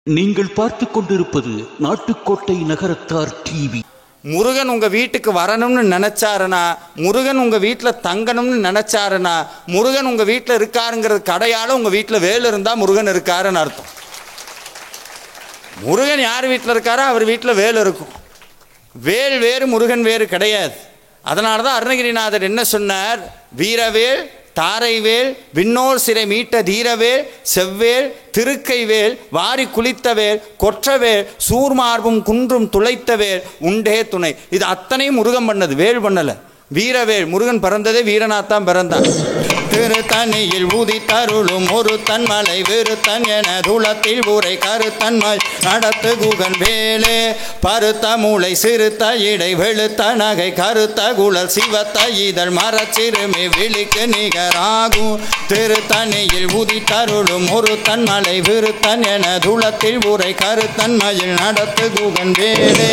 நீங்கள் பார்த்து கொண்டிருப்பது நாட்டுக்கோட்டை நகரத்தார் டிவி. முருகன் உங்க வீட்டுக்கு வரணும்னு நினைச்சாருனா, முருகன் உங்க வீட்டில் தங்கணும்னு நினைச்சாருனா, முருகன் உங்க வீட்டில் இருக்காருங்கிறது கடையால உங்க வீட்டில் வேல் இருந்தால் முருகன் இருக்காருன்னு அர்த்தம். முருகன் யார் வீட்டில் இருக்காரோ அவர் வீட்டில் வேல் இருக்கும். வேல் வேறு முருகன் வேறு கிடையாது. அதனால தான் அருணகிரிநாதர் என்ன சொன்னார்? வீரவேல் தாரைவேல் விண்ணோர் சிறை மீட்ட தீரவேல் செவ்வேல் திருக்கைவேல் வாரி குளித்தவேல் கொற்றவேல் சூர்மார்பும் குன்றும் துளைத்தவேல் உண்டே துணை. இது அத்தனையும் முருகன் பண்ணது, வேல் பண்ணலை. வீரவேல் முருகன் பிறந்ததே வீரனாத்தான் பிறந்தான். திருத்தணியில் ஊதி தருளும் ஒரு தன்மலை விருத்தன் என துளத்தில் ஊரை கருத்தன்மை நடத்து குகன் வேலே பருத்த மூளை சிறுத்த இடை வெளுத்த நகை கருத்த குழல் சிவத்த இதழ் மரச்சிறுமி விழிக்கு நிகராகும். திருத்தணியில் ஊதி தருளும் ஒரு தன்மலை விருத்தன் என துளத்தில் ஊரை கருத்தன்மையில் நடத்து குகன் வேலே.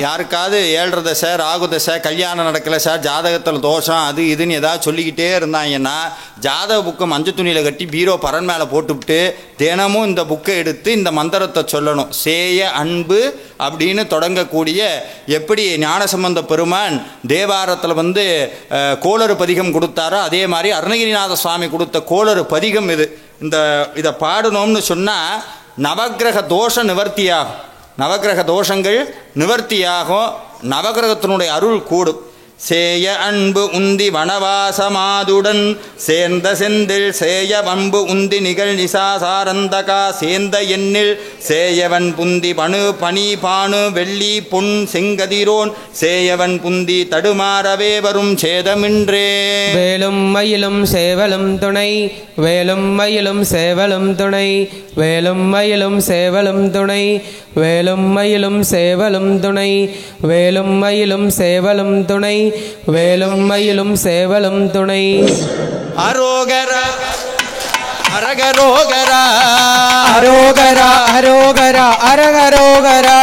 யாருக்காவது 7.5 தசை ராகு தசை கல்யாணம் நடக்கலை சார், ஜாதகத்தில் தோஷம் அது இதுன்னு ஏதாவது சொல்லிக்கிட்டே இருந்தாங்கன்னா ஜாதக புக்கை மஞ்சள் துணியில் கட்டி பீரோ பரன் மேலே போட்டுவிட்டு தினமும் இந்த புக்கை எடுத்து இந்த மந்திரத்தை சொல்லணும். சேய அன்பு அப்படின்னு தொடங்கக்கூடிய, எப்படி ஞானசம்பந்த பெருமான் தேவாரத்தில் கோளறு பதிகம் கொடுத்தாரோ அதே மாதிரி அருணகிரிநாத சுவாமி கொடுத்த கோளறு பதிகம் இது. இதை பாடணும்னு சொன்னால் நவக்கிரக தோஷ நிவர்த்தியாகும். நவக்கிரக தோஷங்கள் நிவர்த்தியாகும். நவக்கிரகத்தினுடைய அருள் கூடும். சேய அன்பு உந்தி வனவாசமாதுடன் சேர்ந்த செந்தில் சேய வம்பு உந்தி நிகழ் நிசாசாரந்தகா சேந்த எண்ணில் சேயவன் புந்தி பணு பனி பானு வெள்ளி பொன் செங்கதிரோன் சேயவன் புந்தி தடுமாறவே வரும் சேதமின்றே. வேலும் மயிலும் சேவலும் துணை வேலும் மயிலும் சேவலும் துணை வேலும் மயிலும் சேவலும் துணை வேலும் மயிலும் சேவலும் துணை வேலும் மயிலும் சேவலும் துணை வேலும் மயிலும் சேவலும் துணை. அரோகரா அரகரோகரா அரோகரா அரோகரா அரகரோகரா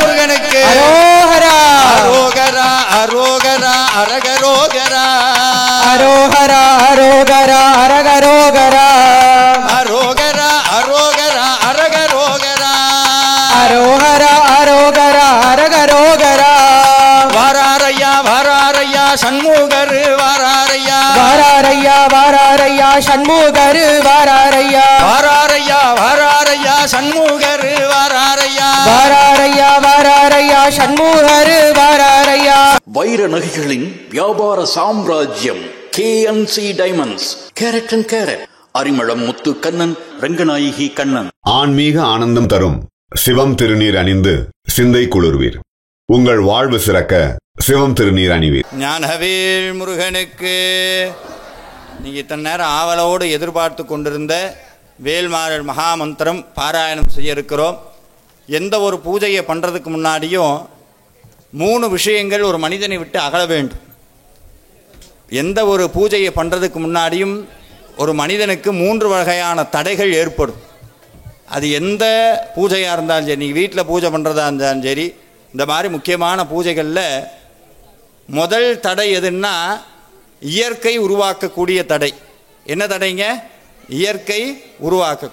முருகனுக்கு அரோகரா அரோகரா அரோகரா அரகரோகரா அரோகரா அரோகரா அரகரோகரா அரோகரா அரோகரா அரகரோகரா அரோகரா அரோகரா அரகரோகரா. வாராரையா வாராரையா சண்முகரு வாராரையா வாராரையா வாராரையா சண்முகரு வாராரையா வாராரையா வாராரையா சண்முகரு வாராரையா வாராரையா வாராரையா சண்முகரு வாராரையா. வைர நகைகளின் வியாபார சாம்ராஜ்யம் KNC diamonds. Carat and carat. Arimalam Muthu Kannan Ranganayaki Kannan. ஆன்மீக ஆனந்தம் தரும் சிவம் திருநீர் அணிந்து சிந்தை குளிர்வீர். உங்கள் வாழ்வு சிறக்க சிவம் திருநீர் அணிவீர். ஞானவேல் முருகனுக்கு. நீங்கள் இத்தனை நேரம் ஆவலோடு எதிர்பார்த்து கொண்டிருந்த வேல்மாறல் மகாமந்திரம் பாராயணம் செய்ய இருக்கிறோம். எந்த ஒரு பூஜையை பண்ணுறதுக்கு முன்னாடியும் 3 விஷயங்கள் ஒரு மனிதனை விட்டு அகல வேண்டும். எந்த ஒரு பூஜையை பண்ணுறதுக்கு முன்னாடியும் ஒரு மனிதனுக்கு 3 வகையான தடைகள் ஏற்படும். அது எந்த பூஜையாக இருந்தாலும் சரி, நீங்கள் வீட்டில் பூஜை பண்ணுறதா இருந்தாலும் சரி, இந்த மாதிரி முக்கியமான பூஜைகளில் முதல் தடை எதுன்னா இயற்கை உருவாக்கக்கூடிய தடை. என்ன தடைங்க? இயற்கை உருவாக்க,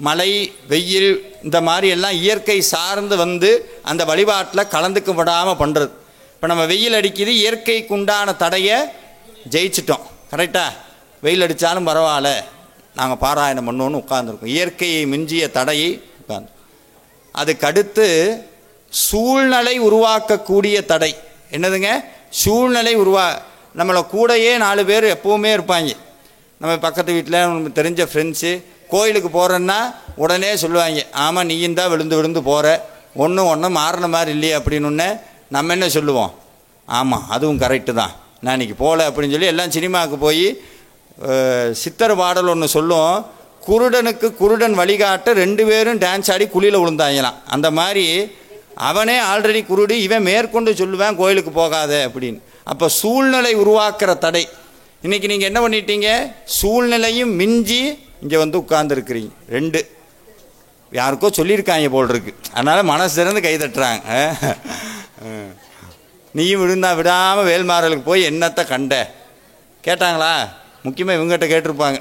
மழை வெயில் இந்த மாதிரி எல்லாம் இயற்கை சார்ந்து அந்த வழிபாட்டில் கலந்துக்க விடாமல் பண்ணுறது. இப்போ நம்ம வெயில் அடிக்குது, இயற்கைக்கு உண்டான தடையை ஜெயிச்சிட்டோம். கரெக்டாக வெயில் அடித்தாலும் பரவாயில்ல, நாங்கள் பாராயணம் பண்ணோன்னு உட்காந்துருக்கோம். இயற்கையை மிஞ்சிய தடையை உட்காந்து. அதுக்கடுத்து சூழ்நிலை உருவாக்கக்கூடிய தடை. என்னதுங்க? சூழ்நிலை நம்மளை கூடையே 4 பேர் எப்போவுமே இருப்பாங்க. நம்ம பக்கத்து வீட்டில் நமக்கு தெரிஞ்ச ஃப்ரெண்ட்ஸு கோயிலுக்கு போகிறோன்னா உடனே சொல்லுவாங்க, ஆமாம் நீயும் தான் விழுந்து போகிற, ஒன்றும் மாறின மாதிரி இல்லையே அப்படின்னு. நம்ம என்ன சொல்லுவோம்? ஆமாம் அதுவும் கரெக்டு தான், நான் இன்றைக்கி போகல அப்படின்னு சொல்லி எல்லாம் சினிமாவுக்கு போய் சித்தர் பாடல் ஒன்று சொல்லும். குருடனுக்கு குருடன் வழிகாட்ட 2 பேரும் டான்ஸ் ஆடி குழியில் விழுந்தாங்களாம். அந்த மாதிரி அவனே ஆல்ரெடி குருடு, இவன் மேற்கொண்டு சொல்லுவேன் கோயிலுக்கு போகாத அப்படின்னு. அப்போ சூழ்நிலை உருவாக்குற தடை. இன்றைக்கி நீங்கள் என்ன பண்ணிட்டீங்க? சூழ்நிலையும் மிஞ்சி இங்கே உட்கார்ந்துருக்குறீங்க. 2 யாருக்கோ சொல்லியிருக்காங்க போல் இருக்கு, அதனால் மனசு திறந்து கை தட்டுறாங்க. நீயும் விடாமல் வேல்மாறலுக்கு போய் என்னத்தை கண்ட கேட்டாங்களா? முக்கியமாக இவங்ககிட்ட கேட்டிருப்பாங்க.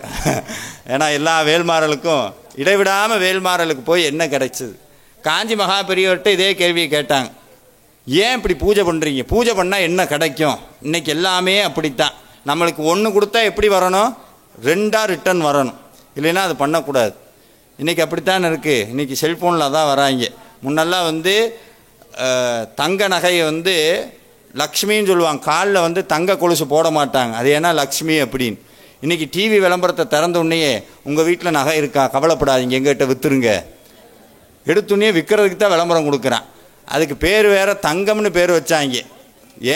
ஏன்னா எல்லா வேல்மாறலுக்கும் இடைவிடாமல் வேல்மாறலுக்கு போய் என்ன கிடைச்சது? காஞ்சி மகா பெரியவர்கிட்ட இதே கேள்வியை கேட்டாங்க. ஏன் இப்படி பூஜை பண்ணுறீங்க? பூஜை பண்ணால் என்ன கிடைக்கும்? இன்றைக்கி எல்லாமே அப்படித்தான். நம்மளுக்கு ஒன்று கொடுத்தா எப்படி வரணும்? 2 ரிட்டன் வரணும், இல்லைன்னா அது பண்ணக்கூடாது. இன்றைக்கி அப்படித்தான் இருக்குது. இன்றைக்கி செல்ஃபோனில் தான் வராங்க. முன்னெல்லாம் தங்க நகையை லக்ஷ்மின்னு சொல்லுவாங்க. காலில் தங்க கொலுசு போட மாட்டாங்க. அது ஏன்னா லக்ஷ்மி அப்படின்னு. இன்றைக்கி டிவி விளம்பரத்தை திறந்த உடனேயே உங்கள் வீட்டில் நகை இருக்கா, கவலைப்படாதீங்க, எங்கிட்ட விற்றுருங்க. எடுத்துன்னே விற்கிறதுக்கு தான் விளம்பரம் கொடுக்குறான். அதுக்கு பேர் வேறு தங்கம்னு பேர் வச்சாங்க.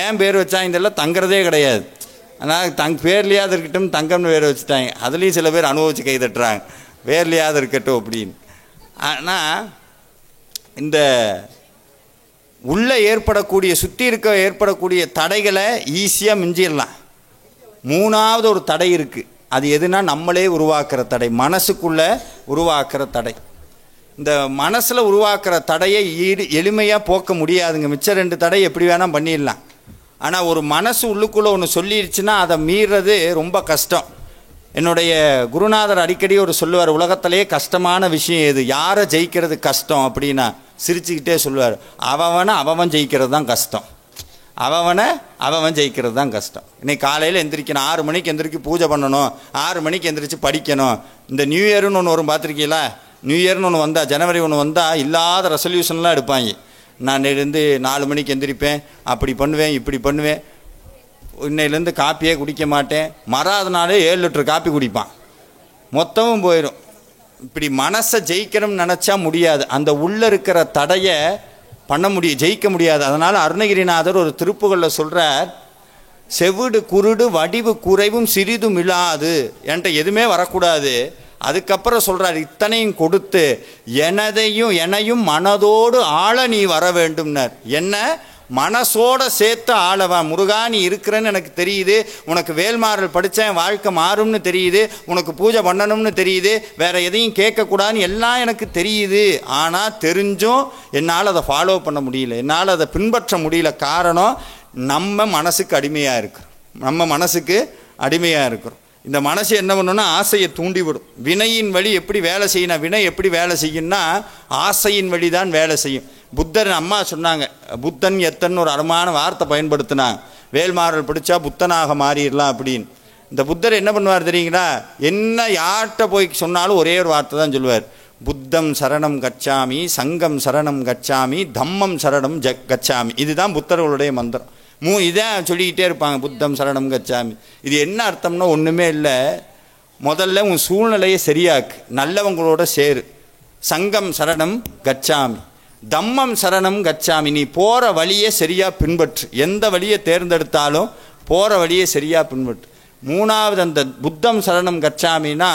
ஏன் பேர் வச்சாங்க தெரியல, தங்குறதே கிடையாது. ஆனால் பேர்லையாவது இருக்கட்டும் தங்கம்னு பேர் வச்சுட்டாங்க. அதுலேயும் சில பேர் அனுபவித்து கை தட்டுறாங்க, பேர்லையாவது இருக்கட்டும் அப்படின்னு. ஆனால் இந்த உள்ளே ஏற்படக்கூடிய சுற்றி இருக்க ஏற்படக்கூடிய தடைகளை ஈஸியாக மிஞ்சிடலாம். 3வது ஒரு தடை இருக்குது. அது எதுனா நம்மளே உருவாக்குற தடை, மனசுக்குள்ளே உருவாக்குற தடை. இந்த மனசில் உருவாக்குற தடையை எளிமையாக போக்க முடியாதுங்க. மிச்சம் 2 தடை எப்படி வேணால் பண்ணிடலாம். ஆனால் ஒரு மனசு உள்ளுக்குள்ளே ஒன்று சொல்லிடுச்சுன்னா அதை மீறது ரொம்ப கஷ்டம். என்னுடைய குருநாதர் அடிக்கடி சொல்லுவார், உலகத்திலே கஷ்டமான விஷயம் எது, யாரை ஜெயிக்கிறது கஷ்டம் அப்படின்னா சிரிச்சுக்கிட்டே சொல்லுவார், அவன் ஜெயிக்கிறது தான் கஷ்டம். அவன் ஜெயிக்கிறது தான் கஷ்டம். இன்னைக்கு காலையில் எந்திரிக்கணும், 6 மணிக்கு எந்திரிச்சு பூஜை பண்ணணும், 6 மணிக்கு எந்திரிச்சு படிக்கணும். இந்த நியூ இயர்னு ஒன்று வரும், பார்த்துருக்கீங்களா? நியூ இயர்னு ஒன்று வந்தால், ஜனவரி 1 வந்தால் இல்லாத ரெசல்யூஷன்லாம் எடுப்பாங்க. நான் இருந்து 4 மணிக்கு எந்திரிப்பேன், அப்படி பண்ணுவேன், இப்படி பண்ணுவேன், இன்னையிலேருந்து காப்பியே குடிக்க மாட்டேன். மறாதனாலே 7 லிட்டர் காப்பி குடிப்பான், மொத்தமும் போயிடும். இப்படி மனசை ஜெயிக்கணும்னு நினச்சா முடியாது. அந்த உள்ளே இருக்கிற தடையை ஜெயிக்க முடியாது. அதனால் அருணகிரிநாதர் ஒரு திருப்புகளில் சொல்கிறார், செவிடு குருடு வடிவு குறைவும் சிறிதும் இல்லாது, என்கிட்ட எதுவுமே வரக்கூடாது. அதுக்கப்புறம் சொல்கிறார், இத்தனையும் கொடுத்து என்னையும் மனதோடு ஆள நீ வர வேண்டும்னார். என்ன மனசோட சேர்த்து ஆளவன். முருகா நீ இருக்கிறேன்னு எனக்கு தெரியுது, உனக்கு வேல்மாறல் படித்தேன் வாழ்க்கை மாறும்னு தெரியுது, உனக்கு பூஜை பண்ணணும்னு தெரியுது, வேற எதையும் கேட்கக்கூடாதுன்னு எல்லாம் எனக்கு தெரியுது. ஆனால் தெரிஞ்சும் என்னால் அதை ஃபாலோ பண்ண முடியல, என்னால் அதை பின்பற்ற முடியல. காரணம், நம்ம மனசுக்கு அடிமையாக இருக்கிறோம். இந்த மனசு என்ன பண்ணணும்னா ஆசையை தூண்டிவிடும். வினையின் வழி எப்படி வேலை செய்யணும்? வினை எப்படி வேலை செய்யும்னா ஆசையின் வழி தான் வேலை செய்யும். புத்தர் அம்மா சொன்னாங்க, புத்தன் எத்தன் ஒரு அருமான வார்த்தை பயன்படுத்தினாங்க, வேல்மாறல் பிடிச்சா புத்தனாக மாறிடலாம் அப்படின்னு. இந்த புத்தர் என்ன பண்ணுவார் தெரியுங்களா? என்ன யார்கிட்ட போய் சொன்னாலும் ஒரே ஒரு வார்த்தை தான் சொல்லுவார், புத்தம் சரணம் கச்சாமி, சங்கம் சரணம் கச்சாமி, தம்மம் சரணம் கச்சாமி. இதுதான் புத்தர்களுடைய மந்திரம். இதான் சொல்லிக்கிட்டே இருப்பாங்க, புத்தம் சரணம் கச்சாமி. இது என்ன அர்த்தம்னா ஒன்றுமே இல்லை. முதல்ல உன் சூழ்நிலையை சரியாக்கு, நல்லவங்களோட சேரு. சங்கம் சரணம் கச்சாமி, தம்மம் சரணம் கச்சாமி. நீ போகிற வழியை சரியாக பின்பற்று. எந்த வழியை தேர்ந்தெடுத்தாலும் போகிற வழியை சரியாக பின்பற்று. 3வது அந்த புத்தம் சரணம் கச்சாமின்னா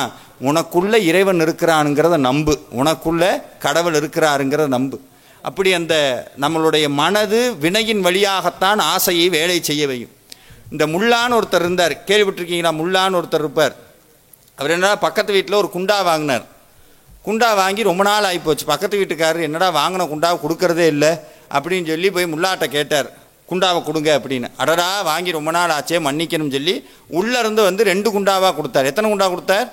உனக்குள்ள இறைவன் இருக்கிறானுங்கிறத நம்பு, உனக்குள்ள கடவுள் இருக்கிறாருங்கிறத நம்பு. அப்படி அந்த நம்மளுடைய மனது வினையின் வழியாகத்தான் ஆசையை வேலை செய்ய வையும். இந்த முல்லான்னு ஒருத்தர் இருந்தார், கேள்விப்பட்டிருக்கீங்களா? முல்லான்னு ஒருத்தர் இருப்பார். அவர் என்னடா பக்கத்து வீட்டில் ஒரு குண்டா வாங்கினார். குண்டா வாங்கி ரொம்ப நாள் ஆகிப்போச்சு. பக்கத்து வீட்டுக்காரர் என்னடா வாங்கின குண்டாவை கொடுக்கறதே இல்லை அப்படின்னு சொல்லி போய் முல்லாட்ட கேட்டார், குண்டாவை கொடுங்க அப்படின்னு. அடடா வாங்கி ரொம்ப நாள் ஆச்சே, மன்னிக்கணும்னு சொல்லி உள்ளேருந்து 2 குண்டாவாக கொடுத்தார். எத்தனை குண்டா கொடுத்தார்?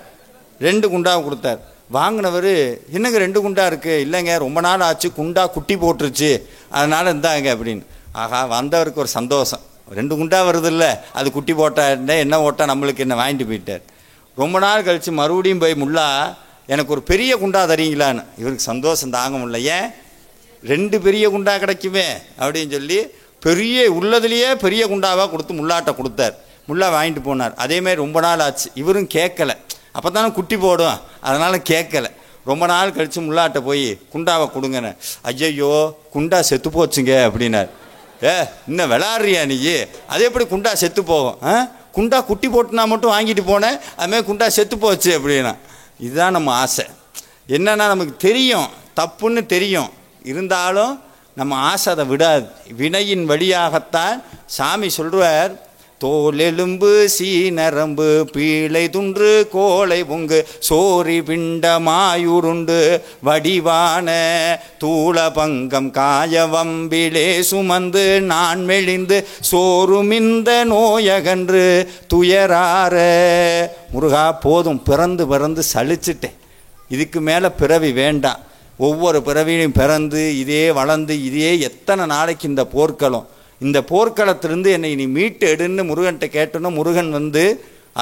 2 குண்டாவை கொடுத்தார். வாங்கினவர், என்னங்க 2 குண்டா இருக்குது? இல்லைங்க ரொம்ப நாள் ஆச்சு, குண்டா குட்டி போட்டுருச்சு, அதனால் இருந்தாங்க அப்படின்னு. ஆகா, வந்தவருக்கு ஒரு சந்தோஷம், 2 குண்டா வருது இல்லை, அது குட்டி போட்டாருந்தே என்ன ஓட்டா நம்மளுக்கு என்ன வாங்கிட்டு போயிட்டார். ரொம்ப நாள் கழித்து மறுபடியும் போய் முல்லா எனக்கு ஒரு பெரிய குண்டா தரீங்களான்னு. இவருக்கு சந்தோஷம் தாங்க முடியல. ஏன் 2 பெரிய குண்டா கிடைக்குமே அப்படின்னு சொல்லி உள்ளதுலேயே பெரிய குண்டாவாக கொடுத்து முல்லாட்ட கொடுத்தார். முல்லா வாங்கிட்டு போனார். அதேமாதிரி ரொம்ப நாள் ஆச்சு, இவரும் கேட்கலை, அப்போ தானே குட்டி போடும், அதனால் கேட்கலை. ரொம்ப நாள் கழித்து முல்லாட்ட போய் குண்டாவை கொடுங்கன்னு. ஐயையோ குண்டா செத்து போச்சுங்க அப்படின்னார். இன்னும் விளாட்றியா நீ? அது எப்படி குண்டா செத்து போகும்? குண்டா குட்டி போட்டுனா மட்டும் வாங்கிட்டு போனேன், அதுமாதிரி குண்டா செத்து போச்சு அப்படின்னா. இதுதான் நம்ம ஆசை. என்னன்னா நமக்கு தெரியும் தப்புன்னு தெரியும், இருந்தாலும் நம்ம ஆசை அதை விடாது. வினையின் வழியாகத்தான் சாமி சொல்றார், தோலெலும்பு சீனரம்பு பீளை துன்று கோளை பொங்கு சோரி பிண்டமாயுருண்டு வடிவான தூள பங்கம் காயவம்பிலே சுமந்து நான் மெலிந்து சோறுமிந்த நோயகன்று துயரார. முருகா போதும், பிறந்து சலிச்சிட்டேன், இதுக்கு மேலே பிறவி வேண்டாம். ஒவ்வொரு பிறவியும் பிறந்து இதே வளர்ந்து இதே எத்தனை நாளைக்கு இந்த போர்க்களம், இந்த போர்க்களத்திலிருந்து என்னை நீ மீட்டு எடுன்னு முருகன்கிட்ட கேட்டோன்னா முருகன் வந்து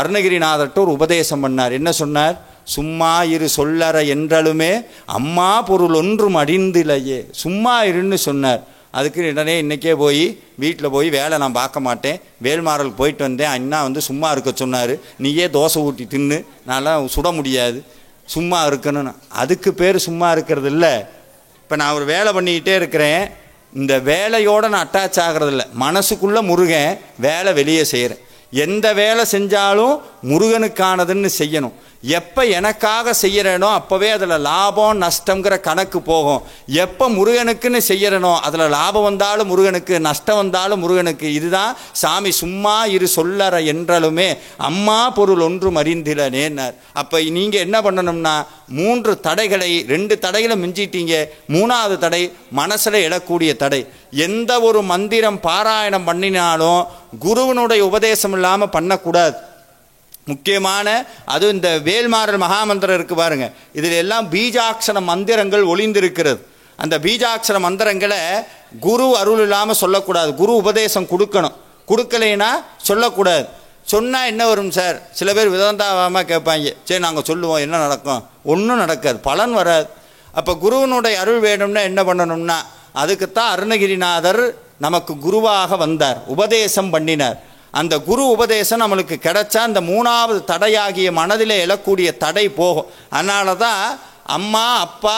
அருணகிரிநாதர்கிட்ட ஒரு உபதேசம் பண்ணார். என்ன சொன்னார்? சும்மா இரு சொல்லற என்றாலுமே அம்மா பொருள் ஒன்றும் அடிந்திலையே, சும்மா இருன்னு சொன்னார். அதுக்கு உடனே இன்றைக்கே போய் வீட்டில் போய் வேலை நான் பார்க்க மாட்டேன், வேல்மாறல் போயிட்டு வந்தேன், அண்ணா வந்து சும்மா இருக்க சொன்னார், நீயே தோசை ஊட்டி தின்னு, நான்லாம் சுட முடியாது, சும்மா இருக்கணும்னு. அதுக்கு பேர் சும்மா இருக்கிறது இல்லை. இப்போ நான் ஒரு வேலை பண்ணிக்கிட்டே இருக்கிறேன், இந்த வேலையோடு நான் அட்டாச் ஆகிறதில்ல, மனசுக்குள்ளே முருகன், வேலை வெளியே செய்கிறேன். எந்த வேலை செஞ்சாலும் முருகனுக்கானதுன்னு செய்யணும். எப்போ எனக்காக செய்கிறேனோ அப்போவே அதில் லாபம் நஷ்டங்கிற கணக்கு போகும். எப்போ முருகனுக்குன்னு செய்கிறனோ அதில் லாபம் வந்தாலும் முருகனுக்கு, நஷ்டம் வந்தாலும் முருகனுக்கு. இதுதான் சாமி சும்மா இரு சொல்லற என்றாலுமே அம்மா பொருள் ஒன்றும் அறிந்திலனேன்னார். அப்போ நீங்கள் என்ன பண்ணணும்னா 3 தடைகளை, 2 தடைகளை மிஞ்சிட்டீங்க, 3வது தடை மனசில் எழக்கூடிய தடை. எந்த ஒரு மந்திரம் பாராயணம் பண்ணினாலும் குருவனுடைய உபதேசம் இல்லாமல் பண்ணக்கூடாது. முக்கியமான அது இந்த வேல்மாறல் மகாமந்திரம் இருக்குது பாருங்க, இதில் எல்லாம் பீஜாட்சர மந்திரங்கள் ஒளிந்திருக்கிறது. அந்த பீஜாட்சர மந்திரங்களை குரு அருள் இல்லாமல் சொல்லக்கூடாது. குரு உபதேசம் கொடுக்கணும், கொடுக்கலைன்னா சொல்லக்கூடாது. சொன்னால் என்ன வரும் சார்? சில பேர் விதந்தாவாமல் கேட்பாங்க, சரி நாங்கள் சொல்லுவோம், என்ன நடக்கும்? ஒன்றும் நடக்காது, பலன் வராது. அப்போ குருவனுடைய அருள் வேணும்னா என்ன பண்ணணும்னா, அதுக்குத்தான் அருணகிரிநாதர் நமக்கு குருவாக வந்தார், உபதேசம் பண்ணினார். அந்த குரு உபதேசம் நம்மளுக்கு கிடைச்சா அந்த 3வது தடையாகிய மனதில் எழக்கூடிய தடை போகும். அதனால தான் அம்மா அப்பா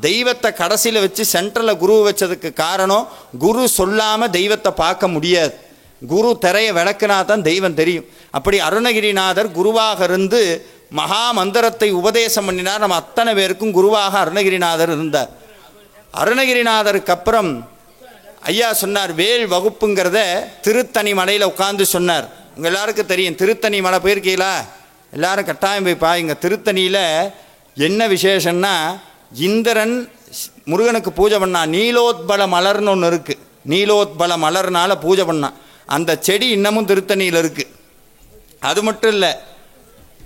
தெய்வத்தை கடைசியில் வச்சு சென்ட்ரலில் குரு வச்சதுக்கு காரணம், குரு சொல்லாமல் தெய்வத்தை பார்க்க முடியாது. குரு திரையை விளக்குனா தான் தெய்வம் தெரியும். அப்படி அருணகிரிநாதர் குருவாக இருந்து மகா மந்திரத்தை உபதேசம் பண்ணினார். நம்ம அத்தனை பேருக்கும் குருவாக அருணகிரிநாதர் இருந்தார். அருணகிரிநாதருக்கு அப்புறம் ஐயா சொன்னார், வேல் வகுப்புங்கிறத திருத்தணி மலையில் உட்காந்து சொன்னார். உங்கள் எல்லாருக்கும் தெரியும், திருத்தணி மலை போயிருக்கீங்களா? எல்லாரும் கட்டாயம் போய் பாருங்க. திருத்தணியில் என்ன விசேஷம்னா, இந்திரன் முருகனுக்கு பூஜை பண்ணான். நீலோத்பல மலர்னு ஒன்று இருக்குது, நீலோத்பல மலர்னால பூஜை பண்ணான். அந்த செடி இன்னமும் திருத்தணியில் இருக்குது. அது மட்டும் இல்லை,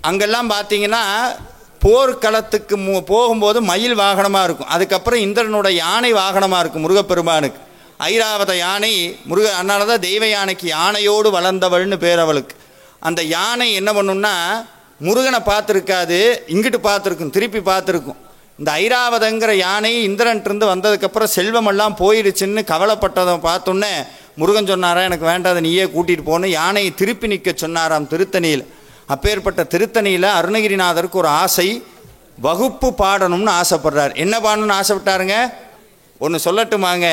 அங்கெல்லாம் பார்த்தீங்கன்னா போர்க்களத்துக்கு போகும்போது மயில் வாகனமாக இருக்கும். அதுக்கப்புறம் இந்திரனோட யானை வாகனமாக இருக்கும் முருகப்பெருமானுக்கு. ஐராவத யானை முருக, அதனால தான் தெய்வ யானைக்கு யானையோடு வளர்ந்தவள்னு பேர் அவளுக்கு. அந்த யானை என்ன பண்ணுன்னா முருகனை பார்த்துருக்காது, இங்கிட்டு பார்த்துருக்கும், திருப்பி பார்த்துருக்கும். இந்த ஐராவதங்கிற யானை இந்திரன்ட்டு வந்ததுக்கப்புறம் செல்வமெல்லாம் போயிடுச்சுன்னு கவலைப்பட்டதை பார்த்தோன்னே முருகன் சொன்னாரா, எனக்கு வேண்டாத நீயே கூட்டிகிட்டு போகணும், யானையை திருப்பி நிற்க சொன்னாராம் திருத்தணியில். அப்பேற்பட்ட திருத்தணியில் அருணகிரிநாதருக்கு ஒரு ஆசை, வகுப்பு பாடணும்னு ஆசைப்படுறார். என்ன பாடணும்னு ஆசைப்பட்டாருங்க? ஒன்று சொல்லட்டுமாங்க,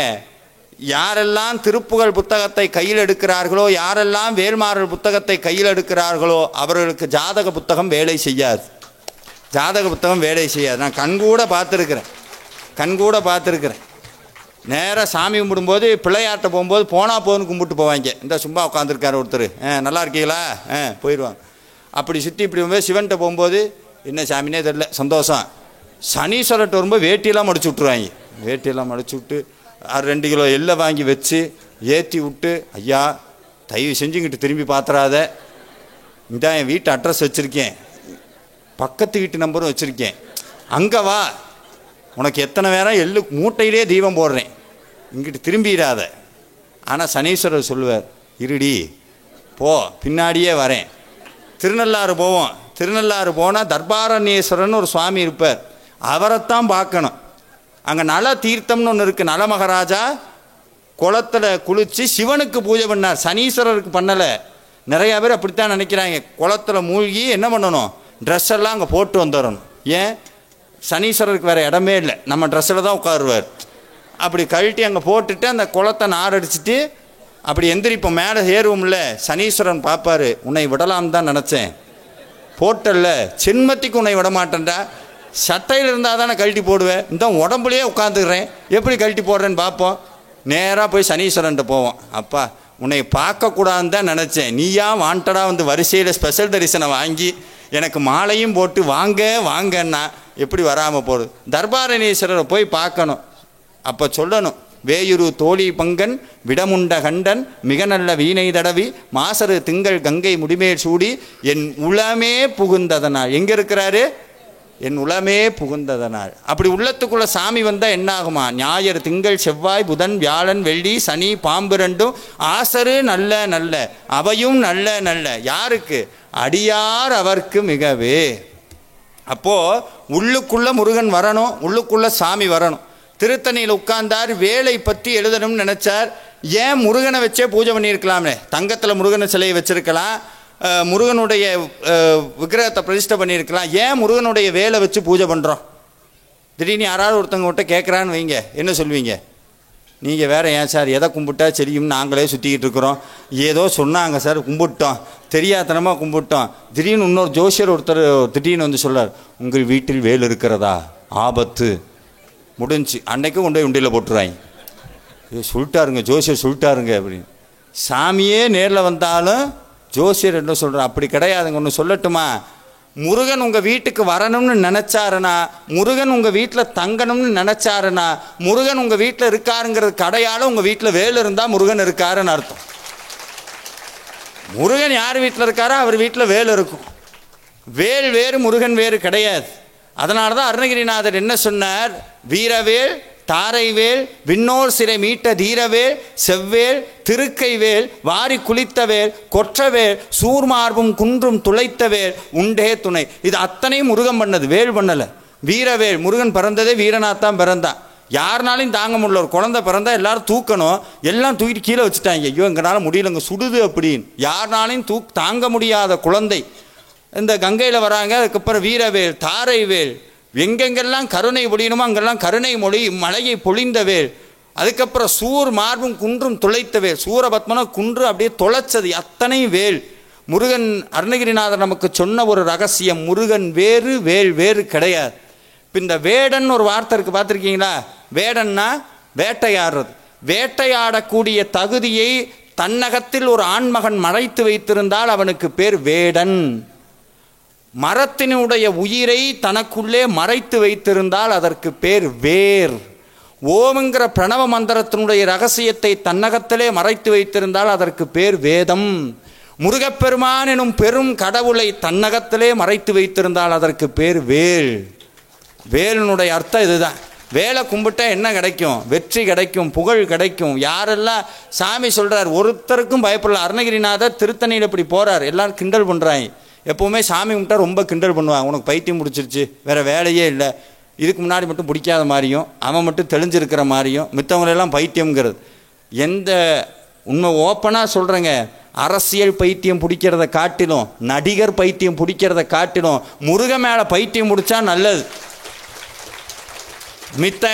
யாரெல்லாம் திருப்புகழ் புத்தகத்தை கையில் எடுக்கிறார்களோ, யாரெல்லாம் வேல்மாறல் புத்தகத்தை கையில் எடுக்கிறார்களோ அவர்களுக்கு ஜாதக புத்தகம் வேலை செய்யாது. ஜாதக புத்தகம் வேலை செய்யாது. நான் கண்கூட பார்த்துருக்கிறேன். நேராக சாமி கும்பிடும்போது பிள்ளையாட்ட போகும்போது போனால் போதுன்னு கும்பிட்டு போவாங்க. இந்த சும்மா உட்காந்துருக்காரு ஒருத்தர், நல்லா இருக்கீங்களா, போயிடுவாங்க. அப்படி சுற்றி இப்படி போகும்போது சிவன்கிட்ட போகும்போது என்ன சாமினே தெரில, சந்தோஷம். சனீஸ்வரர்கிட்ட வரும்போது வேட்டியெல்லாம் மடிச்சு விட்ருவாங்க. வேட்டியெல்லாம் மடிச்சு விட்டு 2 கிலோ எள்ளை வாங்கி வச்சு ஏற்றி விட்டு, ஐயா தயவு செஞ்சுக்கிட்டு திரும்பி பார்த்துறாத, இதான் என் வீட்டு அட்ரஸ் வச்சுருக்கேன், பக்கத்து வீட்டு நம்பரும் வச்சுருக்கேன், அங்கே வா, உனக்கு எத்தனை நேரம் எள்ளு மூட்டையிலே தீபம் போடுறேன், இங்கிட்டு திரும்பிடாத. ஆனால் சனீஸ்வரர் சொல்லுவார், இருடி போ, பின்னாடியே வரேன். திருநள்ளாறு போவோம். திருநள்ளாறு போனால் தர்பாரண்யேஸ்வரன் ஒரு சுவாமி இருப்பார், அவரைத்தான் பார்க்கணும். அங்கே நல தீர்த்தம்னு ஒன்று இருக்குது. நல மகாராஜா குளத்தில் குளித்து சிவனுக்கு பூஜை பண்ணார், சனீஸ்வரருக்கு பண்ணலை. நிறையா பேர் அப்படித்தான் நினைக்கிறாங்க. குளத்தில் மூழ்கி என்ன பண்ணணும், ட்ரெஸ் எல்லாம் அங்கே போட்டு வந்துடணும். ஏன்? சனீஸ்வரருக்கு வேறு இடமே இல்லை, நம்ம ட்ரெஸ்ஸில் தான் உட்காருவார். அப்படி கழட்டி அங்கே போட்டுட்டு அந்த குளத்தை நாரடிச்சிட்டு அப்படி எந்திரிப்போம், மேலே ஏறுவோம்ல. சனீஸ்வரன் பார்ப்பார், உன்னை விடலாம் தான் நினச்சேன், போட்டல்ல, சென்மத்திக்கு உன்னை விட மாட்டேன்டா, சட்டையில் இருந்தால் தானே கழட்டி போடுவேன், இந்த உடம்புலையே உட்காந்துக்கிறேன், எப்படி கழட்டி போடுறேன்னு பார்ப்போம். நேராக போய் சனீஸ்வரன்ட்ட போவோம். அப்பா உன்னை பார்க்கக்கூடாதுன்னு தான் நினச்சேன், நீயா வாண்டடாக வந்து வரிசையில் ஸ்பெஷல் தரிசனம் வாங்கி எனக்கு மாலையும் போட்டு வாங்கன்னா எப்படி வராமல் போகுது. தர்பாரண்யேஸ்வரரை போய் பார்க்கணும். அப்போ சொல்லணும், வேயுரு தோழி பங்கன் விடமுண்ட கண்டன் மிக நல்ல வீணை தடவி மாசரு திங்கள் கங்கை முடிமேல் சூடி என் உளமே புகுந்ததனால். எங்கே இருக்கிறாரு? என் உளமே புகுந்ததனால். அப்படி உள்ளத்துக்குள்ள சாமி வந்தால் என்ன ஆகுமா? ஞாயிறு திங்கள் செவ்வாய் புதன் வியாழன் வெள்ளி சனி பாம்பு ரெண்டும் ஆசரு நல்ல நல்ல அவையும் நல்ல நல்ல. யாருக்கு? அடியார் அவர்க்கு மிகவே. அப்போது உள்ளுக்குள்ளே முருகன் வரணும், உள்ளுக்குள்ளே சாமி வரணும். திருத்தணியில் உட்கார்ந்தார், வேலை பற்றி எழுதணும்னு நினச்சார். ஏன் முருகனை வச்சே பூஜை பண்ணியிருக்கலாமே, தங்கத்தில் முருகனை சிலையை வச்சுருக்கலாம், முருகனுடைய விக்கிரகத்தை பிரதிஷ்டை பண்ணியிருக்கலாம். ஏன் முருகனுடைய வேலை வச்சு பூஜை பண்ணுறோம்? திடீர்னு யாராவது ஒருத்தவங்க விட்ட கேட்குறான்னு வைங்க, என்ன சொல்வீங்க? நீங்கள் வேறு ஏன் சார் எதை கும்பிட்டா சரியும்னு நாங்களே சுற்றிக்கிட்டு இருக்கிறோம், ஏதோ சொன்னாங்க சார் கும்பிட்டோம், தெரியாதனமாக கும்பிட்டோம். திடீர்னு இன்னொரு ஜோசியர் ஒருத்தர் திடீர்னு வந்து சொல்கிறார், உங்கள் வீட்டில் வேல் இருக்கிறதா, ஆபத்து, முடிஞ்சு அன்னைக்கு கொண்டு போய் உண்டியில் போட்டுருவாங்க. இது சொல்லிட்டாருங்க ஜோசியர் சொல்லிட்டாருங்க அப்படின்னு. சாமியே நேரில் வந்தாலும் ஜோசியர் என்ன சொல்கிறார்? அப்படி கிடையாதுங்க. ஒன்று சொல்லட்டுமா? முருகன் உங்கள் வீட்டுக்கு வரணும்னு நினச்சாருன்னா, முருகன் உங்கள் வீட்டில் தங்கணும்னு நினச்சாருன்னா, முருகன் உங்கள் வீட்டில் இருக்காருங்கிறதுக்கு அடையாளம் உங்கள் வீட்டில் வேல் இருந்தால் முருகன் இருக்காருன்னு அர்த்தம். முருகன் யார் வீட்டில் இருக்காரோ அவர் வீட்டில் வேல் இருக்கும். வேல் வேறு முருகன் வேறு கிடையாது. அதனால தான் அருணகிரிநாதர் என்ன சொன்னார்? வீரவேல் தாரைவேல் விண்ணோர் சிறை மீட்ட தீரவேல் செவ்வேல் திருக்கைவேல் வாரி குளித்தவேல் கொற்றவேல் சூர்மார்பும் குன்றும் துளைத்தவேல் உண்டே துணை. இது அத்தனையும் முருகன் பண்ணது, வேல் பண்ணலை. வீரவேல் முருகன் பிறந்ததே வீரனாத்தான் பிறந்தான். யாருனாலையும் தாங்க முடியல. ஒரு குழந்தை பிறந்தா எல்லாரும் தூக்கணும், எல்லாம் தூக்கிட்டு கீழே வச்சுட்டாங்க. ஐயோ எங்களால் முடியலங்க சுடுது அப்படின்னு. யாருனாலையும் தாங்க முடியாத குழந்தை இந்த கங்கையில் வராங்க. அதுக்கப்புறம் வீரவேல் தாரைவேல், எங்கெங்கெல்லாம் கருணை பொழியணுமோ அங்கெல்லாம் கருணை மொழி மலையை பொழிந்தவேல். அதுக்கப்புறம் சூர் மார்பும் குன்றும் துளைத்தவேல், சூரபத்மன குன்று அப்படியே தொலைச்சது, அத்தனை வேல். முருகன் அருணகிரிநாதர் நமக்கு சொன்ன ஒரு ரகசியம், முருகன் வேறு வேல் வேறு கிடையாது. இப்போ இந்த வேடன் ஒரு வார்த்தை இருக்குது, பார்த்துருக்கீங்களா? வேடன்னா வேட்டையாடுறது. வேட்டையாடக்கூடிய தகுதியை தன்னகத்தில் ஒரு ஆண்மகன் மறைத்து வைத்திருந்தால் அவனுக்கு பேர் வேடன். மரத்தினுடைய உயிரை தனக்குள்ளே மறைத்து வைத்திருந்தால் அதற்கு பேர் வேர். ஓம்ங்கிற பிரணவ மந்திரத்தினுடைய ரகசியத்தை தன்னகத்திலே மறைத்து வைத்திருந்தால் அதற்கு பேர் வேதம். முருகப்பெருமான் எனும் பெரும் கடவுளை தன்னகத்திலே மறைத்து வைத்திருந்தால் அதற்கு பேர் வேல். வேலினுடைய அர்த்தம் இதுதான். வேலை கும்பிட்டா என்ன கிடைக்கும்? வெற்றி கிடைக்கும், புகழ் கிடைக்கும். யாரெல்லாம் சாமி சொல்கிறார், ஒருத்தருக்கும் பயப்படல. அருணகிரிநாதர் திருத்தணியில் இப்படி போகிறார், எல்லாரும் கிண்டல் பண்ணுறாங்க. எப்போவுமே சாமி கும்பிட்டா ரொம்ப கிண்டல் பண்ணுவாங்க. உனக்கு பைத்தியம் பிடிச்சிருச்சு, வேறு வேலையே இல்லை, இதுக்கு முன்னாடி மட்டும் பிடிக்காத மாதிரியும் அவன் மட்டும் தெளிஞ்சிருக்கிற மாதிரியும் மித்தவங்களெல்லாம் பைத்தியம்ங்கிறது. எந்த உண்மை ஓப்பனாக சொல்கிறேங்க, அரசியல் பைத்தியம் பிடிக்கிறத காட்டிலும் நடிகர் பைத்தியம் பிடிக்கிறத காட்டிலும் முருக மேலே பைத்தியம் பிடிச்சா நல்லது. மித்த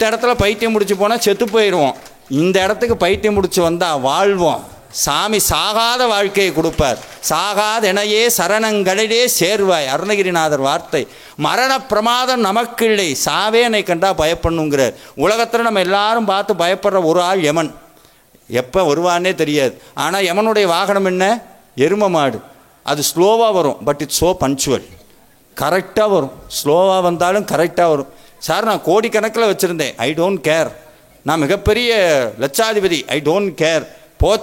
இடத்துல பைத்தியம் பிடிச்சி போனால் செத்து போயிடுவோம். இந்த இடத்துக்கு பைத்தியம் பிடிச்சி வந்தால் வாழ்வோம். சாமி சாகாத வாழ்க்கையை கொடுப்பார். சாகாதெனையே சரணங்களிலே சேர்வாய், அருணகிரிநாதர் வார்த்தை. மரண பிரமாதம் நமக்கில்லை, சாவே என்னை கண்டா பயப்படணுங்கிறார். உலகத்தில் நம்ம எல்லாரும் பார்த்து பயப்படுற ஒரு ஆள் யமன். எப்போ வருவான்னே தெரியாது. ஆனால் யமனுடைய வாகனம் என்ன? எரும மாடு. அது ஸ்லோவாக வரும், பட் இட்ஸ் ஸோ பஞ்சுவல். கரெக்டாக வரும். ஸ்லோவாக வந்தாலும் கரெக்டாக வரும். சார் நான் கோடிக்கணக்கில் வச்சுருந்தேன், ஐ டோன்ட் கேர். நான் மிகப்பெரிய லட்சாதிபதி, ஐ டோன்ட் கேர்.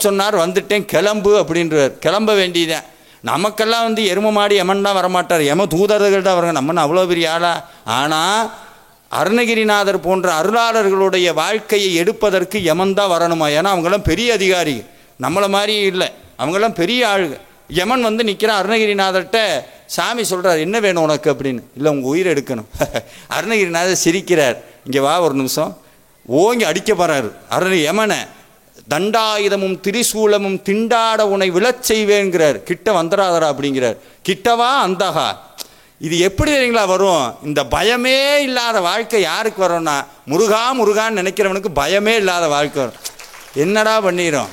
சொன்னார், வந்துட்டேன், கிளம்பு அப்படின்றார். கிளம்ப வேண்டியதான். நமக்கெல்லாம் வந்து எரும மாடி யமன் தான் வரமாட்டார், யம தூதர்கள் தான் வருங்க. நம்ம அவ்வளோ பெரிய ஆளா? ஆனால் அருணகிரிநாதர் போன்ற அருளாளர்களுடைய வாழ்க்கையை எடுப்பதற்கு யமன் தான் வரணுமா? ஏன்னா அவங்களாம் பெரிய அதிகாரி, நம்மளை மாதிரி இல்லை, அவங்களாம் பெரிய ஆளுங்க. யமன் வந்து நிற்கிறான் அருணகிரிநாதர்கிட்ட. சாமி சொல்கிறார், என்ன வேணும் உனக்கு அப்படின்னு. இல்லை உங்கள் உயிரை எடுக்கணும். அருணகிரிநாதர் சிரிக்கிறார். இங்கே வா ஒரு நிமிஷம். ஓங்கி அடிக்க போகிறாரு யமனை. தண்டாயுதமும் திரிசூலமும் திண்டாட உனை விழச் செய்வேங்கிறார். கிட்ட வந்துடாதரா அப்படிங்கிறார். கிட்டவா அந்தகா. இது எப்படி தெரியுங்களா வரும்? இந்த பயமே இல்லாத வாழ்க்கை யாருக்கு வரும்னா, முருகா முருகான்னு நினைக்கிறவனுக்கு பயமே இல்லாத வாழ்க்கை வரும். என்னடா பண்ணிடும்?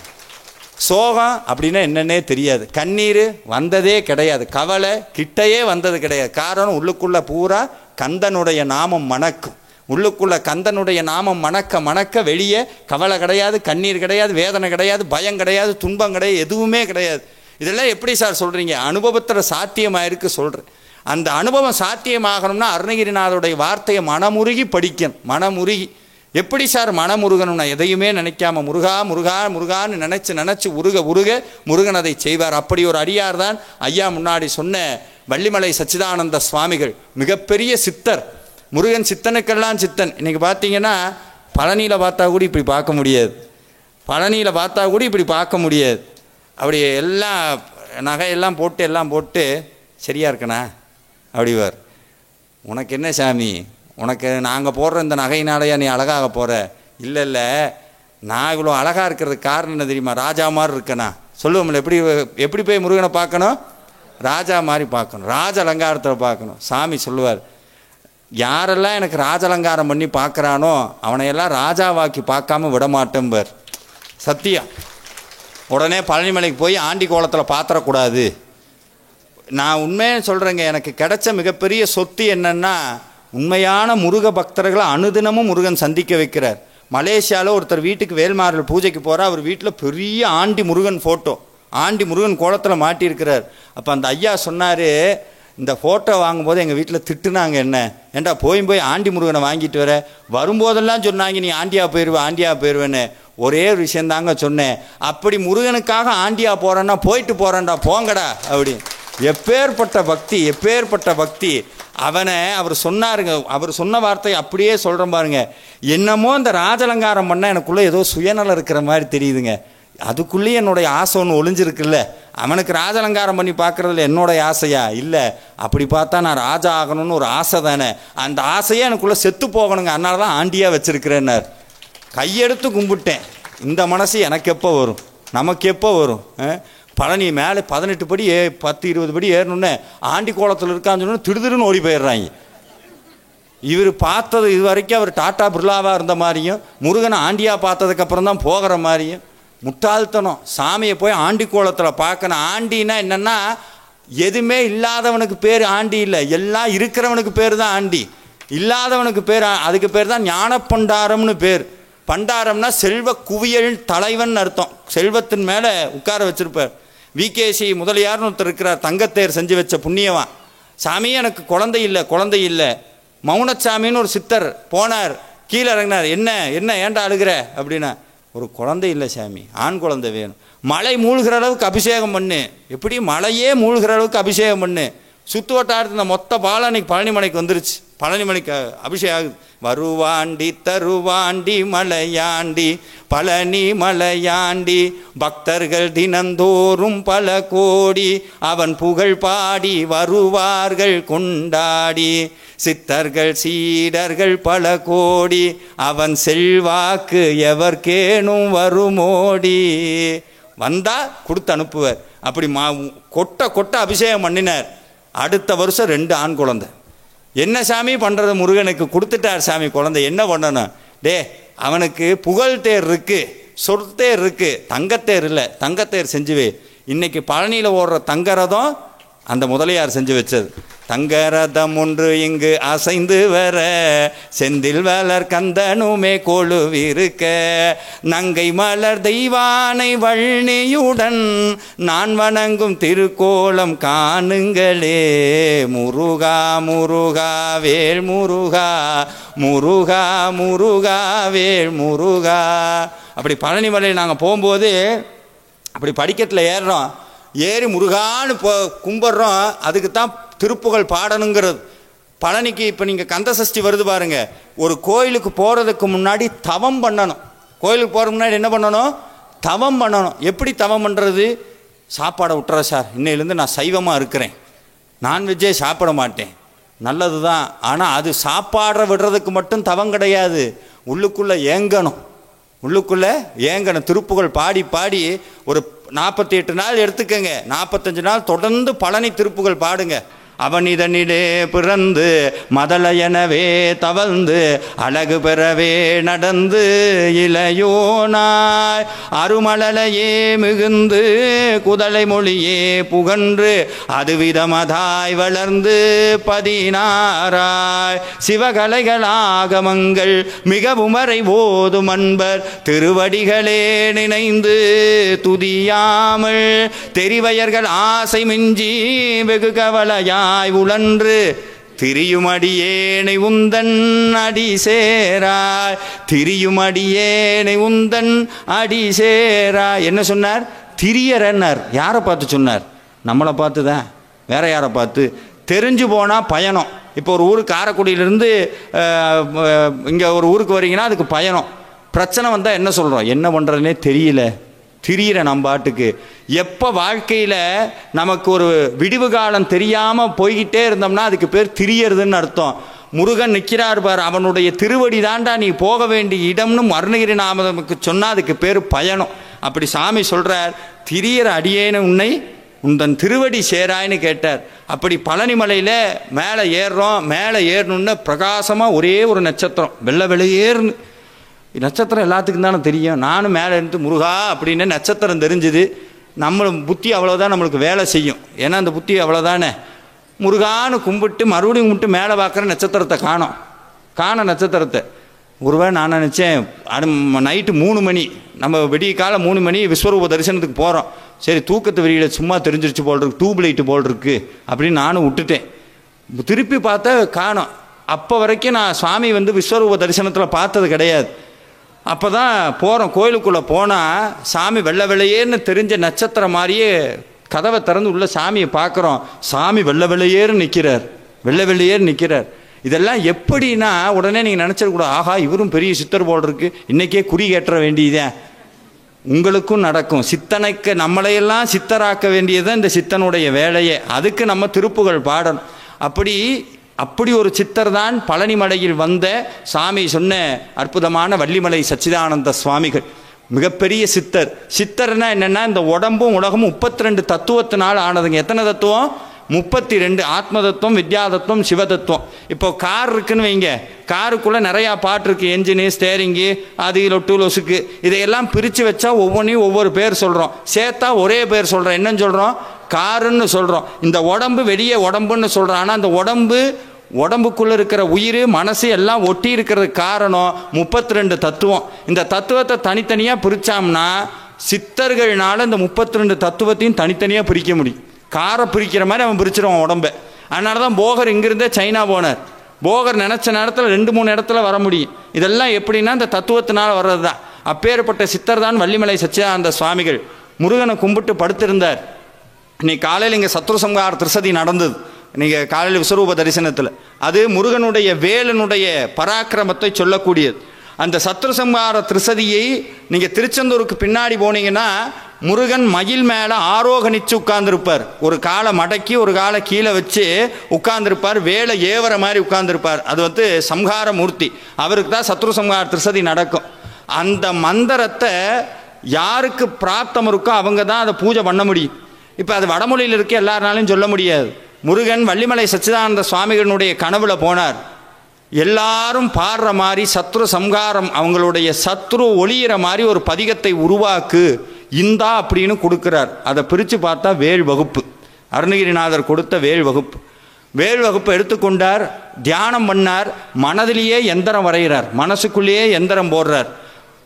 சோகம் அப்படின்னா என்னன்னே தெரியாது, கண்ணீர் வந்ததே கிடையாது, கவலை கிட்டையே வந்தது கிடையாது. காரணம் உள்ளுக்குள்ள பூரா கந்தனுடைய நாமம் மணக்கும். உள்ளுக்குள்ள கந்தனுடைய நாமம் மணக்க மணக்க வெளியே கவலை கிடையாது, கண்ணீர் கிடையாது, வேதனை கிடையாது, பயம் கிடையாது, துன்பம் கிடையாது, எதுவுமே கிடையாது. இதெல்லாம் எப்படி சார் சொல்கிறீங்க? அனுபவத்தில் சாத்தியமாயிருக்கு சொல்கிறேன். அந்த அனுபவம் சாத்தியமாகணும்னா அருணகிரிநாதருடைய வார்த்தையை மனமுருகி படிக்கணும். மனமுருகி. எப்படி சார் மனமுருகணும்னா எதையுமே நினைக்காம முருகா முருகா முருகான்னு நினச்சி உருக உருக முருகன் அதை செய்வார். அப்படி ஒரு அடியார் தான் ஐயா முன்னாடி சொன்ன வள்ளிமலை சச்சிதானந்த சுவாமிகள் மிகப்பெரிய சித்தர். முருகன் சித்தனுக்கெல்லாம் சித்தன். இன்றைக்கி பார்த்தீங்கன்னா பழனியில் பார்த்தா கூட இப்படி பார்க்க முடியாது, பழனியில் பார்த்தா கூட இப்படி பார்க்க முடியாது. அப்படி எல்லாம் நகையெல்லாம் போட்டு எல்லாம் போட்டு சரியாக இருக்கண்ணா அப்படிவார். உனக்கு என்ன சாமி, உனக்கு நாங்கள் போடுற இந்த நகையினாலையா நீ அழகாக போகிற? இல்லை இல்லை, நான் இவ்வளோ அழகாக இருக்கிறதுக்கு காரணம் என்ன தெரியுமா? ராஜா மாதிரி இருக்கண்ணா. சொல்லுவோம்ல, எப்படி போய் முருகனை பார்க்கணும்? ராஜா மாதிரி பார்க்கணும், ராஜ அலங்காரத்தில் பார்க்கணும். சாமி சொல்லுவார், யாரெல்லாம் எனக்கு ராஜ அலங்காரம் பண்ணி பார்க்குறானோ அவனையெல்லாம் ராஜாவாக்கி பார்க்காம விட மாட்டேன்பார். சத்தியம். உடனே பழனிமலைக்கு போய் ஆண்டி கோலத்தில் பாத்திரக்கூடாது. நான் உண்மையை சொல்கிறேங்க, எனக்கு கிடைச்ச மிகப்பெரிய சொத்து என்னென்னா, உண்மையான முருக பக்தர்களை அனுதினமும் முருகன் சந்திக்க வைக்கிறார். மலேசியாவில் ஒருத்தர் வீட்டுக்கு வேல்மாறல் பூஜைக்கு போகிறார். அவர் வீட்டில் பெரிய aunty Murugan photo, aunty Murugan கோலத்தில் மாட்டியிருக்கிறார். அப்போ அந்த ஐயா சொன்னார், இந்த ஃபோட்டோ வாங்கும்போது எங்கள் வீட்டில் திட்டுனாங்க, என்ன ஏண்டா போய் ஆண்டி முருகனை வாங்கிட்டு வர? வரும்போதெல்லாம் சொன்னாங்க நீ ஆண்டியா போயிடுவேன்னு. ஒரே ஒரு விஷயந்தாங்க சொன்னேன், அப்படி முருகனுக்காக ஆண்டியா போகிறேன்னா போயிட்டு போகிறேன்டா, போங்கடா அப்படி. எப்பேற்பட்ட பக்தி. அவர் சொன்னாருங்க, அவர் சொன்ன வார்த்தை அப்படியே சொல்கிறேன் பாருங்க. என்னமோ இந்த ராஜலங்காரம் பண்ணால் எனக்குள்ளே ஏதோ சுயநலம் இருக்கிற மாதிரி தெரியுதுங்க. அதுக்குள்ளேயே என்னுடைய ஆசை ஒன்று ஒளிஞ்சிருக்குல்ல. அவனுக்கு ராஜலங்காரம் பண்ணி பார்க்குறதுல என்னுடைய ஆசையா? இல்லை, அப்படி பார்த்தா நான் ராஜா ஆகணும்னு ஒரு ஆசை தானே. அந்த ஆசையே எனக்குள்ளே செத்து போகணுங்க, அதனால தான் ஆண்டியாக வச்சுருக்கிறேன்னார். கையெடுத்து கும்பிட்டேன். இந்த மனசு எனக்கு எப்போ வரும், நமக்கு எப்போ வரும்? பழனி மேலே 18 படி 10-20 படி ஏறணுன்னு ஆண்டி கோலத்தில் இருக்கான்னு சொன்னா திடுதிடுன்னு ஓடி போயிடுறாங்க. இவர் பார்த்தது இது வரைக்கும் அவர் டாட்டா பிர்லாவாக இருந்த மாதிரியும், முருகனை ஆண்டியாக பார்த்ததுக்கப்புறம் தான் போகிற மாதிரியும் முட்டாள்தனம். சாமியை போய் ஆண்டி கோலத்தில் பார்க்கணும். ஆண்டின்னா என்னென்னா, எதுவுமே இல்லாதவனுக்கு பேர் ஆண்டி இல்லை, எல்லாம் இருக்கிறவனுக்கு பேர் தான் ஆண்டி. இல்லாதவனுக்கு பேர், அதுக்கு பேர் தான் ஞானப்பண்டாரம்னு பேர். பண்டாரம்னா செல்வ குவியல் தலைவன் அர்த்தம். செல்வத்தின் மேலே உட்கார வச்சிருப்பார். விகேசி முதலியார்னு ஒருத்தர் இருக்கிறார், தங்கத்தேர் செஞ்சு வச்ச புண்ணியவான். சாமி எனக்கு குழந்தை இல்லை. மௌனச்சாமின்னு ஒரு சித்தர் போனார், கீழே இறங்கினார். என்ன ஏண்டா அழுகிற அப்படின்னா, ஒரு குழந்தை இல்லை சாமி, ஆண் குழந்தை வேணும். மலை மூழ்கிற அளவுக்கு அபிஷேகம் பண்ணு. எப்படி மலையே மூழ்கிற அளவுக்கு அபிஷேகம் பண்ணு. சுற்று வட்டாரத்தில் மொத்த பாலம் அன்னைக்கு பழனிமலைக்கு வந்துருச்சு. பழனிமலைக்கு அபிஷேகம் ஆகுது. வருவாண்டி தருவாண்டி மலையாண்டி பழனி மலையாண்டி, பக்தர்கள் தினந்தோறும் பல கோடி அவன் புகழ் பாடி வருவார்கள் கொண்டாடி. சித்தர்கள் சீடர்கள் பல கோடி அவன் செல்வாக்கு எவர்கேனும் வருமோடி. வந்தா கொடுத்து அனுப்புவார். அப்படி கொட்ட அபிஷேகம் பண்ணினார். அடுத்த வருஷம் 2 ஆண் குழந்தை. என்ன சாமி பண்ணுறது, முருகனுக்கு கொடுத்துட்டார் சாமி குழந்தை, என்ன பண்ணணும்? அவனுக்கு புகழ் தேர் இருக்கு, சொற்தேர் இருக்கு, தங்கத்தேர் இல்லை. தங்கத்தேர் செஞ்சுவே. இன்னைக்கு பழனியில் ஓடுற தங்கரதம் அந்த முதலியார் செஞ்சு வச்சது. தங்கரதம் ஒன்று இங்கு அசைந்து வர செந்தில் வளர் கந்தனுமே கொழுவிருக்க, நங்கை மலர் தெய்வானை வள்ளியுடன் நான் வணங்கும் திருக்கோலம் காணுங்களே. முருகா முருகா வேல் முருகா, முருகா முருகா வேல் முருகா. அப்படி பழனி மலையில் நாங்கள் போகும்போது அப்படி படிக்கட்டில் ஏறுறோம். ஏறி முருகான்னு கும்பிட்றோம். அதுக்கு தான் திருப்புகழ் பாடணுங்கிறது. பழனிக்கு இப்போ நீங்கள் கந்த சஷ்டி வருது பாருங்க, ஒரு கோயிலுக்கு போகிறதுக்கு முன்னாடி தவம் பண்ணணும். கோயிலுக்கு போகிறதுக்கு முன்னாடி என்ன பண்ணணும்? தவம் பண்ணணும். எப்படி தவம் பண்ணுறது? சாப்பாடை விட்டுற சார், இன்னையிலேருந்து நான் சைவமாக இருக்கிறேன், நான்வெஜ்ஜே சாப்பிட மாட்டேன். நல்லது தான், ஆனால் அது சாப்பாடை விடுறதுக்கு மட்டும் தவம் கிடையாது. உள்ளுக்குள்ளே ஏங்கணும். திருப்புகழ் பாடி பாடி ஒரு 48 நாள் எடுத்துக்கங்க. 45 நாள் தொடர்ந்து பழனி திருப்புகழ் பாடுங்க. அவன் இதனிலே பிறந்து மதலையனவே தவழ்ந்து அழகு பெறவே நடந்து இளையோனாய் அருமலையே மிகுந்து குதலை மொழியே புகன்று அதுவிதமதாய் வளர்ந்து 16ஆய் சிவகலைகளாகமங்கள் மிகவும் வரை ஓதும் அன்பர் திருவடிகளே நினைந்து துதியாமல் தெரிவயர்கள் ஆசை மிஞ்சி வெகு கவலையாய் உழன்று திரியுமடியேனை உந்தன் அடி சேராய். திரியுமடியேனை உந்தன் அடி சேராய். என்ன சொன்னார்? திரியறன்னார். யாரை பார்த்து சொன்னார்? நம்மளை பார்த்து தான். வேற யாரை பார்த்து? தெரிஞ்சு போனால் பயணம். இப்போ ஒரு ஊருக்கு காரைக்குடியிலேருந்து இங்கே ஒரு ஊருக்கு வரீங்கன்னா அதுக்கு பயணம். பிரச்சனை வந்தால் என்ன சொல்கிறோம்? என்ன பண்ணுறதுனே தெரியல, திரியிற நம்ம பாட்டுக்கு. எப்போ வாழ்க்கையில் நமக்கு ஒரு விடிவு காலம் தெரியாமல் போய்கிட்டே இருந்தோம்னா அதுக்கு பேர் திரியறதுன்னு அர்த்தம். முருகன் நிற்கிறார் பார், அவனுடைய திருவடி தாண்டா நீ போக வேண்டிய இடம்னு அருணகிரி நாமக்கு சொன்னால் அதுக்கு பேர் பயணம். அப்படி சாமி சொல்கிறார், திரியற அடியேன்னு உன்னை உந்தன் திருவடி சேராயின்னு கேட்டார். அப்படி பழனி மலையில் மேலே ஏறுறோம். மேலே ஏறணுன்னு பிரகாசமாக ஒரே ஒரு நட்சத்திரம், வெள்ளை வெள்ளையேறுன்னு நட்சத்திரம் எல்லாத்துக்கும் தானே தெரியும். நானும் மேலே இருந்து முருகா அப்படின்னு நட்சத்திரம் தெரிஞ்சுது. புத்தி அவ்வளோதான் நம்மளுக்கு வேலை செய்யும். ஏன்னா அந்த புத்தி அவ்வளோதானே. முருகான்னு கும்பிட்டு மறுபடியும் கும்பிட்டு மேலே பார்க்குற நட்சத்திரத்தை காண நட்சத்திரத்தை. ஒருவேளை நான் நினச்சேன் நைட்டு 3 மணி, நம்ம விடிய காலம் 3 மணி விஸ்வரூப தரிசனத்துக்கு போகிறோம். சரி தூக்கத்து வெளியில் சும்மா தெரிஞ்சிருச்சு போல் இருக்கு, டியூப் லைட்டு போல் இருக்கு அப்படின்னு நானும் விட்டுட்டேன். திருப்பி பார்த்தா காணோம். அப்போ வரைக்கும் நான் சுவாமி விஸ்வரூப தரிசனத்தில் பார்த்தது கிடையாது. அப்போ தான் போகிறோம், கோயிலுக்குள்ளே போனால் சாமி வெள்ளை வெள்ளையேன்னு தெரிஞ்ச நட்சத்திரம் மாதிரியே கதவை திறந்து உள்ள சாமியை பார்க்குறோம். சாமி வெள்ளை வெள்ளையேறு நிற்கிறார், வெள்ளை வெள்ளையேறு நிற்கிறார். இதெல்லாம் எப்படின்னா உடனே நீங்கள் நினச்சிடக்கூடாது, ஆஹா இவரும் பெரிய சித்தர் போல் இருக்கு, இன்றைக்கே குறி கேட்டுற வேண்டியதேன். உங்களுக்கும் நடக்கும். சித்தனைக்கு நம்மளையெல்லாம் சித்தராக்க வேண்டியதுதான் இந்த சித்தனுடைய வேலையே. அதுக்கு நம்ம திருப்புகள் பாடணும். அப்படி ஒரு சித்தர் தான் பழனி மலையில் வந்த சாமி சொன்ன அற்புதமான வள்ளிமலை சச்சிதானந்த சுவாமிகள். மிகப்பெரிய சித்தர். சித்தர்னா என்னென்னா இந்த உடம்பும் உலகமும் 32 தத்துவத்தினால் ஆனதுங்க. எத்தனை தத்துவம்? 32. ஆத்ம தத்துவம், வித்யா தத்துவம், சிவ தத்துவம். இப்போ கார் இருக்குன்னு வைங்க, காருக்குள்ளே நிறையா பாட்டு இருக்குது, என்ஜினு, ஸ்டேரிங்கு, அது லொட்டு லொசுக்கு. இதையெல்லாம் பிரித்து வச்சா ஒவ்வொன்றையும் ஒவ்வொரு பேர் சொல்கிறோம். சேர்த்தா ஒரே பேர் சொல்கிறோம். என்னன்னு சொல்கிறோம்? காருன்னு சொல்கிறோம். இந்த உடம்பு வெளியே உடம்புன்னு சொல்கிறோம். ஆனால் அந்த உடம்புக்குள்ளே இருக்கிற உயிர் மனசு எல்லாம் ஒட்டி இருக்கிறதுக்கு காரணம் 32 தத்துவம். இந்த தத்துவத்தை தனித்தனியாக பிரித்தோம்னா சித்தர்களால் இந்த 32 தத்துவத்தையும் தனித்தனியாக பிரிக்க முடியும். காரை பிரிக்கிற மாதிரி அவன் பிரிச்சிருவான் உடம்பை. அதனால தான் போகர் இங்கிருந்தே சைனா போனார். போகர் நினச்ச நேரத்தில் 2-3 இடத்துல வர முடியும். இதெல்லாம் எப்படின்னா இந்த தத்துவத்தினால் வர்றது தான். அப்பேற்பட்ட சித்தர் தான் வள்ளிமலை சச்சிதானந்த சுவாமிகள். முருகனை கும்பிட்டு படுத்திருந்தார். இன்னைக்கு காலையில் இங்கே சத்ருசம்ஹார திருசதி நடந்தது. நீங்கள் காலையில் விஸ்வரூப தரிசனத்தில் அது முருகனுடைய வேலனுடைய பராக்கிரமத்தை சொல்லக்கூடியது. அந்த சத்ருசம்ஹார திருசதியை நீங்கள் திருச்செந்தூருக்கு பின்னாடி போனீங்கன்னா முருகன் மயில் மேலே ஆரோகணித்து உட்கார்ந்துருப்பார். ஒரு காலை மடக்கி ஒரு காலை கீழே வச்சு உட்கார்ந்துருப்பார். வேலை ஏவர மாதிரி உட்கார்ந்துருப்பார். அது சம்ஹார மூர்த்தி. அவருக்கு தான் சத்ருசம்ஹார திருசதி நடக்கும். அந்த மந்திரத்தை யாருக்கு பிராப்தம் இருக்கோ அவங்க தான் அதை பூஜை பண்ண முடியும். இப்போ அது வடமொழியில் இருக்க எல்லாருனாலும் சொல்ல முடியாது. முருகன் வள்ளிமலை சச்சிதானந்த சுவாமிகளுடைய கனவுல போனார். எல்லாரும் பாடுற மாதிரி சத்ரு சம்ஹாரம், அவங்களுடைய சத்ரு ஒளியிற மாதிரி ஒரு பதிகத்தை உருவாக்கு இந்தா அப்படின்னு கொடுக்கிறார். அதை பிரித்து பார்த்தா வேல் வகுப்பு, அருணகிரிநாதர் கொடுத்த வேல் வகுப்பு. வேல் வகுப்பை எடுத்துக்கொண்டார், தியானம் பண்ணார். மனதிலேயே எந்திரம் வரைகிறார், மனசுக்குள்ளேயே எந்திரம் போடுறார்.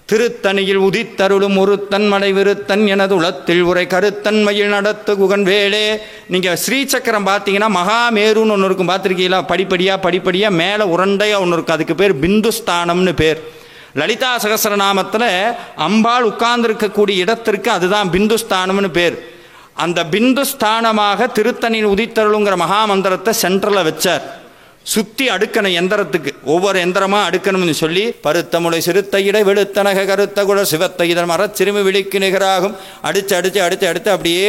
திருத்தணியில் உதித்தருளும் ஒருத்தன் மலை விருத்தன் எனது உளத்தில் உரை கருத்தன் மயில் நடத்து குகன் வேலே. நீங்கள் ஸ்ரீசக்கரம் பார்த்தீங்கன்னா மகாமேருன்னு ஒன்று இருக்கும், பார்த்துருக்கீங்களா? படிப்படியாக மேலே உருண்டையாக ஒன்று இருக்கும். அதுக்கு பேர் பிந்துஸ்தானம்னு பேர். லலிதா சகஸ்ரநாமத்தில் அம்பாள் உட்கார்ந்துருக்கக்கூடிய இடத்திற்கு அதுதான் பிந்துஸ்தானம்னு பேர். அந்த பிந்துஸ்தானமாக திருத்தணியில் உதித்தருளுங்கிற மகாமந்திரத்தை சென்டரில் வச்சார். சுற்றி அடுக்கணும் எந்திரத்துக்கு, ஒவ்வொரு எந்திரமாக அடுக்கணும்னு சொல்லி பருத்தமுளை சிறுத்த இடை வெளுத்தனக கருத்த குழ சிவத்த இதன் மரச்சிறுமி விழிக்கு நிகராகும் அடித்து அப்படியே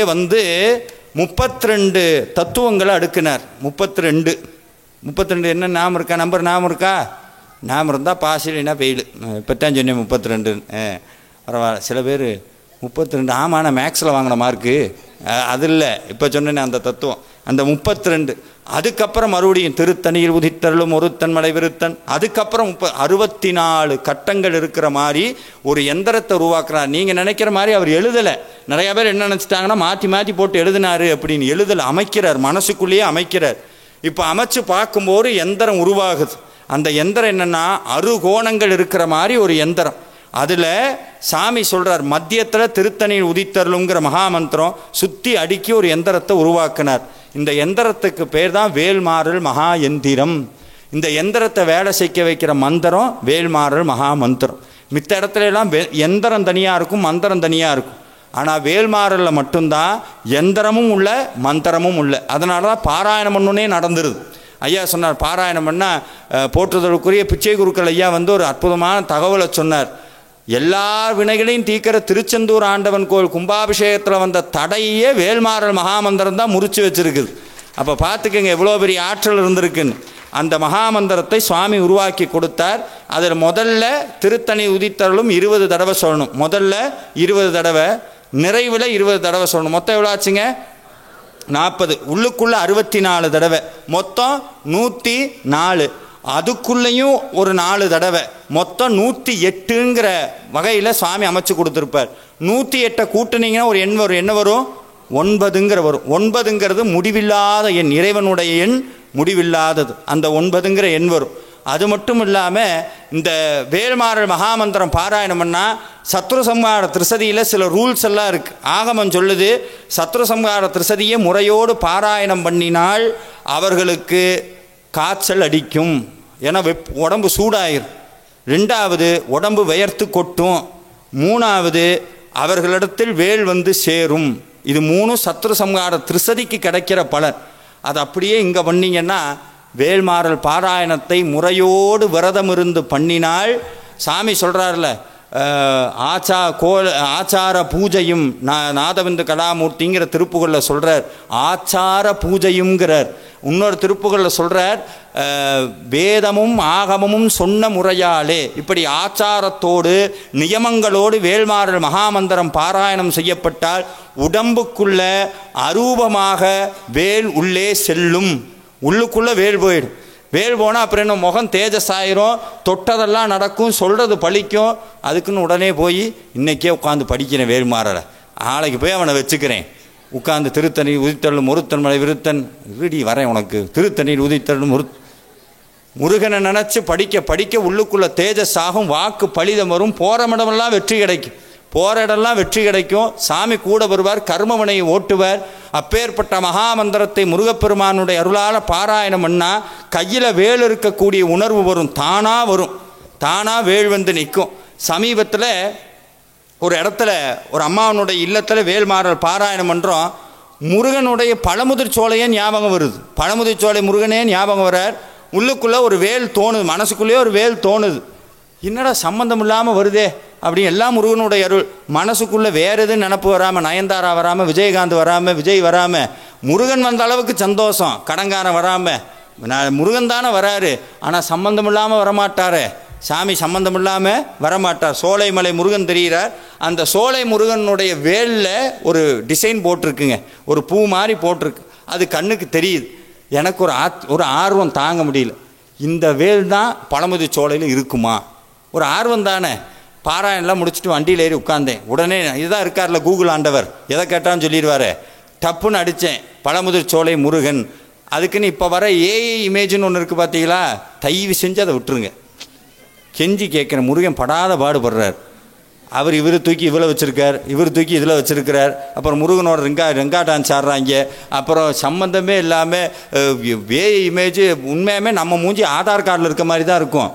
32 தத்துவங்களை அடுக்கினார். 32 என்ன ஞாபகம் இருக்கா? நம்பர் ஞாபகம் இருக்கா? ஞாபகம் இருந்தால் பாஸ், இல்லைன்னா பெயில். இப்போத்தான் சொன்னேன் 32. பரவாயில்ல. சில பேர் 32 ஆமாம் நான் மேக்ஸில் வாங்கின மார்க்கு அது இல்லை, இப்போ சொன்னேன் அந்த தத்துவம். அந்த 32 அதுக்கப்புறம் மறுபடியும் திருத்தணியில் உதித்தருளும் ஒருத்தன் மலை விருத்தன். அதுக்கப்புறம் 64 கட்டங்கள் இருக்கிற மாதிரி ஒரு எந்திரத்தை உருவாக்குறார். நீங்கள் நினைக்கிற மாதிரி அவர் எழுதலை. நிறையா பேர் என்ன நினச்சிட்டாங்கன்னா மாற்றி போட்டு எழுதினார் அப்படின்னு. எழுதலை, அமைக்கிறார், மனசுக்குள்ளேயே அமைக்கிறார். இப்போ அமைச்சு பார்க்கும்போது எந்திரம் உருவாகுது. அந்த எந்திரம் என்னென்னா அறுகோணங்கள் இருக்கிற மாதிரி ஒரு எந்திரம். அதில் சாமி சொல்கிறார், மத்தியத்தில் திருத்தணியில் உதித்தருளுங்கிற மகாமந்திரம் சுற்றி அடுக்கி ஒரு எந்திரத்தை உருவாக்கினார். இந்த எந்திரத்துக்கு பேர் தான் வேல்மாறல் மகா எந்திரம். இந்த எந்திரத்தை வேலை செய்ய வைக்கிற மந்திரம் வேல்மாறல் மகா மந்திரம். மித்த இடத்துல எல்லாம் எந்திரம் தனியாக இருக்கும், மந்திரம் தனியாக இருக்கும். ஆனால் வேல்மாறலில் மட்டும்தான் எந்திரமும் உள்ள மந்திரமும் உள்ள. அதனால தான் பாராயணம் பண்ணே நடந்துருது. ஐயா சொன்னார், பாராயணம் பண்ணால் போற்றுதலுக்குரிய பிச்சை குருக்கள் ஐயா ஒரு அற்புதமான தகவலை சொன்னார். எல்லா வினைகளையும் தீக்கிற திருச்செந்தூர் ஆண்டவன் கோயில் கும்பாபிஷேகத்தில் வந்த தடையே வேல்மாறல் மகாமந்திரம் தான் முறிச்சு வச்சிருக்குது. அப்போ பார்த்துக்கங்க எவ்வளோ பெரிய ஆற்றல் இருந்திருக்குன்னு. அந்த மகாமந்திரத்தை சுவாமி உருவாக்கி கொடுத்தார். அதில் முதல்ல திருத்தணி உதித்தருளும் 20 தடவை சொல்லணும். முதல்ல 20 தடவை, நிறைவில் 20 தடவை சொல்லணும். மொத்தம் எவ்வளோ ஆச்சுங்க? 40. உள்ளுக்குள்ளே 64 தடவை, மொத்தம் 104. அதுக்குள்ளேயும் ஒரு 4 தடவை, மொத்தம் 108ங்கிற வகையில் சுவாமி அமைச்சு கொடுத்துருப்பார். 108 கூட்டுனீங்கன்னா ஒரு எண் வரும். என்ன வரும்? 9ங்கிற வரும். 9ங்கிறது முடிவில்லாத எண், இறைவனுடைய எண் முடிவில்லாதது. அந்த 9ங்கிற எண் வரும். அது மட்டும் இல்லாமல் இந்த வேல்மாறல் மகாமந்திரம் பாராயணம் பண்ணால் சத்ரு சம்ஹார திரிசதியில் சில ரூல்ஸ் எல்லாம் இருக்குது. ஆகமம் சொல்லுது, சத்ரு சம்ஹார திரிசதியை முறையோடு பாராயணம் பண்ணினால் அவர்களுக்கு காய்ச்சல் அடிக்கும். ஏன்னா உடம்பு சூடாயிரும். 2வது உடம்பு வியர்த்து கொட்டும். 3வது அவர்களிடத்தில் வேல் சேரும். இது 3 சத்ரு சம்ஹார திரிசதிக்கு கிடைக்கிற பலன். அது அப்படியே இங்கே பண்ணிங்கன்னா வேல்மாறல் பாராயணத்தை முறையோடு விரதம் இருந்து பண்ணினால், சாமி சொல்கிறார்ல, ஆச்சார பூஜையும் நாதவிந்து கலாமூர்த்திங்கிற திருப்புகளில் சொல்கிறார், ஆச்சார பூஜையுங்கிறார். இன்னொரு திருப்புகளில் சொல்கிறார், வேதமும் ஆகமமும் சொன்ன முறையாலே. இப்படி ஆச்சாரத்தோடு நியமங்களோடு வேல்மாறல் மகாமந்திரம் பாராயணம் செய்யப்பட்டால் உடம்புக்குள்ள அரூபமாக வேல் உள்ளே செல்லும். உள்ளுக்குள்ளே வேல் போயிடும். வேல் போனால் அப்புறம் என்ன, முகம் தேஜஸ் ஆயிரும், தொட்டதெல்லாம் நடக்கும், சொல்கிறது பழிக்கும். அதுக்குன்னு உடனே போய் இன்றைக்கே உட்காந்து படிக்கிறேன் வேல்மாறலை, நாளைக்கு போய் அவனை வச்சுக்கிறேன், உட்காந்து திருத்தணி உதித்தருளும் ஒருத்தன் மலை விருத்தன் வீடி வரேன் உனக்கு, திருத்தணியில் உதித்தருளும் முருகனை நினச்சி படிக்க படிக்க உள்ளுக்குள்ளே தேஜஸ் ஆகும், வாக்கு பலிதம் வரும், போகிற இடமெல்லாம் வெற்றி கிடைக்கும். போகிற இடம்லாம் வெற்றி கிடைக்கும். சாமி கூட வருவார், கர்மவனையை ஓட்டுவார். அப்பேற்பட்ட மகாமந்திரத்தை முருகப்பெருமானுடைய அருளால் பாராயணம் பண்ணால் கையில் வேல் இருக்கக்கூடிய உணர்வு வரும், தானாக வரும். தானாக வேல் நிற்கும். சமீபத்தில் ஒரு இடத்துல ஒரு அம்மாவனுடைய இல்லத்தில் வேல்மாறல் பாராயணம் பண்ணுறோம். முருகனுடைய பழமுதிர் சோலையே ஞாபகம் வருது. பழமுதிர் சோலை முருகனே ஞாபகம் வரார். உள்ளுக்குள்ளே ஒரு வேல் தோணுது, மனசுக்குள்ளேயே ஒரு வேல் தோணுது. என்னடா சம்பந்தம் இல்லாமல் வருதே அப்படி. எல்லாம் முருகனுடைய அருள். மனசுக்குள்ளே வேறு எதுவும் நினப்பு வராமல், நயன்தாரா வராமல், விஜயகாந்த் வராமல், விஜய் வராமல், முருகன் வந்த அளவுக்கு சந்தோஷம். கடங்காரன் வராமல், முருகன் தானே வராரு, ஆனால் சம்பந்தம் இல்லாமல் வரமாட்டாரே. சாமி சம்பந்தம் இல்லாமல் வரமாட்டார். சோலைமலை முருகன் தெரிகிறார். அந்த சோலை முருகனுடைய வேலில் ஒரு டிசைன் போட்டிருக்குங்க, ஒரு பூ மாதிரி போட்டிருக்கு. அது கண்ணுக்கு தெரியுது. எனக்கு ஒரு ஆர்வம் தாங்க முடியல. இந்த வேல் தான் பழமுதிர் சோலையில் இருக்குமா? ஒரு ஆர்வம் தானே. பாராயணம்லாம் முடிச்சுட்டு வண்டியில் ஏறி உட்காந்தேன். உடனே இதுதான் இருக்கார்ல கூகுள் ஆண்டவர், எதை கேட்டான்னு சொல்லிடுவார். டப்புன்னு அடித்தேன், பழமுதிர் சோலை முருகன். அதுக்குன்னு இப்போ வர ஏஐ இமேஜ்னு ஒன்று இருக்குது பார்த்தீங்களா, தயவு செஞ்சு அதை விட்டுருங்க. கெஞ்சி கேட்குறேன். முருகன் படாத பாடுபடுறார். இவர் தூக்கி இவ்வளோ வச்சுருக்கார், இவர் தூக்கி இதில் வச்சுருக்கிறார். அப்புறம் முருகனோட ரெங்கா டான்ஸ் ஆடுறாங்க. அப்புறம் சம்மந்தமே இல்லாமல் ஏஐ இமேஜ். உண்மையாமே நம்ம மூஞ்சி ஆதார் கார்டில் இருக்க மாதிரி தான் இருக்கும்.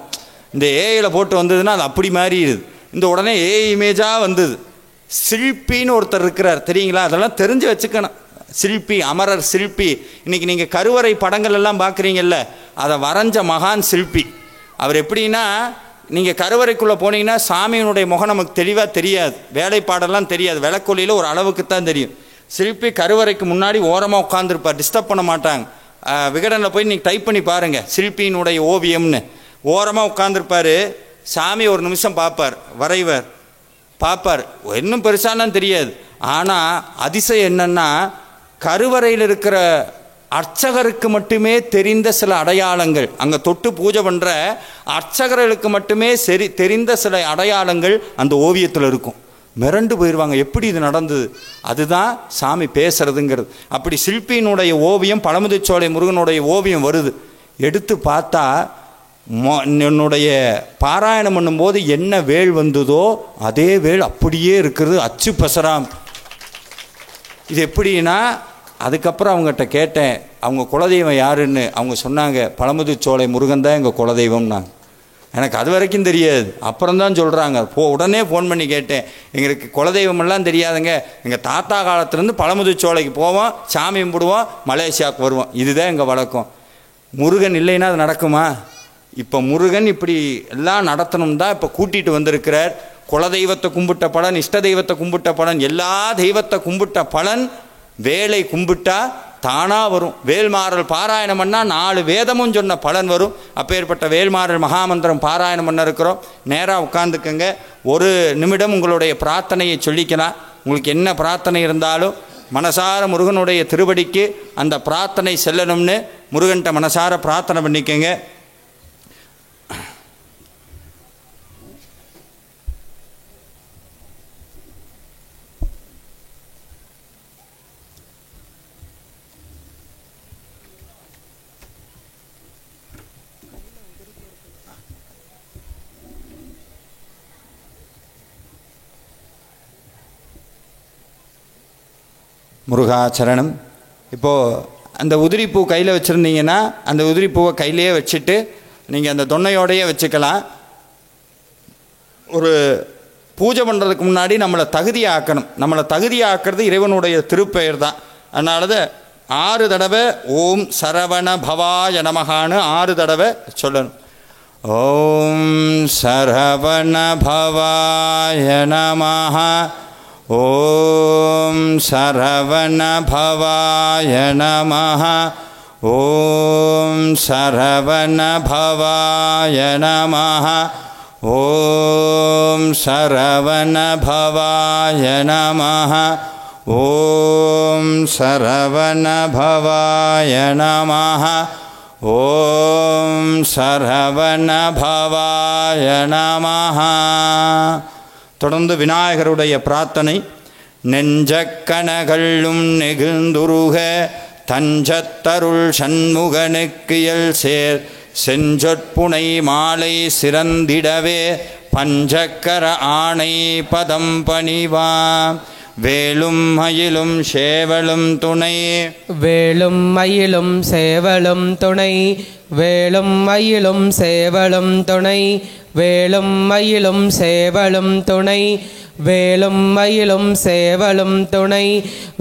இந்த ஏஐயில் போட்டு வந்ததுன்னா அது அப்படி மாறிடுது. இந்த உடனே ஏஐ இமேஜாக வந்தது. சில்பின்னு ஒருத்தர் இருக்கிறார் தெரியுங்களா? அதெல்லாம் தெரிஞ்சு வச்சுக்கணும். சில்பி, அமரர் சில்பி. இன்றைக்கி நீங்கள் கருவறை படங்கள் எல்லாம் பார்க்குறீங்கல்ல, அதை வரைஞ்ச மகான் சில்பி. அவர் எப்படின்னா, நீங்கள் கருவறைக்குள்ளே போனீங்கன்னா சாமியினுடைய முகம் நமக்கு தெளிவாக தெரியாது, வேலைப்பாடெல்லாம் தெரியாது, விளக்கொலியில் ஒரு அளவுக்கு தான் தெரியும். சில்பி கருவறைக்கு முன்னாடி ஓரமாக உட்காந்துருப்பார், டிஸ்டர்ப் பண்ண மாட்டாங்க. விகடனில் போய் நீங்கள் டைப் பண்ணி பாருங்கள், சில்பியினுடைய ஓவியம்னு. ஓரமாக உட்காந்துருப்பார். சாமி ஒரு நிமிஷம் பார்ப்பார், வரைவர் பார்ப்பார். இன்னும் பெருசாலாம் தெரியாது. ஆனால் அதிசயம் என்னென்னா, கருவறையில் இருக்கிற அர்ச்சகருக்கு மட்டுமே தெரிந்த சில அடையாளங்கள், அங்கே தொட்டு பூஜை பண்ணுற அர்ச்சகர்களுக்கு மட்டுமே தெரிந்த சில அடையாளங்கள் அந்த ஓவியத்தில் இருக்கும். மிரண்டு போயிடுவாங்க, எப்படி இது நடந்தது? அதுதான் சாமி பேசுறதுங்கிறது. அப்படி சிற்பியினுடைய ஓவியம், பழமுதிர் சோலை முருகனுடைய ஓவியம் வருது. எடுத்து பார்த்தா என்னுடைய பாராயணம் பண்ணும்போது என்ன வேல் வந்ததோ அதே வேல் அப்படியே இருக்கிறது, அச்சு பசராம். இது எப்படின்னா, அதுக்கப்புறம் அவங்ககிட்ட கேட்டேன் அவங்க குலதெய்வம் யாருன்னு. அவங்க சொன்னாங்க, பழமுதிர் சோலை முருகன் தான் எங்கள் குலதெய்வம்னாங்க. எனக்கு அது வரைக்கும் தெரியாது. அப்புறம்தான் சொல்கிறாங்க. உடனே ஃபோன் பண்ணி கேட்டேன். எங்களுக்கு குலதெய்வமெல்லாம் தெரியாதுங்க, எங்கள் தாத்தா காலத்துலேருந்து பழமுதிர்ச்சோலைக்கு போவோம், சாமி கும்பிடுவோம், மலேசியாவுக்கு வருவோம், இதுதான் எங்கள் வழக்கம். முருகன் இல்லைன்னா அது நடக்குமா? இப்போ முருகன் இப்படி எல்லாம் நடத்தணும் தான் இப்போ கூட்டிகிட்டு வந்திருக்கிறார். குலதெய்வத்தை கும்பிட்ட பலன், இஷ்ட தெய்வத்தை கும்பிட்ட பலன், எல்லா தெய்வத்தை கும்பிட்ட பலன் வேலை கும்பிட்டா தானாக வரும். வேல்மாறல் பாராயணம் பண்ணால் 4 வேதமும் சொன்ன பலன் வரும். அப்பேற்பட்ட வேல்மாறல் மகாமந்திரம் பாராயணம் பண்ண இருக்கிறோம். நேராக உட்காந்துக்கங்க. 1 நிமிடம் உங்களுடைய பிரார்த்தனையை சொல்லிக்கலாம். உங்களுக்கு என்ன பிரார்த்தனை இருந்தாலும் மனசார முருகனுடைய திருவடிக்கு அந்த பிரார்த்தனை செல்லணும்னு முருகன்கிட்ட மனசார பிரார்த்தனை பண்ணிக்கங்க. முருகாச்சரணம். இப்போது அந்த உதிரிப்பூ கையில் வச்சுருந்தீங்கன்னா அந்த உதிரிப்பூவை கையிலேயே வச்சுட்டு நீங்கள் அந்த தொன்னையோடையே வச்சுக்கலாம். ஒரு பூஜை பண்ணுறதுக்கு முன்னாடி நம்மளை தகுதியாக்கணும். நம்மளை தகுதியாக்குறது இறைவனுடைய திருப்பெயர் தான். அதனால தான் 6 தடவை ஓம் சரவண பவாய நமகான்னு 6 தடவை சொல்லணும். ஓம் சரவண பவாய நமஹ, ஓம் சரவண பவாய நமஹ, ஓம் சரவண பவாய நமஹ, ஓம் சரவண பவாய நமஹ, ஓம் சரவண பவாய நமஹ, ஓம் சரவண பவாய நமஹ. தொடர்ந்து விநாயகருடைய பிரார்த்தனை. நெஞ்சக்கணகளும் நெகிழ்ந்துருக தஞ்சத்தருள் சண்முகனுக்கு எல் சேர் செஞ்சொற்புனை மாலை சிறந்திடவே பஞ்சக்கர ஆணை பதம் பணிவாம். வேலும் மயிலும் சேவலும் துணை, வேலும் மயிலும் சேவலும் துணை, வேலும் மயிலும் சேவலும் துணை, வேலும் மயிலும் சேவலும் துணை, வேலும் மயிலும் சேவலும் துணை,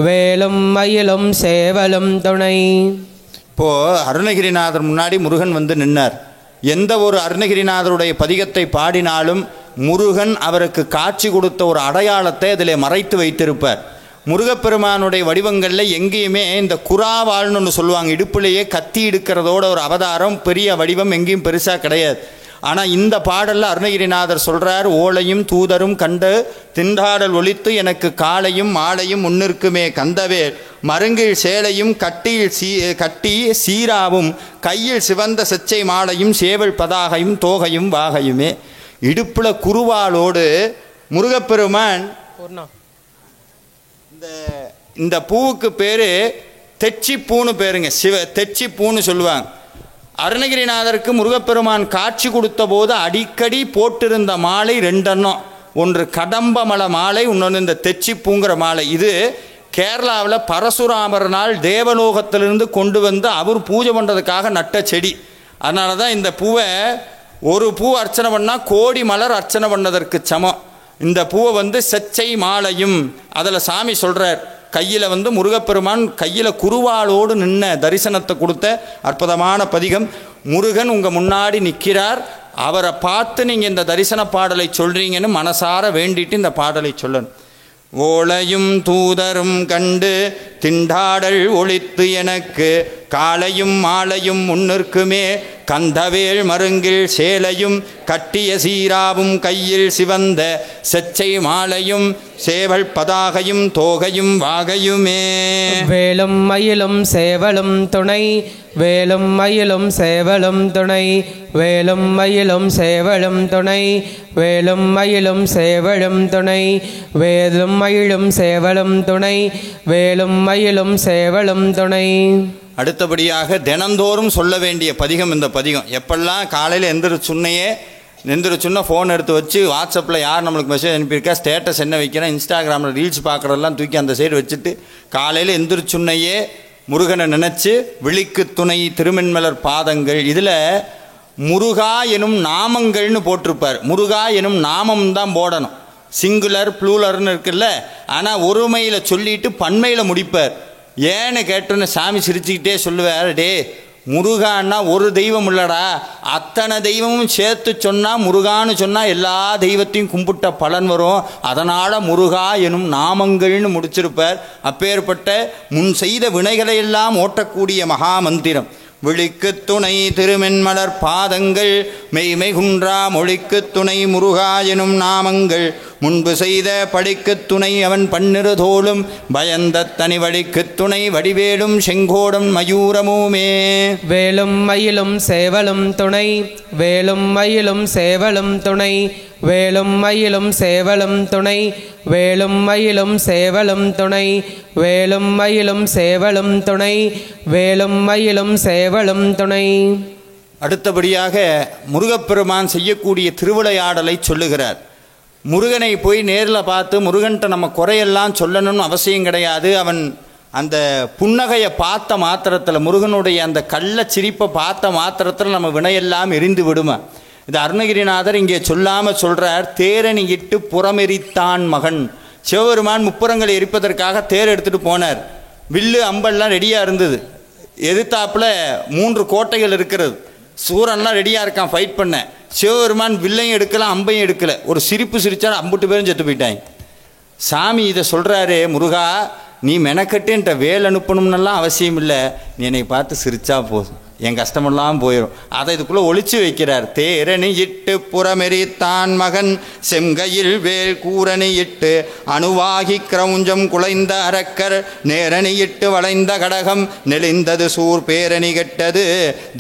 வேலும் மயிலும் சேவலும் துணை. இப்போது அருணகிரிநாதர் முன்னாடி முருகன் வந்து நின்னார். எந்த ஒரு அருணகிரிநாதருடைய பதிகத்தை பாடினாலும் முருகன் அவருக்கு காட்சி கொடுத்த ஒரு அடையாளத்தை அதில் மறைத்து வைத்திருப்பார். முருகப்பெருமானுடைய வடிவங்களில் எங்கேயுமே இந்த குறாவாள்னு ஒன்று சொல்லுவாங்க, இடுப்புலேயே கத்தி எடுக்கிறதோட ஒரு அவதாரம், பெரிய வடிவம் எங்கேயும் பெருசாக கிடையாது. ஆனால் இந்த பாடலில் அருணகிரிநாதர் சொல்கிறார், ஓலையும் தூதரும் கண்டு திண்டாடல் ஒலித்து எனக்கு காலையும் மாலையும் முன்னிற்குமே கந்தவேல், மருங்கில் சேலையும் கட்டி சீராவும் கையில் சிவந்த செச்சை மாலையும் சேவல் பதாகையும் தோகையும் வாகையுமே. இடுப்பில் குருவாளோடு முருகப்பெருமான். இந்த பூவுக்கு பேர் தெச்சிப்பூன்னு பேருங்க, தெச்சிப்பூன்னு சொல்லுவாங்க. அருணகிரிநாதருக்கு முருகப்பெருமான் காட்சி கொடுத்த போது அடிக்கடி போட்டிருந்த மாலை 2 எண்ணம். ஒன்று கடம்பமலை மாலை, இன்னொன்று இந்த தெச்சிப்பூங்கிற மாலை. இது கேரளாவில் பரசுராமர் நாள் தேவலோகத்திலிருந்து கொண்டு வந்து அவர் பூஜை பண்ணுறதுக்காக நட்ட செடி. அதனால தான் இந்த பூவை ஒரு பூ அர்ச்சனை பண்ணால் கோடி மலர் அர்ச்சனை பண்ணதற்கு சமம். இந்த பூவை வந்து செச்சை மாலையும், அதில் சாமி சொல்கிறார், கையில் வந்து முருகப்பெருமான் கையில் குருவாளோடு நின்ன தரிசனத்தை கொடுத்த அற்புதமான பதிகம். முருகன் உங்கள் முன்னாடி நிற்கிறார், அவரை பார்த்து நீங்கள் இந்த தரிசன பாடலை சொல்கிறீங்கன்னு மனசார வேண்டிட்டு இந்த பாடலை சொல்லணும். ஓலையும் தூதரும் கண்டு திண்டாடல் ஒழித்து எனக்கு காலையும் மாலையும் முன்னிற்குமே கந்தவேல் மருங்கில் சேலையும் கட்டிய சீராவும் கையில் சிவந்த செச்சை மாலையும் சேவல் பதாகையும் தோகையும் வாகையுமே. வேலும் மயிலும் சேவலும் துணை, வேலும் மயிலும் சேவலும் துணை, வேலும் மயிலும் சேவலும் துணை, வேலும் மயிலும் சேவலும் துணை, வேலும் மயிலும் சேவலும் துணை, வேலும் மயிலும் சேவலும் துணை. அடுத்தபடியாக தினந்தோறும் சொல்ல வேண்டிய பதிகம் இந்த பதிகம். எப்பெல்லாம் காலையில் எந்திரிச்சுன்னா ஃபோன் எடுத்து வச்சு வாட்ஸ்அப்பில் யார் நம்மளுக்கு மெசேஜ் அனுப்பியிருக்கா, ஸ்டேட்டஸ் என்ன வைக்கிறேன், இன்ஸ்டாகிராமில் ரீல்ஸ் பார்க்குறதெல்லாம் தூக்கி அந்த சைடு வச்சுட்டு காலையில் எந்திரிச்சுன்னையே முருகனை நினச்சி விழிக்கு துணை திருமென்மலர் பாதங்கள். இதில் முருகா எனும் நாமங்கள்னு போட்டிருப்பார். முருகா எனும் நாமம் தான் போடணும். சிங்குலர் ப்ளூலர்னு இருக்குல்ல, ஆனால் ஒருமையில் சொல்லிட்டு பன்மையில் முடிப்பார். ஏன்னு கேட்டோன்னு சாமி சிரிச்சுக்கிட்டே சொல்லுவார், டே முருகான்னா ஒரு தெய்வம் இல்லடா, அத்தனை தெய்வமும் சேர்த்து சொன்னால் முருகான்னு சொன்னால் எல்லா தெய்வத்தையும் கும்பிட்ட பலன் வரும், அதனால் முருகா எனும் நாமங்கள்னு முடிச்சிருப்பார். அப்பேற்பட்ட முன் செய்த வினைகளை எல்லாம் ஓட்டக்கூடிய மகா மந்திரம். விழிக்கு துணை திருமென்மலர் பாதங்கள் மெய்மை குன்றா மொழிக்கு துணை முருகா எனும் நாமங்கள் முன்பு செய்த படிக்கு துணை அவன் பன்னிரு தோளும் பயந்த தனி வழிக்கு துணை வடிவேலும் செங்கோடும் மயூரமுமே. வேலும் மயிலும் சேவலும் துணை வேலும் மயிலும் சேவலும் துணை வேலும் மயிலும் சேவலும் துணை வேலும் மயிலும் சேவலும் துணை வேலும் மயிலும் சேவலும் துணை வேலும் மயிலும் சேவலும் துணை. அடுத்தபடியாக முருகப்பெருமான் செய்யக்கூடிய திருவிளையாடலை சொல்லுகிறார். முருகனை போய் நேரில் பார்த்து முருகன்கிட்ட நம்ம குறையெல்லாம் சொல்லணும்னு அவசியம் கிடையாது. அவன் அந்த புன்னகையை பார்த்த மாத்திரத்தில், முருகனுடைய அந்த கள்ள சிரிப்பை பார்த்த மாத்திரத்தில் நம்ம வினையெல்லாம் எரிந்து விடுமா. இது அருணகிரிநாதர் இங்கே சொல்லாமல் சொல்கிறார். தேரணி இட்டு புறமெரித்தான் மகன். சிவபெருமான் முப்புறங்களை எரிப்பதற்காக தேர் எடுத்துகிட்டு போனார். வில்லு அம்பெல்லாம் ரெடியாக இருந்தது. எதிர்த்தாப்பில் 3 கோட்டைகள் இருக்கிறது. சூரன்லாம் ரெடியாக இருக்கான் ஃபைட் பண்ண. சிவபெருமான் வில்லையும் எடுக்கல, அம்பையும் எடுக்கலை. ஒரு சிரிப்பு சிரித்தால் அம்புட்டு பேரும் செத்து போயிட்டாங்க. சாமி இதை சொல்கிறாரு, முருகா நீ மெனக்கட்டுன்ற வேல் அனுப்பணும்னெல்லாம் அவசியம் இல்லை, நீ என்னை பார்த்து சிரிச்சா போதும், என் கஷ்டமெல்லாம் போயிடும். அதை இதுக்குள்ளே ஒழிச்சு வைக்கிறார். தேரணி இட்டு புறமெரித்தான் மகன் செங்கையில் வேல் கூரணி இட்டு அணுவாகி கிரௌஞ்சம் குலைந்த அரக்கர் நேரணி இட்டு வளைந்த கடகம் நெளிந்தது சூர் பேரணி கெட்டது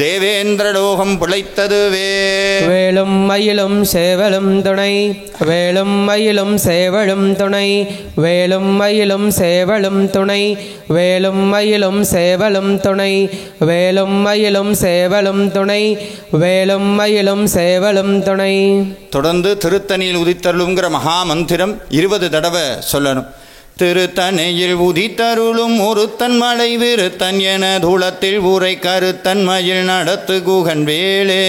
தேவேந்திர லோகம் பிழைத்தது வேலும் மயிலும் சேவலும் துணை வேலும் மயிலும் சேவலும் துணை வேலும் மயிலும் சேவலும் துணை வேலும் மயிலும் சேவலும் துணை வேலும் மயிலும் சேவலும் துணை வேலும் மயிலும் சேவலும் துணை. தொடர்ந்து திருத்தணியில் உதித்தருளுங்கிற மகா மந்திரம் 20 தடவை சொல்லணும். திருத்தணையில் உதித்தருளும் ஒருத்தன் மலை விருத்தன் என தூளத்தில் ஊரை கருத்தன் மயில் நடத்து குகன் வேலே.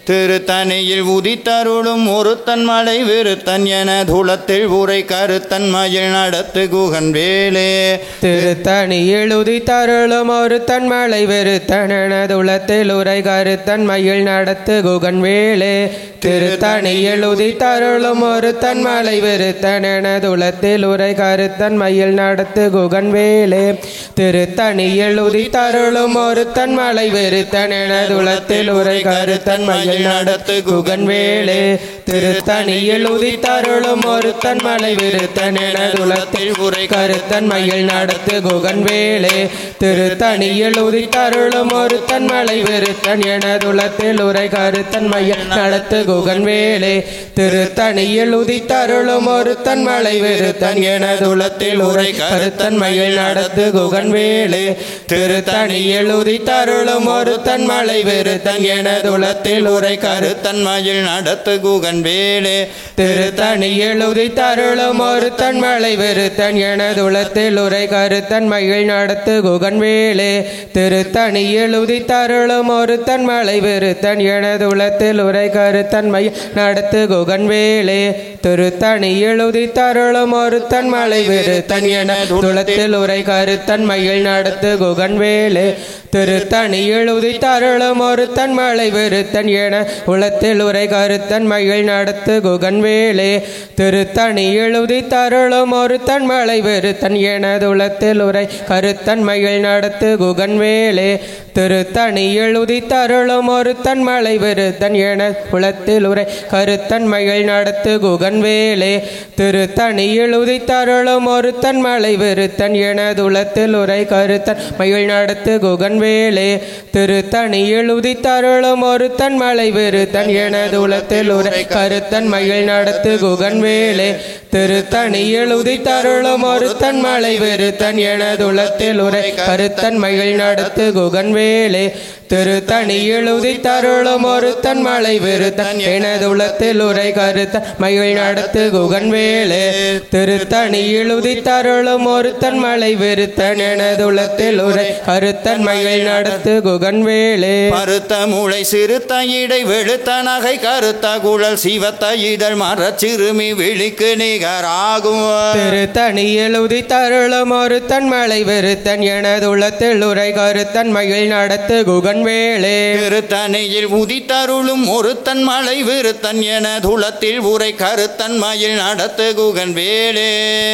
திருத்தணையில் உதித்தருளும் ஒருத்தன் மலை விருத்தன் என தூளத்தில் ஊரை கருத்தன் மயில் நடத்து குகன் வேலே. திருத்தணியில் உதித்தருளும் ஒருத்தன் மலை விருத்தன் என தூளத்தில் ஊரை கருத்தன் மயில் நடத்து குகன் வேலே. திருத்தணியில் உதித்தருளும் ஒருத்தன் மலை விருத்தன் என தூளத்தில் ஊரை கருத்தன் மயில் நடத்து குகன் வேலே. திருத்தணியில் உதித்தருளும் ஒருத்தன் மலை விருத்தன் என தூளத்தில் ஊரை கருத்தன் மயில் நடத்து குகன் வேலே. திருத்தணியில் உதித்தருளும் ஒருத்தன் மலை விருத்தன் என தூளத்தில் ஊரை கருத்தன் மயில் நடத்து குகன் வேலே. திருத்தணியில் உதித்தருளும் ஒருத்தன் மலை விருத்தன் என தூளத்தில் ஊரை கருத்தன் மயில் நடத்து குகன் வேலே. திருத்தணியில் உதித்தருளும் ஒருத்தன் மலை விருத்தன் என தூளத்தில் ஊரை கருத்தன் மயில் நடத்து குகன் வேலே. திருத்தணியில் உதித்தருளும் ஒருத்தன் மலை விருத்தன் என தூளத்தில் ஊரை கருத்தன் மயில் நடத்து குகன் வேலே. திருத்தணியில் உதித்தருளும் ஒருத்தன் மலை விருத்தன் என தூளத்தில் ஊரை கருத்தன் மயில் நடத்து குகன் வேலே. திருத்தணியில் உதித்தருளும் ஒருத்தன் மலை விருத்தன் என தூளத்தில் ஊரை கருத்தன் மயில் நடத்து குகன் வேலே. திருத்தணியில் உதித்தருளும் ஒருத்தன் மலை விருத்தன் என தூளத்தில் ஊரை கருத்தன் மயில் நடத்து குகன் வேலே. திருத்தணியில் உதித்தருளும் ஒருத்தன் மலை விருத்தன் என உளத்தில் உரை கருத்தன் மயில் நடத்து குகன் வேலே. திருத்தணியில் உதித்தருளும் ஒருத்தன் மலை விருத்தன் என உளத்தில் உரை கருத்தன் மயில் நடத்து குகன் வேலே. திருத்தணியில் உதித்தருளும் ஒருத்தன் மலை விருத்தன் என உளத்தில் உரை கருத்தன் மயில் நடத்து குகன் வேலே. திருத்தணியில் உதித்தருளும் ஒருத்தன் மலை விருத்தன் என உளத்தில் உரை கருத்தன் மயில் நடத்து குகன் வேலே. திருத்தணியில் உதித்தருளும் ஒருத்தன் மலை விருத்தன் என உளத்தில் உரை கருத்தன் மயில் நடத்து குகன் வேலே. திருத்தணியில் உதித்தருளும் ஒருத்தன் மலை வெறுத்தன் எனதுளத்தில் உரை கருத்தன் மகிழ் நடத்து குகன் வேலே திருத்தணியில் உதித்தருளும் ஒருத்தன் மலை வெறுத்தன் எனதுளத்தில் உரை கருத்தன் மகிழ் நடத்து குகன் வேலே திருத்தணியில் உதித்தருளும் ஒருத்தன் மலை வெறுத்தன் எனதுளத்தில் உரை கருத்தன் மகிழ் நடத்து குகன் வேலே பருத்த மூளை சிறுத்த இடை வெளுத்த நகை கருத்த குழல் சிவத்த இதழ் மரச் சிறுமி விழிக்கு நிகராகும் திருத்தணியில் உதித்தருளும் ஒருத்தன் மலை வெறுத்தன் எனதுளத்தில் உரை கருத்தன் மகிழ் நடத்து குகன் வேலே திருத்தணியில் உதித்தருளும் ஒருத்தன் மலை விருத்தன் எனதுளத்தில் உரை கருத்தன் மயில் நடத்து குகன் வேலே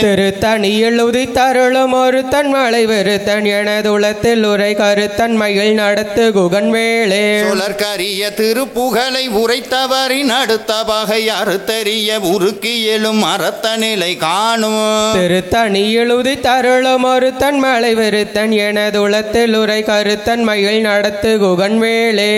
திருத்தணியில் உதித்தருளும் ஒருத்தன் மலை வெறுத்தன் எனதுளத்தில் உரை கருத்தன் மகிழ் நடத்து குகன் வேலே சுழற்கரிய திருப்புகழை உரைத்தவரின் அடுத்த வகை அறுத்தறிய உருக்கி எழும் அறத்த நிலை காணும் திருத்தணியில் உதித்தருளும் ஒருத்தன் மலை வெறுத்தன் எனதுளத்தில் உரை கருத்தன் மகிழ் நடத்து குகன் வேலே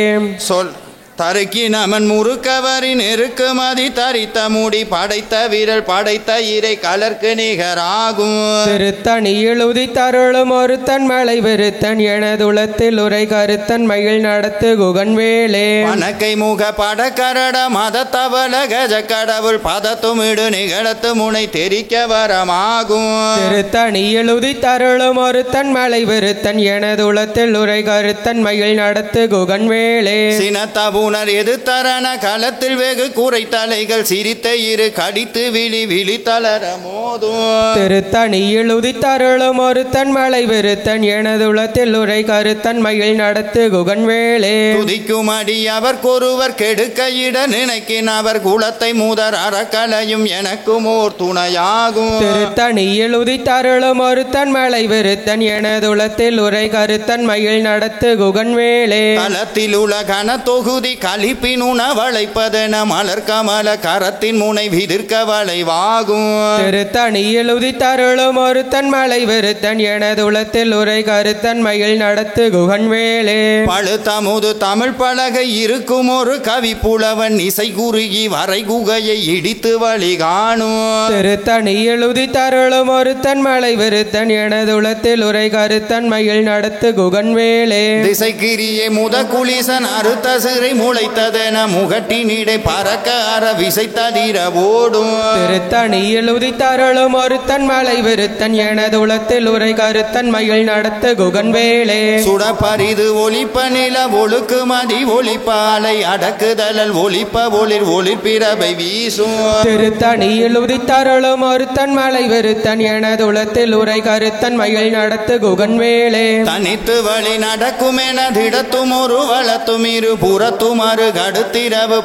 சொல் தருக்கி நமன் முறுக்கவரின் நெருக்குமதி தரித்த மூடி படைத்த வீரல் படைத்த இறை கலர்க்கு நிகராகும் திருத்தணியில் உதித்தருளும் ஒருத்தன் மலை வெறுத்தன் எனதுளத்தில் உரை கருத்தன் மகிழ் நடத்து குகன் வேலே பணக்கை முக படக்கரட மத தவள கஜ கடவுள் பதத்துமிடு நிகழத்து முனை தெரிக்க வரமாகும் திருத்தணியில் உதித்தருளும் ஒருத்தன் மலை வெறுத்தன் எனதுளத்தில் உரை கருத்தன் மகிழ் நடத்து குகன் வேலே சினத்தபு உணர் எது தரண களத்தில் வெகு கூரை தலைகள் சிரித்த இரு கடித்து விழி விழி தளர மோதும் திருத்தணியில் உதித்தருளும் ஒருத்தன் மலை வெறுத்தன் எனதுளத்தில் உரை கருத்தன் மகிழ் நடத்து குகன் வேலே துதிக்கும் அடி அவர்கொருவர் கெடுக்க இட நினைக்கின் அவர் குலத்தை மூதர் அறக்கலையும் எனக்கும் ஓர் துணையாகும் திருத்தணியில் உதித்தருளும் ஒருத்தன் மலை வெறுத்தன் எனதுளத்தில் உரை கருத்தன் மகிழ் நடத்து குகன் வேலே களத்தில் உள்ள கன தொகுதி கலிப்பின் உணவளைப்பதென மலர் கமல கரத்தின் முனை விதிர்க்க வளைவாகும் திருத்தணியில் உதித்தருளும் ஒருத்தன் மலை வெறுத்தன் எனதுளத்தில் உரை கருத்தன் மகிழ் நடத்து குகன் வேலே பழுத்தமுது தமிழ் பலகை இருக்கும் ஒரு கவி புலவன் இசை குறுகி வரை குகையை இடித்து வழி காணும் திருத்தணியில் உதித்தருளும் ஒருத்தன் மலை வெறுத்தன் எனதுளத்தில் உரை கருத்தன் மகிழ் நடத்து குகன் வேலே திசைக்கிரியே முத குளிசன் அறுத்த சிறை முளைத்ததென முகட்டினிடை பறக்க அற விசைத்ததிர ஓடும் திருத்தணியில் உதித்தருளும் ஒருத்தன் மலை வெறுத்தன் எனதுளத்தில் உரை கருத்தன் மகிழ் நடத்து குகன் வேலே சுடப்பரிது ஒளிப்ப நில ஒழுக்கு மதி ஒளிப்பாலை அடக்குதலல் ஒளிப்ப ஒளிர் ஒளிர்பிறவை வீசும் திருத்தணியில் உதித்தருளும் ஒருத்தன் மலை வெறுத்தன் எனதுளத்தில் உரை கருத்தன் மகிழ் நடத்து குகன் வேலே தனித்து வழி நடக்கும் என திடத்தும் ஒரு வளத்தும் இரு புறத்தும் அரு கடுத்திரவு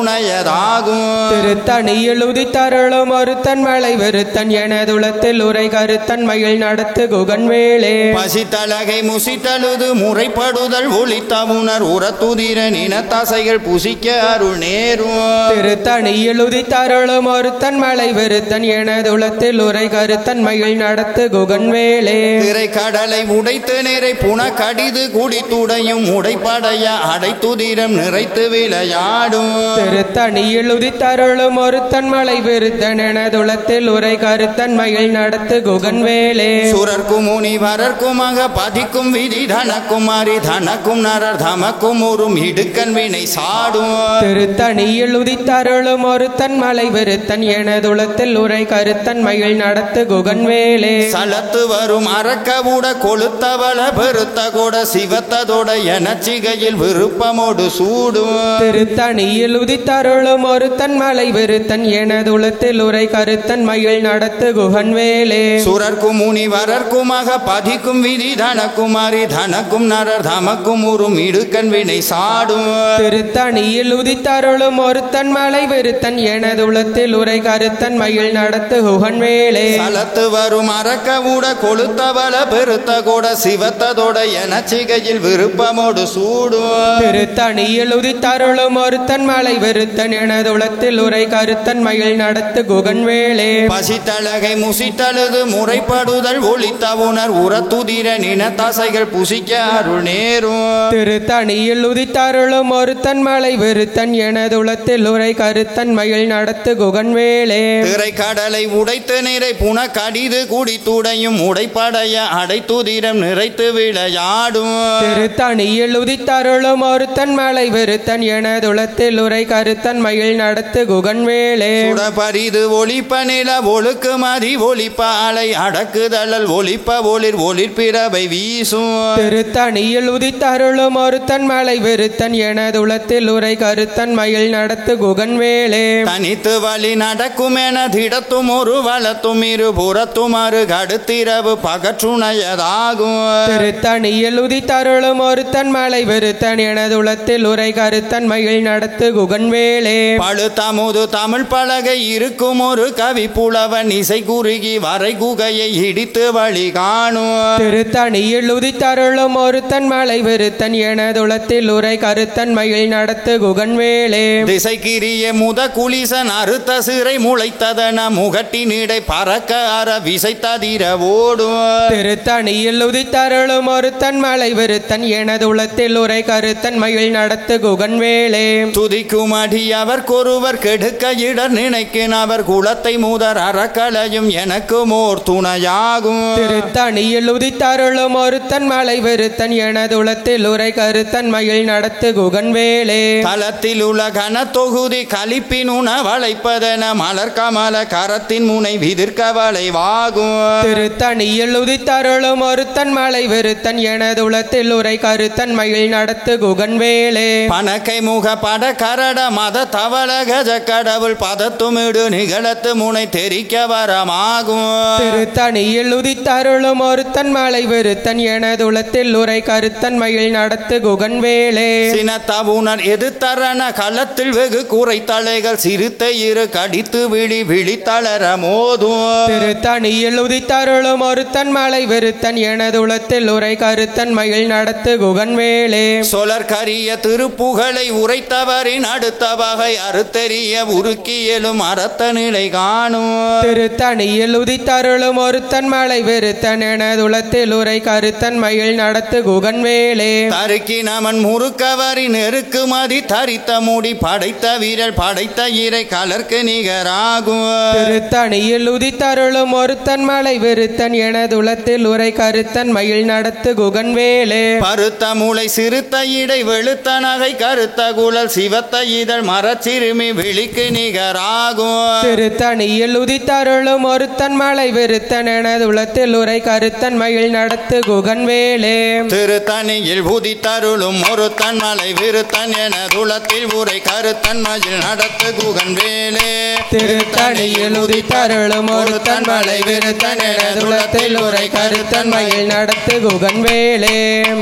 பகற்றுணையதாகும் திருத்தணியில் உதித்தருளும் ஒருத்தன் மலை வெறுத்தன் எனதுளத்தில் உரை கருத்தன் மகிழ் நடத்து குகன் வேலே பசித்தலகை முசித்தழுது முறைப்படுதல் ஒளித்த உணர் உரத்துதிர நினத்தசைகள் புசிக்க அருள் நேரும் திருத்தணியில் உதித்தருளும் ஒருத்தன் மலை வெறுத்தன் எனதுளத்தில் உரை கருத்தன் மகிழ் நடத்து குகன் வேலே திரை கடலை உடைத்து நிறை புன கடிது குடித்துடையும் உடைப்படைய அடைத்துதிரம் நிறைத்து விளையாடும் திருத்தணியில் உதித்தருளும் ஒருத்தன் மலை வெறுத்தன் எனதுளத்தில் உரை கருத்தன் மகிழ் நடத்து குகன் வேலே சுரர்க்கும் முனிவரர்க்கும் அக பதிக்கும் விதி தனக்கும் அரி தனக்கும் நரர் தமக்கும் ஒரு இடுக்கன் வினை சாடும் திருத்தணியில் உதித்தருளும் ஒருத்தன் மலை வெறுத்தன் எனதுளத்தில் உரை கருத்தன் மகிழ் நடத்து குகன் வேலே சலத்து வரும் அறக்கவுட கொளுத்தவள பெருத்த கூட சிவத்ததோட எனச்சிகையில் விருப்பமோடு சூடும் திருத்தணியில் உதித்தருளும் ஒருத்தன் மலை வெறுத்தன் எனதுளத்தில் உரை கருத்தன் மகிழ் நடத்து குகன் வேலே சுரர்க்கும் முனிவரர்க்கும் அக பதிக்கும் விதி தனக்கும் அரி தனக்கும் நரர் தமக்கும் ஒரு இடுக்கன் வினை சாடும் திருத்தணியில் உதித்தருளும் ஒருத்தன் மலை வெறுத்தன் எனதுளத்தில் உரை கருத்தன் மகிழ் நடத்து குகன் வேலே சலத்து வரும் அறக்கவுட கொளுத்தவள பெருத்த கூட சிவத்ததோட எனச்சிகையில் விருப்பமோடு சூடும் திருத்தணியில் தனியில் உதித்தருளும் ஒருத்தன் மலை வெறுத்தன் எனதுளத்தில் உரை கருத்தன் மயில் நடத்து குகன்வேளே பசித்தழகை முசித்தழுது முறைப்படுதல் ஒளித்த உணர் உரத்துதிர நின தசைகள் புசிக்க அருள் நேரும் திருத்தணியில் உதித்தருளும் ஒருத்தன் மலை வெறுத்தன் எனதுளத்தில் உரை கருத்தன் மயில் நடத்து குகன்வேளே திரை கடலை உடைத்து நிறை புன கடிது குடித்துடையும் உடைப்படைய அடைத்துதிரம் நிறைத்து விளையாடும் திருத்தணியில் உதித்தருளும் ஒருத்தன் மலை வெறுத்தன் எனதுளத்தில் உரை கருத்தன் மயில் நடத்து குகன்வேளே சுடபரிது ஒளிப்ப நில ஒழுக்கு மதி ஒளிப்ப அலை அடக்குதழல் ஒளிப்ப ஒளிர் ஒளிர்பிறவை வீசும் திருத்தணியில் உதித்தருளும் ஒருத்தன் மலை வெறுத்தன் எனதுளத்தில் உரை கருத்தன் மயில் நடத்து குகன்வேளே தனித்து வழி நடக்கும் என திடத்தும் ஒரு வளத்தும் இருபுறத்தும் அரு கடுத்திரவு பகற்றுணையதாகும் திருத்தணியில் உதித்தருளும் ஒருத்தன் மலை வெறுத்தன் எனதுளத்தில் உரை கருத்தன் மயில் நடத்து குகன்வேளே பழுத்தமுது தமிழ் பலகை இருக்கும் ஒரு கவி புலவன் இசை குறுகி வரை குகையை இடித்து வழி காணும் திருத்தணியில் உதித்தருளும் ஒருத்தன் மலை வெறுத்தன் எனதுளத்தில் உரை கருத்தன் மயில் நடத்து குகன்வேளே திசைக்கிரிய முத குளிசன் அறுத்த சிறை முளைத்ததன முகட்டினிடை பறக்க அற விசைத்ததிர ஓடும் திருத்தணியில் உதித்தருளும் ஒருத்தன் மலை வெறுத்தன் எனதுளத்தில் உரை கருத்தன் மயில் நடத்து குகன்வேளே துதிக்கும் அடியவர்க்கொருவர் கெடுக்க இடர் நினைக்கின் அவர் குலத்தை மூதர் அறக்கலையும் எனக்கு மோர் துணையாகும் திருத்தணியில் உதித்தருளும் ஒருத்தன் மலை வெறுத்தன் எனதுளத்தில் உரை கருத்தன் மயில் நடத்து குகன்வேளே தலத்தில் உள்ள கன தொகுதி கலிப்பின் உண வளைப்பதென மலர் கமல கரத்தின் முனை விதிர்க்க வளைவாகும் திருத்தணியில் உதித்தருளும் ஒருத்தன் மலை வெறுத்தன் எனதுளத்தில் உரை கருத்தன் மயில் நடத்து குகன்வேளே பணக்கை முக பட கரட மத தவள கஜ கடவுள் பதத்துமிடு நிகழத்து முனை தெரிக்க வரமாகும் திருத்தணியில் உதித்தருளும் ஒருத்தன் மலை வெறுத்தன் எனதுளத்தில் உரை கருத்தன் மயில் நடத்து குகன்வேளே சினத்தவுணர் எதிர்த்தரண களத்தில் வெகு குறைத்தலைகள் சிறுத்த இரு கடித்து விழி விழித்தளர மோதும் திருத்தணியில் உதித்தருளும் ஒருத்தன் மலை வெறுத்தன் எனதுளத்தில் உரை கருத்தன் மயில் நடத்து குகன்வேளே சொலர் கரிய திருப்புகழை உரைத்தவரின் அடுத்த வகை அறுத்தெறிய உருக்கியலும் அறத்த நிலை காணும் திருத்தணியில் உதித்தருளும் ஒருத்தன் மலை வெறுத்தன் எனதுளத்தில் உரை கருத்தன் மயில் நடத்து குகன்வேளே தருக்கி நமன் முறுக்கவரின் நெருக்கு மதி தரித்த மூடி படைத்த வீரல் படைத்த இறை கலர்க்கு நிகராகும் திருத்தணியில் உதித்தருளும் ஒருத்தன் மலை வெறுத்தன் எனதுளத்தில் உரை கருத்தன் மயில் நடத்து குகன்வேளே பருத்த மூளை சிறுத்த இடை வெளுத்த நகை கருத்த குழல் சிவத்த இதழ் மரச்சிறுமி விழிக்கு நிகராகும் திருத்தணியில் உதித்தருளும் ஒருத்தன் மலை வெறுத்தன் எனதுளத்தில் உரை கருத்தன் மயில் நடத்து குகன்வேளே திருத்தணியில் உதித்தருளும் ஒரு தன் மலை விருத்தன் என துளத்தில் உரை கருத்தன் மயில் நடத்து குகன்வேளே திருத்தணியில் உதித்தருளும் ஒருத்தன் மலை வெறுத்தன் எனதுளத்தில் உரை கருத்தன் மயில் நடத்து குகன்வேளே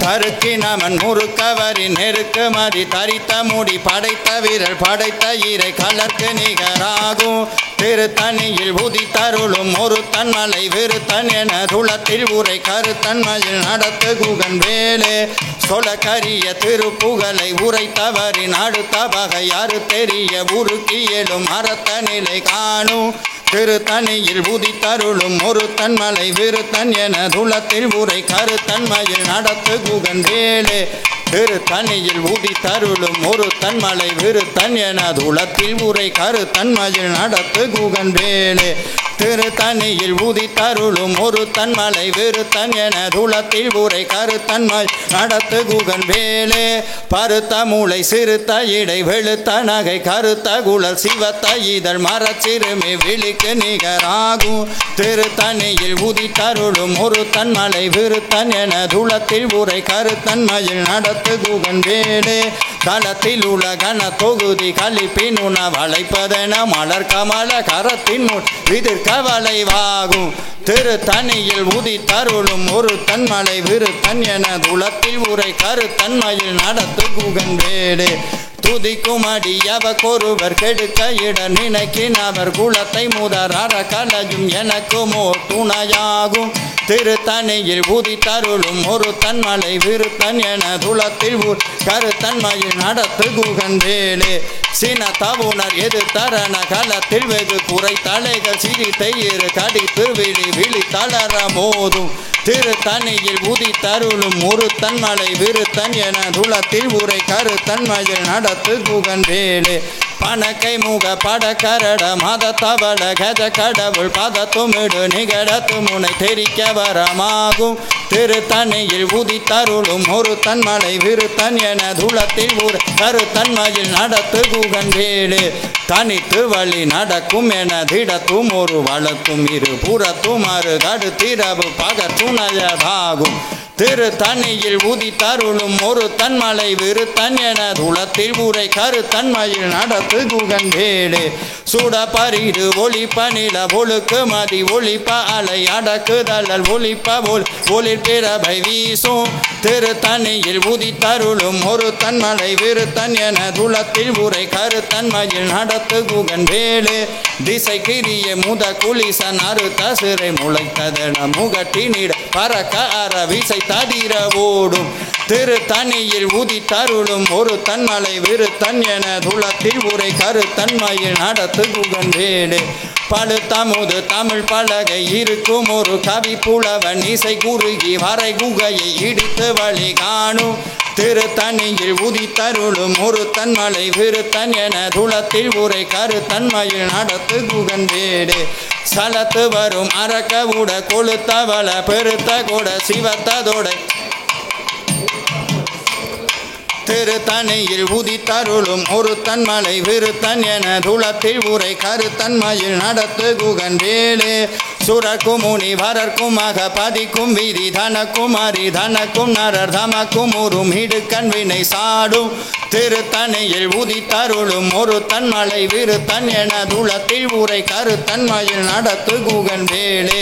கருக்கி நமன் முறுக்கவரின் நெருக்கு மதி தரித்த முடி படைத்த வீரல் படைத்த இறை கலர்க்கு நிகராகும் திருத்தணியில் உதித்தருளும் ஒரு தன் மலை விருத்தன் என துளத்தில் உரை கருத்தன் மயில் நடத்து குகன்வேளே சொல கரிய திருப்புகழை உரைத்தவரின் அடுத்த வகை அறுத்தெறிய உருக்கியலும் அறத்த நிலை காணும் திருத்தணியில் உதித்தருளும் ஒரு தன் மலை விருத்தன் என துளத்தில் உரை கருத்தன் மயில் நடத்து குகன்வேளே திருத்தணியில் உதித்தருளும் ஒரு தன் மலை விருத்தன் என துளத்தில் உரை கருத்தன் மயில் நடத்து குகன்வேளே திருத்தணியில் உதித்தருளும் ஒரு தன் மலை விருத்தன் என துளத்தில் உரை கருத்தன் மயில் நடத்து குகன்வேளே பருத்த மூளை சிறுத்த இடை வெளுத்த நகை கருத்த குழல் சிவத்த இதழ் மரச்சிறுமி விழிக்கு நிகராகும் திருத்தணியில் உதித்தருளும் ஒரு தன் மலை விருத்தன் என துளத்தில் உரை கருத்தன் மயில் நடத்து குகன்வேளே தலத்தில் உள்ள கன தொகுதி கலிப்பின் உண வளைப்பதென மலர் கமல கரத்தின் முன் விதிர்க்க வளைவாகும் திருத்தணியில் உதித்தருளும் ஒரு தன் மலை விருத்தன் என துளத்தில் உரை கருத்தன் மயில் நடத்து குகன்வேளே துதிக்கும் அடியவர்க்கொருவர் கெடுக்க இட நினைக்கின் அவர் குலத்தை முதரார கலையும் எனக்குமோ துணையாகும் திருத்தணியில் உதித்தருளும் ஒரு தன்மலை விருத்தன் என துளத்தில் கருத்தன்மையில் நடத்து குகன் வேலே சின தவுணர் எது தரண கலத்தில் வெகு குறை தலைகள் சிரித்தை இரு கடித்து விழி தளர மோதும் திருத்தணியில் உதித்தருளும் ஒரு தன்மலை விருத்தன் என துளத்தில் உரை கருத்தன்மையில் நடத்து குகன் வேலே பணக்கை முக படக்கரட மத தவள கஜ கடவுள் பதத்துமிடு நிகழத்து முனை தெரிக்க வரமாகும் திருத்தணியில் உதித்தருளும் ஒரு தன்மலை விருத்தன் என துளத்தில் ஒரு கருத்தன்மையில் நடத்து குகன் வேலே தனித்து வழி நடக்கும் என திடத்தும் ஒரு வழக்கும் இரு புறத்தும் அரு கடுத்திரவு பகத்துணையதாகும் திருத்தணியில் உதித்தருளும் ஒரு தன்மலை விருத்தன் என துளத்தில் உரை கருத்தன்மையில் நடத்து குகன் வேலே சுட பரிது ஒளிப்ப நில ஒழுக்கு மதி ஒளிப்ப அலை அடக்குதல் ஒளிப்ப ஒளிர் பிறவை வீசும் திருத்தணியில் உதித்தருளும் ஒரு தன்மலை விருத்தன் என துளத்தில் உரை கருத்தன்மையில் நடத்து குகன் வேலே திசை கிரிய முத குளிசன் அறுத்த சிறை முளைத்ததென முகட்டினிட பறக்க அற விசை ததிர ஓடும் திருத்தணியில் உதித்தருளும் ஒரு தன்மலை விருத்தன் என துளத்தில் உரை கருத்தன்மையில் நடத்து குகன் வேலே பழுத்தமுது தமிழ் பலகை இருக்கும் ஒரு கவி புலவன் இசை குறுகி வரை குகையை இடித்து வழி காணும் திருத்தணியில் உதித்தருளும் ஒரு தன்மலை விருத்தன் என துளத்தில் உரை கருத்தன்மையில் நடத்து குகன் வேலே சலத்து வரும் அரக்க உட கொளுத்தவள பெருத்த கொட சிவத்ததோட திருத்தணியில் உதித்தருளும் ஒரு தன்மலை விருத்தன் என துளத்தில் உரை கருத்தன்மையில் நடத்து குகன் வேலே சுரக்கும் முனி வரர்க்கும் மக பதிக்கும் வீதி தனக்கும் அரி தனக்கும் நரர் தமக்கும் ஒரு மிடுக்கண் வினை சாடும் திருத்தணியில் உதித்தருளும் ஒரு தன்மலை விருத்தன் என துளத்தில் உரை கருத்தன்மையில் நடத்து குகன் வேலே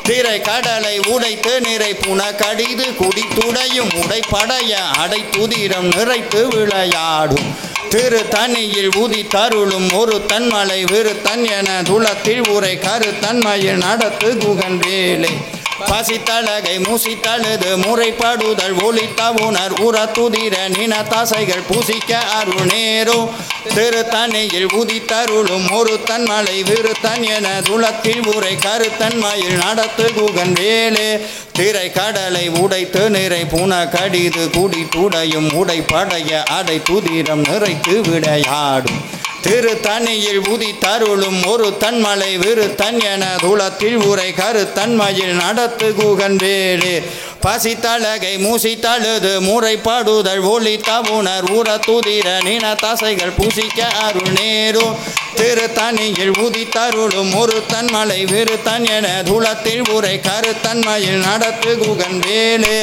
திரை கடலை உடைத்து நிறை புன கடிது குடித்துடையும் உடைப்படைய அடை துதிரம் நிறைத்து விளையாடும் திருத்தணியில் உதித்தருளும் ஒரு தன்மலை விருத்தன் என துளத்தில் உரை கருத்தன்மையில் நடத்து குகன் வேலே பசித்தழகை மூசித்தழுது முறைப்படுதல் ஒளித்த உணர் உரத்துதிர நின தசைகள் புசிக்க அருள் நேரும் திருத்தணியில் உதித்தருளும் ஒரு தன்மலை விருத்தன் என துளத்தில் உரை கருத்தன்மையில் நடத்து குகன் வேலே திரை கடலை உடைத்து நிறை புன கடிது குடி துடையும் உடைப்படைய அடை துதிரம் நிறைத்து விளையாடும் திருத்தணியில் உதித்தருளும் ஒரு தன்மலை விருத்தன் என துளத்தில் உரை கருத்தன்மையில் நடத்து குகன் வேலே பசித்தழகை மூசித்தழுது முறைப்படுதல் ஒளித்த உணர் உரத்துதிர நின தசைகள் புசிக்க அருள் நேரும் திருத்தணியில் உதித்தருளும் ஒரு தன்மலை விருத்தன் என துளத்தில் உரை கருத்தன்மையில் நடத்து குகன் வேலே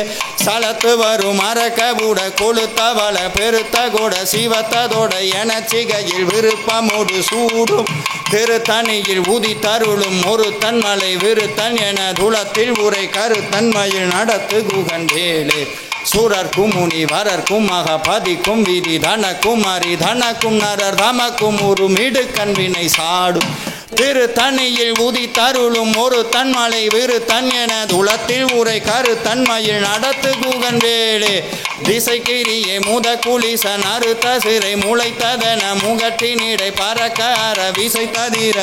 சலத்து வரும் அரக்கவுட கொளுத்தவள பெருத்த கொட சிவத்ததோட என சிகையில் விருப்பமோடு சூடும் திருத்தணியில் உதித்தருளும் ஒரு தன்மலை விருத்தன் என துளத்தில் உரை கருத்தன்மையில் நடத்து குகன் வேலே சூரர்க்கும் முனி வரர்க்கும் மக பதிக்கும் விதி தனக்கும் அரி தனக்கும் நரர் தமக்கும் ஒரு மிடுக்கண் வினை சாடும் திருத்தணியில் உதித்தருளும் ஒரு தன்மலை விருத்தன் என துளத்தில் உரை கருத்தன்மையில் நடத்து குகன் வேலே திசை கிரியே முத குளிசன் அறுத்த சிறை முளைத்ததென முகட்டினிடை பறக்க அற விசை ததிர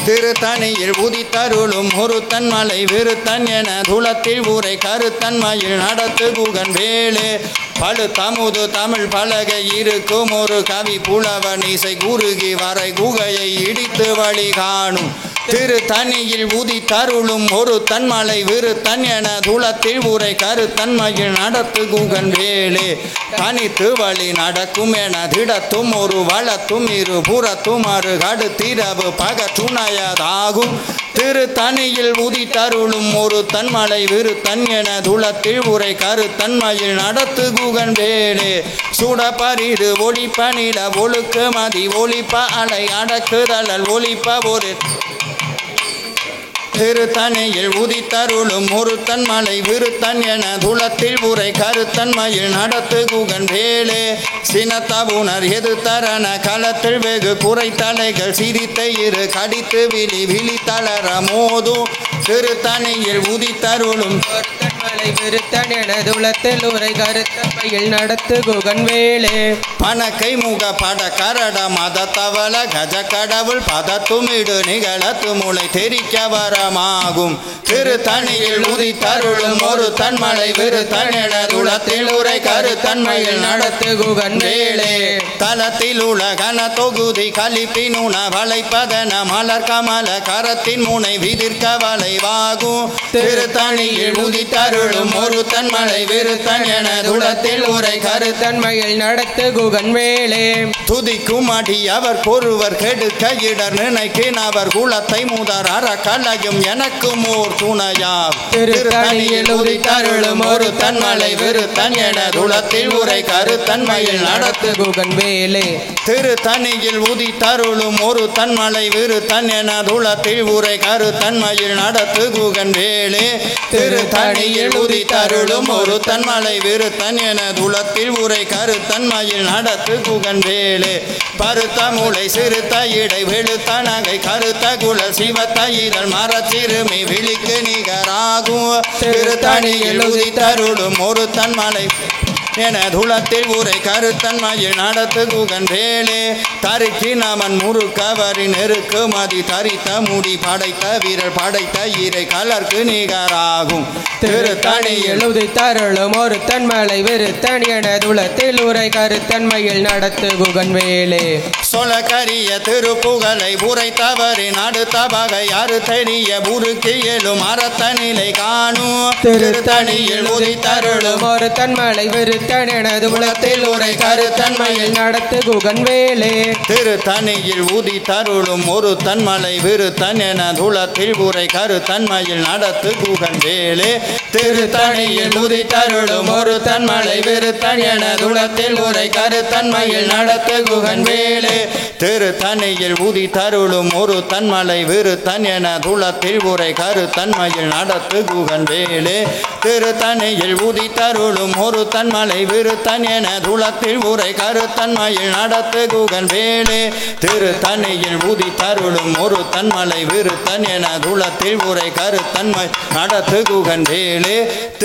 திருத்தணியில் உதித்தருளும் ஒரு தன்மலை விருத்தன் என துளத்தில் உரை கருத்தன்மையில் நடத்து குகன் வேலே பழுத்தமுது தமிழ் பலகை இருக்கும் ஒரு கவி புலவன் இசை குறுகி வரை குகையை இடித்து வழி காணும் திருத்தணியில் உதித்தருளும் ஒரு தன்மலை விருத்தன் என துளத்தில் உரை கருத்தன்மையில் நடத்து குகன் வேலே தனித்து வழி நடக்கும் என திடத்தும் ஒரு வளத்தும் இரு புறத்தும் அரு கடுத்திரவு பகத்துணையதாகும் திருத்தணியில் உதித்தருளும் ஒரு தன்மலை விருத்தன் என துளத்தில் உரை கருத்தன்மையில் நடத்து குகன் வேலே சுட பரிது ஒளிப்ப நில ஒழுக்கு மதி ஒளிப்ப அலை அடக்குதல் ஒளிப்ப ஒரு திருத்தணியில் உதித்தருளும் ஒருத்தன் மலை விருத்தன் என துளத்தில் உரை கருத்தன் மயில் நடத்து குகன் வேலே சினத்தவுணர் எது தரண களத்தில் வெகு குறைத்தலைகள் சிரித்த இரு கடித்து விழி தளர மோதும் திருத்தணியில் உதித்தருளும் மலை விருத்தன் என துளத்தில் உரை கருத்தன் மயில் நடத்து குகன் வேலே பணக்கை முக பட கரட மத தவள கஜ கடவுள் பதத்துமிடு நிகழத்து முளை தெரிக்க வரமாகும் திருத்தணியில் உதித்தருளும் ஒரு தன்மலை விருத்தன் என துளத்தில் உரை கருத்தன்மையில் நடத்து குகன் வேலே தலத்தில் உலகன தொகுதி கலிப்பினுண வளைப்பதன மலர் கமல கரத்தின் முனை விதிர்க்க வளைவாகும் திருத்தணியில் உதித்தருளும் ஒரு தன்மலை விருத்தன் என துளத்தில் உரை கருத்தன்மையில் நடத்து குகன் வேலே துதிக்கும் அடி அவர் பொருவர் கெடுக்க இடர் நினைக்கின் அவர் குலத்தை முதர் அறக்கலையும் எனக்கும் ஓர் துணையாம் திருத்தணியில் உதித்தருளும் ஒரு தன்மலை விருத்தன் என துளத்தில் உரை கருத்தன்மையில் நடத்து குகன் வேலே திருத்தணியில் உதித்தருளும் ஒரு தன்மலை விருத்தன் என துளத்தில் உரை கருத்தன்மையில் நடத்து குகன் வேலே திருத்தணியில் உதித்தருளும் ஒரு தன்மலை விருத்தன் என துளத்தில் உரை கருத்தன்மையில் நடத்து குகன் வேலே பருத்த மூளை சிறுத்த இடை வெளுத்த நகை கருத்த குல சிவத்த இதழ் மரச்சிறுமி விழிக்கு நிகராகும் திருத்தணியில் உதித்தருளும் ஒரு தன்மலை என துளத்தில் உரை கருத்தன்மையில் நடத்து குகன் வேலே தருக்கி நமன் முறுக்கவரி நெருக்கு மதி தரித்த முடி படைத்த வீரர் படைத்த இறை கலர்க்கு நிகராகும் திருத்தணியில் உதித்தருளும் ஒரு தன்மலை விருத்தன் என துளத்தில் உரை கருத்தன்மையில் நடத்து குகன் வேலே சொலக்கரிய திருப்புகழை உரைத்தவரி நடுத்த வகை அறு தெரிய முறுக்கி எழும் அறத்த நிலை காணும் திருத்தணியில் உதித்தருளும் ஒரு தன்மலை விருத்தன் என துளத்தில் உரை கருத்தன்மையில் நடத்து குகன் வேலே திருத்தணியில் உதித்தருளும் ஒரு தன்மலை விருத்தன் என துளத்தில் உரை கருத்தன்மையில் நடத்து குகன் வேலே திருத்தணியில் உதித்தருளும் ஒரு தன்மலை விருத்தன் என துளத்தில் உரை கருத்தன்மையில் நடத்து குகன் வேலே திருத்தணியில் உதித்தருளும் ஒரு தன்மலை விருத்தன் என துளத்தில் உரை கருத்தன்மையில் நடத்து குகன் வேலே திருத்தணியில் உதித்தருளும் ஒரு தன்மலை விருத்தன் என துளத்தில் உரை கருத்தன்மையில் நடத்து குகன் வேலே திருத்தணியில் உதித்தருளும் ஒரு தன்மலை விருத்தன் என துளத்தில் உரை கருத்தன்மை நடத்து குகன் வேலே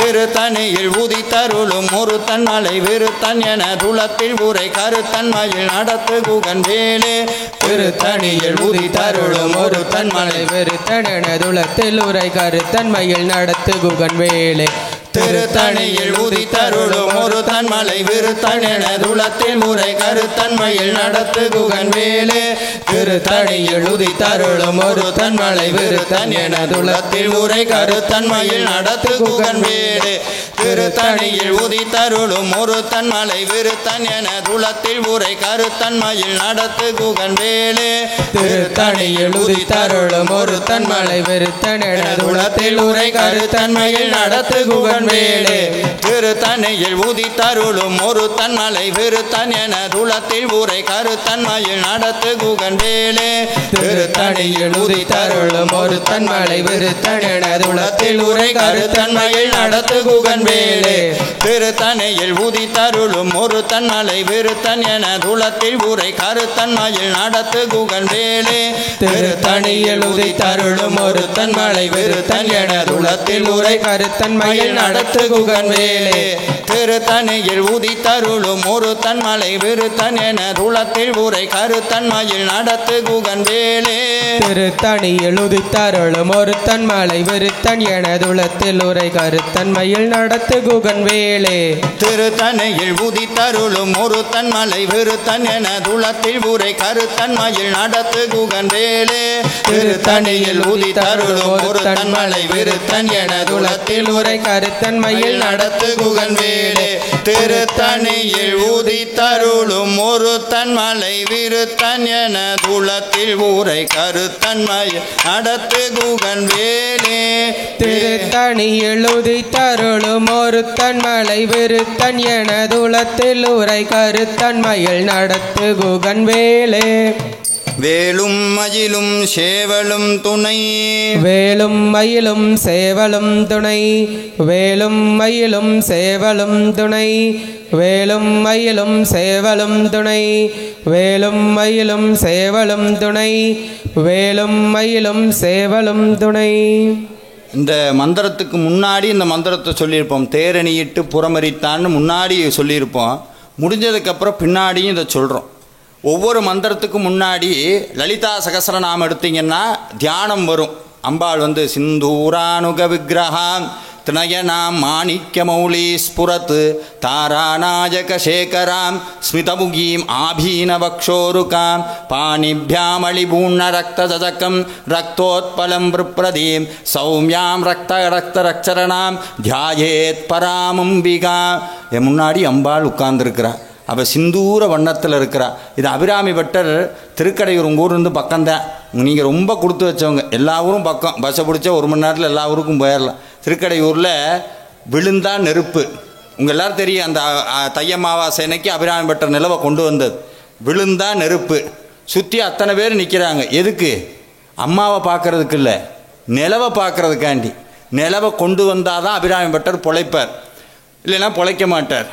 திருத்தணியில் உதித்தருளும் ஒரு தன்மலை விருத்தன் என துளத்தில் உரை கருத்தன்மையில் நடத்து குகன் வேலே திருத்தணியில் உதித்தருளும் ஒரு தன்மலை விருத்தன் என துளத்தில் உரை கருத்தன்மையில் நடத்து குகன் வேலே திருத்தணியில் உதித்தருளும் ஒரு தன்மலை விருத்தன் என துளத்தில் உரை கருத்தன்மையில் நடத்து குகன் வேலே திருத்தணியில் உதித்தருளும் ஒரு தன்மலை விருத்தன் என துளத்தில் உரை கருத்தன்மையில் நடத்து குகன் வேலே திருத்தணியில் உதித்தருளும் ஒரு தன்மலை விருத்தன் என துளத்தில் உரை கருத்தன்மையில் நடத்து குகன் வேலே திருத்தணியில் உதித்தருளும் ஒரு தன்மலை விருத்தன் என துளத்தில் உரை கருத்தன்மையில் நடத்து குகன் வேலே திருத்தணியில் உதித்தருளும் ஒரு தன்மலை விருத்தன் என துளத்தில் உரை கருத்தன்மையில் நடத்து குகன் வேலே திருத்தணியில் உதித்தருளும் ஒரு தன்மலை விருத்தன் என துளத்தில் உரை கருத்தன்மையில் நடத்து குகன் வேலே திருத்தணியில் உதித்தருளும் ஒரு தன்மலை விருத்தன் என துளத்தில் உரை கருத்தன்மையில் நடத்து குகன் வேலே திருத்தணியில் உதித்தருளும் ஒரு தன்மலை விருத்தன் என துளத்தில் உரை கருத்தன்மையில் நடத்து குகன் வேலே திருத்தணியில் உதித்தருளும் ஒரு தன்மலை விருத்தன் என துளத்தில் உரை கருத்தன்மையில் நடத்து குகன் வேலே திருத்தணியில் உதித்தருளும் ஒரு தன்மலை விருத்தன் என துளத்தில் உரை கருத்தன்மையில் நடத்து குகன் வேலே திருத்தணியில் உதித்தருளும் ஒரு தன்மலை விருத்தன் என துளத்தில் உரை கருத்தன்மையில் நடத்து குகன் வேலே திருத்தணியில் உதித்தருளும் ஒரு தன்மலை விருத்தன் என துளத்தில் உரை கருத்தன்மையில் நடத்து குகன் வேலே திருத்தணியில் உதித்தருளும் ஒரு தன்மலை விருத்தன் என துளத்தில் உரை கருத்தன்மையில் நடத்து குகன் வேலே திருத்தணியில் உதித்தருளும் ஒரு தன்மலை விருத்தன் என துளத்தில் உரை கருத்தன்மையில் நடத்து குகன் வேலே வேலும் மயிலும் சேவலும் துணை வேலும் மயிலும் சேவலும் துணை வேலும் மயிலும் சேவலும் துணை வேலும் மயிலும் சேவலும் துணை வேலும் மயிலும் சேவலும் துணை வேலும் மயிலும் சேவலும் துணை. இந்த மந்திரத்துக்கு முன்னாடி இந்த மந்திரத்தை சொல்லியிருப்போம். தேரணியிட்டு புறமரித்தான்னு முன்னாடி சொல்லியிருப்போம். முடிஞ்சதுக்கப்புறம் பின்னாடியும் இதை சொல்கிறோம். ஒவ்வொரு மந்திரத்துக்கும் முன்னாடி லலிதா சகஸ்ரநாமம் எடுத்தீங்கன்னா தியானம் வரும். அம்பாள் வந்து சிந்தூரானுக விக்கிரகாம் தினயனாம் மாணிக்க மௌலி ஸ்புரத் தாராநாயக சேகராம் ஸ்மிதமுகீம் ஆபீனவக்ஷோருகாம் பாணிபியாமளிபூர்ண ரக்தஜகம் ரக்தோத்பலம் விப்ரதீம் சௌமியாம் ரக்தரக்ஷரணாம் தியாயேத் பராமம்பிகா. என் முன்னாடி அம்பாள் உட்கார்ந்துருக்கிறார். அவள் சிந்தூர வண்ணத்தில் இருக்கிறா. இது அபிராமி பட்டர் திருக்கடையூர் உங்கள் ஊர்லேருந்து பக்கம்தான். நீங்கள் ரொம்ப கொடுத்து வச்சவங்க. எல்லா ஊரும் பக்கம். பஸ்ஸை பிடிச்சா 1 மணி நேரத்தில் எல்லா ஊருக்கும் போயிடலாம். திருக்கடையூரில் விழுந்தா நெருப்பு உங்கள் எல்லோரும் தெரியும். அந்த தையமாவாசை அன்னைக்கு அபிராமி பட்டர் நிலவை கொண்டு வந்தது. விழுந்தா நெருப்பு. சுற்றி அத்தனை பேர் நிற்கிறாங்க. எதுக்கு? அம்மாவை பார்க்கறதுக்கு இல்லை, நிலவை பார்க்கறதுக்காண்டி. நிலவை கொண்டு வந்தால் தான் அபிராமி பட்டர் பொழைப்பார், இல்லைன்னா பொழைக்க மாட்டார்.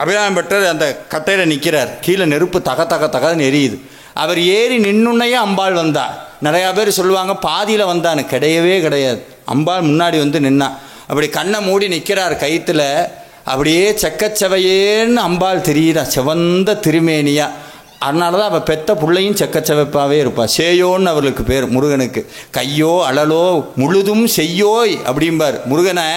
அபிராமி பட்டர் அந்த கட்டையில் நிற்கிறார். கீழே நெருப்பு தக தக தகன்னு எரியுது. அவர் ஏறி நின்னுன்னையே அம்பாள் வந்தா. நிறையா பேர் சொல்லுவாங்க பாதியில் வந்தான்னு. கிடையவே கிடையாது. அம்பாள் முன்னாடி வந்து நின்னா. அப்படி கண்ணை மூடி நிற்கிறார். கயிற்றுல அப்படியே செக்கச்சவையேன்னு அம்பாள் தெரியுறா, சிவந்த திருமேனியா. அதனால தான் அவள் பெத்த பிள்ளையும் செக்கச்சவைப்பாகவே இருப்பாள். சேயோன்னு அவர்களுக்கு பேர் முருகனுக்கு. கையோ அழலோ முழுதும் செய்யோய் அப்படிம்பார். முருகனை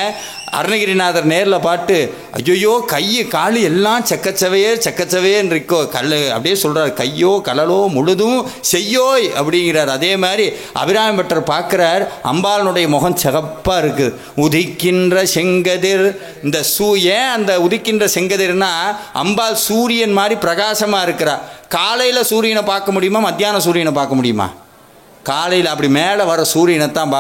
அருணகிரிநாதர் நேரில் பாட்டு ஐயோ கை காலு எல்லாம் செக்கச்சவையேன்னு இருக்கோ கல் அப்படியே சொல்கிறார். கையோ கலலோ முழுதும் செய்யோய் அப்படிங்கிறார். அதே மாதிரி அபிராமி பட்டர் பார்க்குறார். அம்பாளுடைய முகம் சிகப்பாக இருக்குது. உதிக்கின்ற செங்கதிர். இந்த ஏன் அந்த உதிக்கின்ற செங்கதிர்னா அம்பாள் சூரியன் மாதிரி பிரகாசமாக இருக்கிறார். காலையில் சூரியனை பார்க்க முடியுமா, மத்தியானம் சூரியனை பார்க்க முடியுமா? காலையில் அப்படி மேலே வர சூரியனை தான்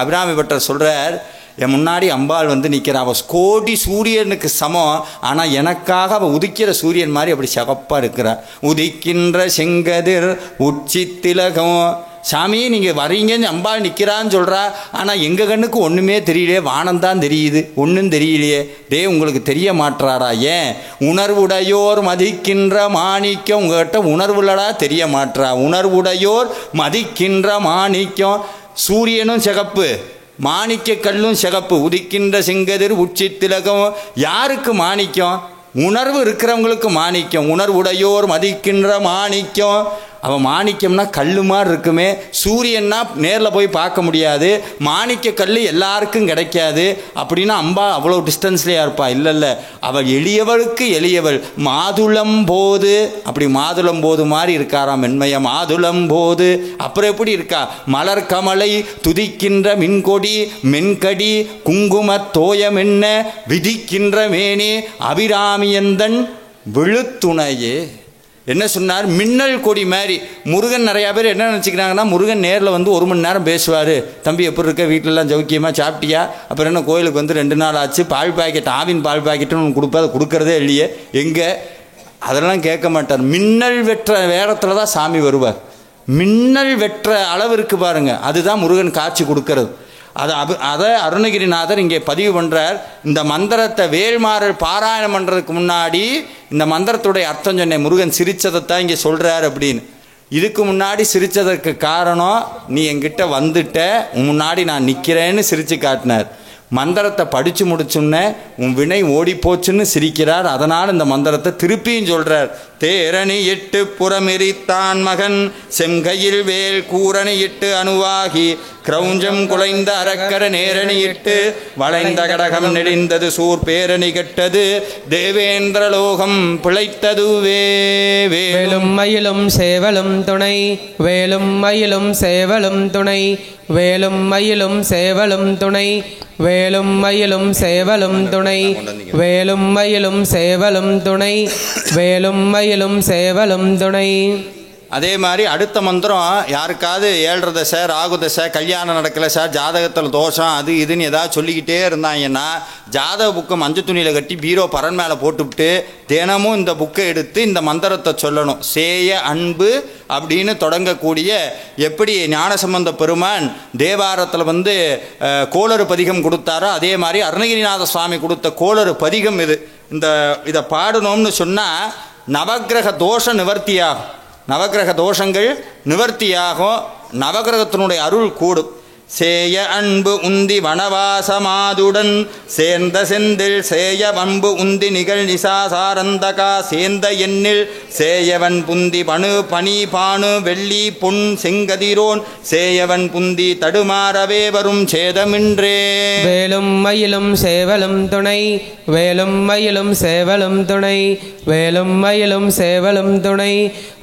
அபிராமி பட்டர் சொல்கிறார். என் முன்னாடி அம்பாள் வந்து நிற்கிறா. அவள் கோடி சூரியனுக்கு சமம். ஆனால் எனக்காக அவள் உதிக்கிற சூரியன் மாதிரி அப்படி சிகப்பாக இருக்கிறார். உதிக்கின்ற செங்கதிர் உச்சி திலகம். சாமி நீங்கள் வரீங்கன்னு அம்பாள் நிற்கிறான்னு சொல்கிறா. ஆனால் எங்கள் கண்ணுக்கு ஒன்றுமே தெரியலையே, வானம்தான் தெரியுது, ஒன்றும் தெரியலையே. டே உங்களுக்கு தெரிய மாட்டாரா? ஏன்? உணர்வுடையோர் மதிக்கின்ற மாணிக்கம். உங்கள்கிட்ட உணர்வுலடா தெரிய மாட்டா. உணர்வுடையோர் மதிக்கின்ற மாணிக்கம். சூரியனும் சிகப்பு, மாணிக்க கல்லும் சிகப்பு. உதிக்கின்ற செங்கதிர் உச்சி திலகம். யாருக்கு மாணிக்கம்? உணர்வு இருக்கிறவங்களுக்கு மாணிக்கம். உணர்வுடையோர் மதிக்கின்ற மாணிக்கம். அவன் மாணிக்கம்னா கல் மாதிரி இருக்குமே. சூரியன்னா நேரில் போய் பார்க்க முடியாது, மாணிக்க கல் எல்லாருக்கும் கிடைக்காது. அப்படின்னா அம்பா அவ்வளோ டிஸ்டன்ஸ்லேயே இருப்பா. இல்லை, அவள் எளியவளுக்கு எளியவள். மாதுளம் போது. அப்படி மாதுளம் போது மாதிரி இருக்காராம் மென்மைய மாதுளம் போது. அப்புறம் எப்படி இருக்கா? மலர் கமலை துதிக்கின்ற மின்கொடி மென்கடி குங்கும தோயமென்ன விதிக்கின்ற மேனே அபிராமியந்தன் விழுத்துணையே. என்ன சொன்னார்? மின்னல் கொடி மாதிரி. முருகன் நிறையா பேர் என்ன நினச்சிக்கிறாங்கன்னா, முருகன் நேரில் வந்து 1 மணி நேரம் பேசுவார். தம்பி எப்படி இருக்க, வீட்டிலலாம் ஜவுக்கியமாக, சாப்பிட்டியா, அப்புறம் என்ன கோயிலுக்கு வந்து 2 நாள் ஆச்சு, பால் பாக்கெட் ஆவின் பால் பாக்கெட்டுன்னு ஒன்று கொடுப்பா, அதை கொடுக்கறதே இல்லையே எங்கே, அதெல்லாம் கேட்க மாட்டார். மின்னல் வெற்ற வேடத்தில் தான் சாமி வருவார். மின்னல் வெற்ற அளவு இருக்குது பாருங்கள், அதுதான் முருகன் காட்சி கொடுக்கறது. அதை அருணகிரிநாதர் இங்கே பதிவு பண்ணுறார். இந்த மந்திரத்தை வேல்மாறல் பாராயணம் பண்ணுறதுக்கு முன்னாடி இந்த மந்திரத்துடைய அர்த்தம் சொன்னேன். முருகன் சிரித்ததைத்தான் இங்கே சொல்கிறார் அப்படின்னு. இதுக்கு முன்னாடி சிரித்ததற்கு காரணம், நீ என்கிட்ட வந்துட்ட, முன்னாடி நான் நிற்கிறேன்னு சிரித்து காட்டினார். மந்திரத்தை படித்து முடிச்சுன்னே உன் வினை ஓடி போச்சுன்னு சிரிக்கிறார். அதனால் இந்த மந்திரத்தை திருப்பியும் சொல்கிறார். தேரணி இட்டு புறமெரித்தான் மகன் செங்கையில் வேல் கூரணி இட்டு அணுவாகி கிரௌஞ்சம் குலைந்த அரக்கர நேரணி இட்டு வளைந்த கடகம் நெடிந்தது சூர் பேரணி கெட்டது தேவேந்திரலோகம் பிழைத்ததுவே. வேலும் மயிலும் சேவலும் துணை வேலும் மயிலும் சேவலும் துணை வேலும் மயிலும் சேவலும் துணை வேலும் மயிலும் சேவலும் துணை வேலும் மயிலும் சேவலும் துணை வேலும் மயிலும் சேவலும் துணை. அதே மாதிரி அடுத்த மந்திரம் யாருக்காவது 7.5 தசை ராகு தசை கல்யாணம் நடக்கலை சார், ஜாதகத்தில் தோஷம் அது இதுன்னு ஏதாவது சொல்லிக்கிட்டே இருந்தாங்கன்னா ஜாதக புக்கை மஞ்சள் துணியில் கட்டி பீரோ பரன் மேலே போட்டுவிட்டு தினமும் இந்த புக்கை எடுத்து இந்த மந்திரத்தை சொல்லணும். சேய அன்பு அப்படின்னு தொடங்கக்கூடிய, எப்படி ஞானசம்பந்த பெருமான் தேவாரத்தில் வந்து கோளறு பதிகம் கொடுத்தாரோ அதே மாதிரி அருணகிரிநாத சுவாமி கொடுத்த கோளறு பதிகம் இது. இதை பாடணும்னு சொன்னால் நவக்கிரக தோஷ நிவர்த்தியாகும், நவக்கிரக தோஷங்கள் நிவர்த்தியாகும், நவக்கிரகத்தினுடைய அருள் கூடும். சேய அன்பு உந்தி வனவாசமாதுடன் சேர்ந்த செந்தில் சேய வன்பு உந்தி நிகழ் நிசாசாரந்தகா சேந்த எண்ணில் சேயவன் புந்தி பனி பானு வெள்ளி பொன் செங்கதிரோன் சேயவன் புந்தி தடுமாறவே வரும் சேதமின்றே. வேலும் மயிலும் சேவலும் துணை வேலும் மயிலும் சேவலும் துணை வேலும் மயிலும் சேவலும் துணை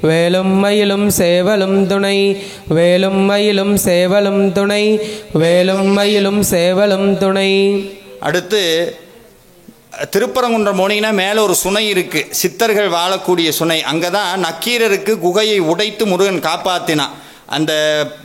வேலும் மயிலும் சேவலும் துணை வேலும் மயிலும் சேவலும் துணை வேலும் மயிலும் சேவலும் துணை. அடுத்து திருப்பரங்குன்றம் போனீங்கன்னா மேலே ஒரு சுனை இருக்குது, சித்தர்கள் வாழக்கூடிய சுனை. அங்கே தான் நக்கீரருக்கு குகையை உடைத்து முருகன் காப்பாற்றினான். அந்த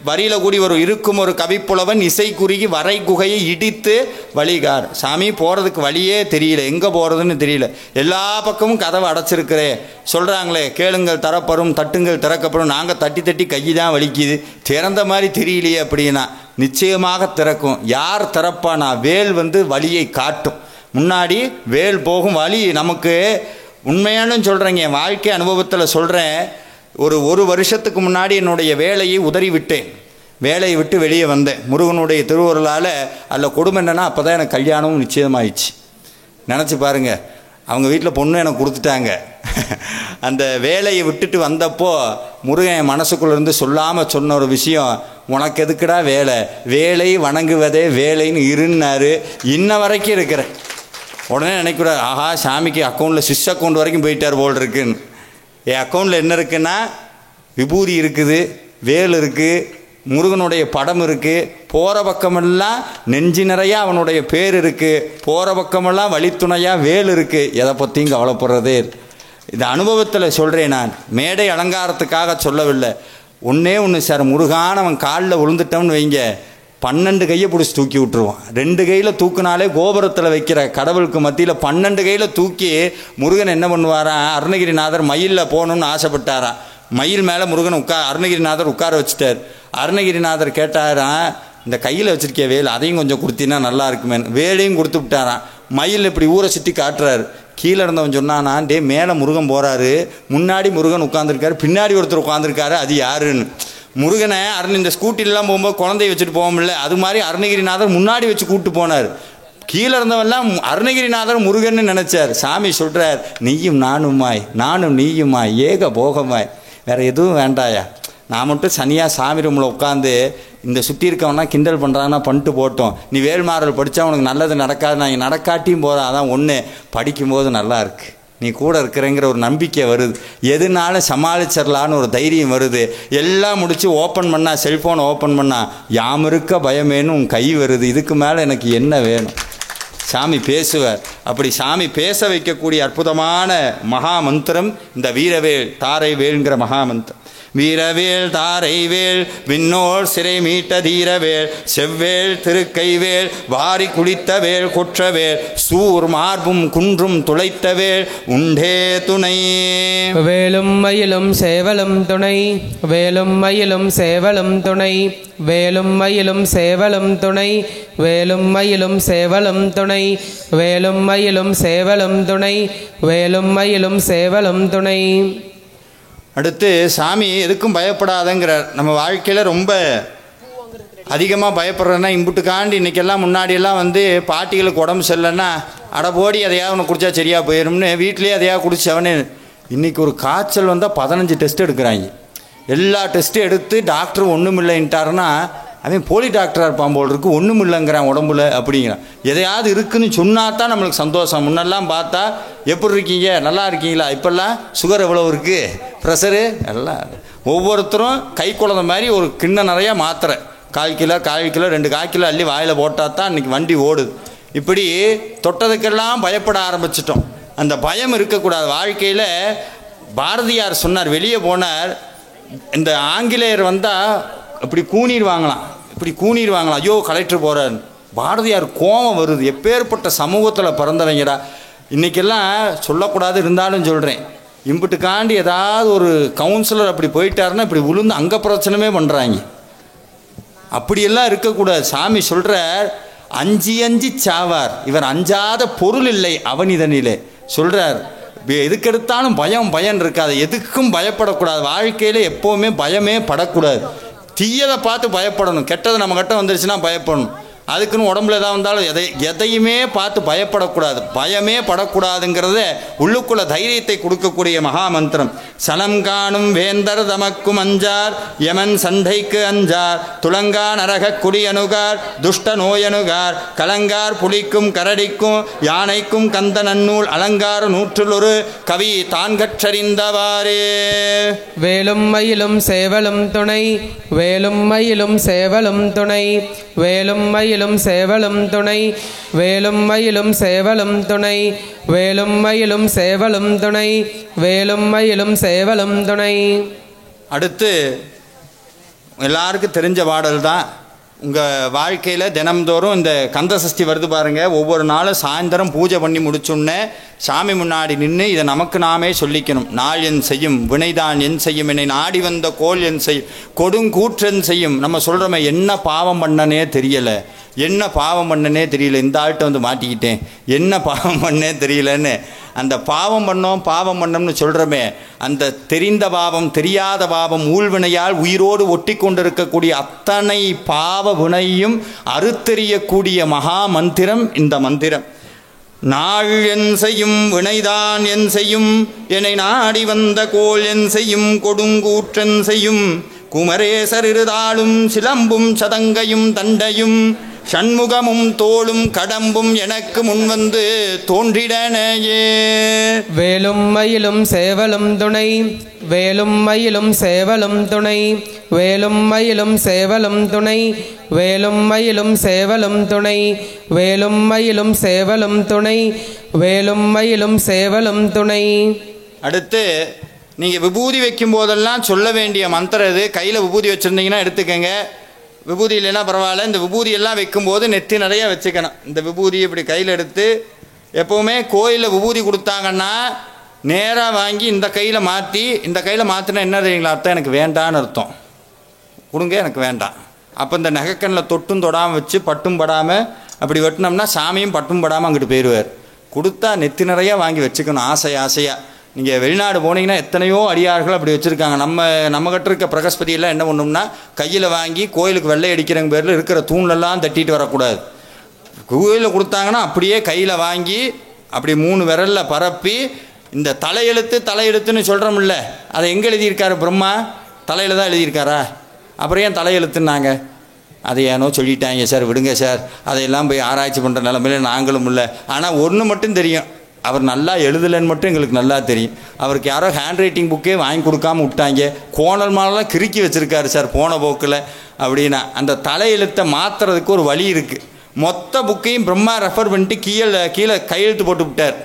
வரியில் கூடி இருக்கும் ஒரு கவிப்புலவன் இசை குறுகி வரை குகையை இடித்து வழிகார். சாமி போகிறதுக்கு வழியே தெரியல, எங்கே போகிறதுன்னு தெரியல, எல்லா பக்கமும் கதவை அடைச்சிருக்கிறே சொல்கிறாங்களே, கேளுங்கள் தரப்படும் தட்டுங்கள் திறக்கப்படும், நாங்கள் தட்டி தட்டி கை தான் வலிக்குது, திறந்த மாதிரி தெரியலையே அப்படின்னா நிச்சயமாக திறக்கும். யார் திறப்பானா? வேல் வந்து வழியை காட்டும். முன்னாடி வேல் போகும் வழி நமக்கு உண்மையானு சொல்கிறேங்க, என் வாழ்க்கை அனுபவத்தில் சொல்கிறேன். ஒரு வருஷத்துக்கு முன்னாடி என்னுடைய வேலையை உதறிவிட்டேன், வேலையை விட்டு வெளியே வந்தேன். முருகனுடைய திருவருளால் அதில் கொடுமை என்னென்னா அப்போ தான் எனக்கு கல்யாணமும் நிச்சயமாயிடுச்சு. நினச்சி பாருங்கள், அவங்க வீட்டில் பொண்ணு எனக்கு கொடுத்துட்டாங்க. அந்த வேலையை விட்டுட்டு வந்தப்போ முருகன் என் மனசுக்குள்ளேருந்து சொல்லாமல் சொன்ன ஒரு விஷயம், உனக்கு எதுக்குடா வேலை, வேலை வணங்குவதே வேலைன்னு இருன்னாரு. இன்ன வரைக்கும் இருக்கிறேன். உடனே நினைக்கூடாது, ஆஹா சாமிக்கு அக்கௌண்ட்டில் சிஸ் அக்கௌண்ட் வரைக்கும் போயிட்டார் போல் இருக்குன்னு. என் அக்கௌண்ட்டில் என்ன இருக்குன்னா விபூதி இருக்குது, வேல் இருக்குது, முருகனுடைய படம் இருக்குது, போகிற பக்கமெல்லாம் நெஞ்சு நிறையா அவனுடைய பேர் இருக்குது, போகிற பக்கமெல்லாம் வழித்துணையாக வேல் இருக்குது. எதை பற்றியும் கவலைப்படுறதே. இந்த அனுபவத்தில் சொல்கிறேன், நான் மேடை அலங்காரத்துக்காக சொல்லவில்லை. ஒன்றே ஒன்று சார், முருகான அவன் காலில் விழுந்துட்டோம்னு வைங்க, 12 கையை பிடிச்சி தூக்கி விட்டுருவான். 2 கையில் தூக்குனாலே கோபுரத்தில் வைக்கிற கடவுளுக்கு மத்தியில் 12 கையில் தூக்கி முருகன் என்ன பண்ணுவாரான், அருணகிரிநாதர் மயிலில் போகணுன்னு ஆசைப்பட்டாரான். மயில் மேலே முருகன் அருணகிரிநாதர் உட்கார வச்சுட்டார். அருணகிரிநாதர் கேட்டாரான், இந்த கையில் வச்சுருக்கே வேல் அதையும் கொஞ்சம் கொடுத்தீங்கன்னா நல்லா இருக்குமே. வேலையும் கொடுத்து விட்டாரான். மயில் இப்படி ஊரை சுற்றி காட்டுறாரு. கீழே இருந்தவன் சொன்னானா, டே மேலே முருகன் போகிறாரு, முன்னாடி முருகன் உட்காந்துருக்காரு, பின்னாடி ஒருத்தர் உட்காந்துருக்காரு, அது யாருன்னு. முருகனை இந்த ஸ்கூட்டிலாம் போகும்போது குழந்தைய வச்சுட்டு போவோம்ல, அது மாதிரி அருணகிரிநாதர் முன்னாடி வச்சு கூப்பிட்டு போனார். கீழே இருந்தவெல்லாம் அருணகிரிநாதர் முருகன்னு நினச்சார். சாமி சொல்கிறார், நீயும் நானுமாய் நானும் நீயுமாய் ஏக போகமாய், வேறு எதுவும் வேண்டாயா, நான் மட்டும் சனியாக சாமி ரூமில் உட்காந்து இந்த சுற்றி இருக்கவனா கிண்டல் பண்ணுறாங்கன்னா பண்ணிட்டு போட்டோம், நீ வேல்மாறல் படித்தா உனக்கு நல்லது நடக்காது, நான் நடக்காட்டியும் போகிறேன், அதான் ஒன்று படிக்கும்போது நல்லா இருக்கு, நீ கூட இருக்கிறேங்கிற ஒரு நம்பிக்கை வருது, எதுனாலும் சமாளிச்சிடலான்னு ஒரு தைரியம் வருது. எல்லாம் முடித்து ஓப்பன் பண்ணால், செல்ஃபோனை ஓப்பன் பண்ணால் யாம் இருக்க பயமேன்னு உன் கை வருது. இதுக்கு மேலே எனக்கு என்ன வேணும்? சாமி பேசுவார். அப்படி சாமி பேச வைக்கக்கூடிய அற்புதமான மகா மந்திரம் இந்த வீரவேல் தாரை வேல்ங்கிற மகா மந்திரம். வீரவேல் தாரை வேல் விண்ணோர் சிறை மீட்ட தீரவேல் செவ்வேல் திருக்கைவேல் வாரி குளித்த வேல் கொற்றவேல் சூர் மார்பும் குன்றும் துளைத்தவேல் உண்டே துணை. வேலும் மயிலும் சேவலும் துணை வேலும் மயிலும் சேவலும் துணை வேலும் மயிலும் சேவலும் துணை வேலும் மயிலும் சேவலும் துணை வேலும் மயிலும் சேவலும் துணை வேலும் மயிலும் சேவலும் துணை. அடுத்து சாமி எதுக்கும் பயப்படாதங்கிறார். நம்ம வாழ்க்கையில் ரொம்ப அதிகமாக பயப்படுறேன்னா இம்புட்டுக்காண்டி இன்றைக்கெல்லாம் முன்னாடியெல்லாம் பாட்டிகளுக்கு உடம்பு சரியில்லைன்னா அடபோடி எதையாவது ஒன்று குடித்தா சரியாக போயிடும்னு வீட்டிலேயே எதையாவது குடிச்சவனே. இன்றைக்கி ஒரு காய்ச்சல் வந்தால் 15 டெஸ்ட் எடுக்கிறாங்க. எல்லா டெஸ்ட்டும் எடுத்து டாக்டர் ஒன்றும் இல்லைன்ட்டாருன்னா அவன் போலி டாக்டராக இருப்பான் போல் இருக்குது, ஒன்றும் இல்லைங்கிறான் உடம்புல அப்படிங்கிறான். எதையாவது இருக்குதுன்னு சொன்னா தான் நம்மளுக்கு சந்தோஷம். முன்னெல்லாம் பார்த்தா எப்படி இருக்கீங்க, நல்லா இருக்கீங்களா, இப்போல்லாம் சுகர் எவ்வளோ இருக்குது, ப்ரெஷரு எல்லாம் ஒவ்வொருத்தரும் கை குழந்த மாதிரி ஒரு கிண்ணம் நிறையா மாத்திரை 1/4 கிலோ 1/4 கிலோ 2 1/4 கிலோ அள்ளி வாயில் போட்டால் தான் இன்றைக்கி வண்டி ஓடுது. இப்படி தொட்டதுக்கெல்லாம் பயப்பட ஆரம்பிச்சிட்டோம். அந்த பயம் இருக்கக்கூடாது வாழ்க்கையில். பாரதியார் சொன்னார், வெளியே போனார், இந்த ஆங்கிலேயர் வந்தால் இப்படி கூனிடுவாங்களாம். ஐயோ கலெக்டர் போகிறார். பாரதியார் கோபம் வருது. எப்பேற்பட்ட சமூகத்தில் பிறந்தவங்கடா. இன்றைக்கெல்லாம் சொல்லக்கூடாது, இருந்தாலும் சொல்கிறேன். இம்புட்டுக்காண்டி ஏதாவது ஒரு கவுன்சிலர் அப்படி போயிட்டாருன்னா இப்படி விழுந்து அங்கே பிரச்சனமே பண்ணுறாங்க. அப்படியெல்லாம் இருக்கக்கூடாது. சாமி சொல்கிறார், அஞ்சி அஞ்சி சாவார் இவர் அஞ்சாத பொருள் இல்லை அவனிதனிலே சொல்கிறார். எதுக்கெடுத்தாலும் பயம் இருக்காது, எதுக்கும் பயப்படக்கூடாது. வாழ்க்கையில் எப்போவுமே பயமே படக்கூடாது. தீயதை பார்த்து பயப்படணும், கெட்டது நம்ம கிட்ட வந்துருச்சுன்னா பயப்படணும். அதுக்குன்னு உடம்புல எதாவது வந்தாலும் எதையுமே பார்த்து பயப்படக்கூடாது. பயமே படக்கூடாதுங்கிறத உள்ளுக்குள்ள தைரியத்தை கொடுக்கக்கூடிய மகாமந்திரம். சலம் காணும் வேந்தர் தமக்கும் அஞ்சார் யமன் சண்டைக்கு அஞ்சார் துலங்கா நரக குடியணுகார் துஷ்ட நோயணுகார் கலங்கார் புலிக்கும் கரடிக்கும் யானைக்கும் கந்த நன்னூல் அலங்கார நூற்றில் ஒரு கவி தான் கற்றறிந்தவாறே. வேலும் மயிலும் சேவலும் துணை வேலும் மயிலும் சேவலும் துணை வேலும் மயிலும் சேவலும் துணை வேலும் மயிலும் சேவலும் துணை வேலும் மயிலும் சேவலும் துணை வேலும் மயிலும் சேவலும் துணை. அடுத்து எல்லாருக்கும் தெரிஞ்ச பாடல் தான். உங்கள் வாழ்க்கையில் தினம்தோறும் இந்த கந்த சஷ்டி வருது பாருங்கள். ஒவ்வொரு நாளும் சாயந்தரம் பூஜை பண்ணி முடிச்சோன்னே சாமி முன்னாடி நின்று இதை நமக்கு நாமே சொல்லிக்கணும். நாள் என் செய்யும் வினைதான் என் செய்யும் என்னை நாடி வந்த கோல் என் செய்யும் கொடுங்கூற்றன் செய்யும். நம்ம சொல்கிறோமே, என்ன பாவம் பண்ணனே தெரியலை, என்ன பாவம் பண்ணனே தெரியல, இந்த ஆள்கிட்ட வந்து மாட்டிக்கிட்டேன், என்ன பாவம் பண்ணே தெரியலன்னு. அந்த பாவம் பண்ணோம்னு சொல்கிறோமே, அந்த தெரிந்த பாவம் தெரியாத பாவம் ஊழ்வினையால் உயிரோடு ஒட்டி கொண்டிருக்கக்கூடிய அத்தனை பாவ வினையும் அறுத்தெறியக்கூடிய மகா மந்திரம் இந்த மந்திரம். நாள் என் செய்யும் வினைதான் என் செய்யும் என்னை நாடி வந்த கோல் என் செய்யும் கொடுங்கூற்றன் செய்யும் குமரேசர் இருதாளும் சிலம்பும் சதங்கையும் தண்டையும் சண்முகமும் தோளும் கடம்பும் எனக்கு முன்வந்து தோன்றிடனேயே. வேலும் மயிலும் சேவலும் துணை வேலும் மயிலும் சேவலும் துணை வேலும் மயிலும் சேவலும் துணை வேலும் மயிலும் சேவலும் துணை வேலும் மயிலும் சேவலும் துணை வேலும் மயிலும் சேவலும் துணை. அடுத்து நீங்கள் விபூதி வைக்கும் போதெல்லாம் சொல்ல வேண்டிய மந்திரம் இது. கையில் விபூதி வச்சுருந்தீங்கன்னா எடுத்துக்கங்க, விபூதி இல்லைன்னா பரவாயில்ல. இந்த விபூதியெல்லாம் வைக்கும்போது நெத்தி நிறையா வச்சுக்கணும். இந்த விபூதி இப்படி கையில் எடுத்து, எப்போவுமே கோயிலில் விபூதி கொடுத்தாங்கன்னா நேராக வாங்கி இந்த கையில் மாற்றி, இந்த கையில் மாற்றினா என்ன தெரியுங்களா அர்த்தம்? எனக்கு வேண்டான்னு அர்த்தம். கொடுங்க, எனக்கு வேண்டாம். அப்போ இந்த நகைக்கண்ணில் தொட்டும் தொடாமல் வச்சு பட்டும் படாமல் அப்படி வெட்டினோம்னா சாமியும் பட்டும் படாமல் அங்கிட்டு போயிடுவார். கொடுத்தா நெத்தி நிறையா வாங்கி வச்சுக்கணும், ஆசையாக. நீங்கள் வெளிநாடு போனீங்கன்னா எத்தனையோ அடியார்கள் அப்படி வச்சுருக்காங்க. நம்ம கிட்ட இருக்க பிரகஸ்பதியெல்லாம் என்ன பண்ணோம்னா, கையில் வாங்கி கோயிலுக்கு வெள்ளை அடிக்கிறவங்க பேரில் இருக்கிற தூண்லெல்லாம் தட்டிட்டு வரக்கூடாது. கோயிலில் கொடுத்தாங்கன்னா அப்படியே கையில் வாங்கி அப்படி 3 விரலில் பரப்பி, இந்த தலையெழுத்துன்னு சொல்கிறோம்ல, அதை எங்கே எழுதியிருக்காரு பிரம்மா? தலையில் தான் எழுதியிருக்காரா? அப்புறம் ஏன் தலையெழுத்துன்னாங்க? அதை ஏனோ சொல்லிட்டாங்க சார், விடுங்க சார், அதையெல்லாம் போய் ஆராய்ச்சி பண்ணுற நிலமையில நாங்களும் இல்லை. ஆனால் ஒன்று மட்டும் தெரியும், அவர் நல்லா எழுதலைன்னு மட்டும் எங்களுக்கு நல்லா தெரியும். அவருக்கு யாரோ ஹேண்ட் ரைட்டிங் புக்கே வாங்கி கொடுக்காம விட்டாங்க. கோணல் மாலெல்லாம் கிறுக்கி வச்சுருக்காரு சார் போன போக்கில் அப்படின்னா. அந்த தலையெழுத்தை மாற்றுறதுக்கு ஒரு வழி இருக்குது. மொத்த புக்கையும் பிரம்மா ரெஃபர் பண்ணிட்டு கீழே கையெழுத்து போட்டு விட்டார்.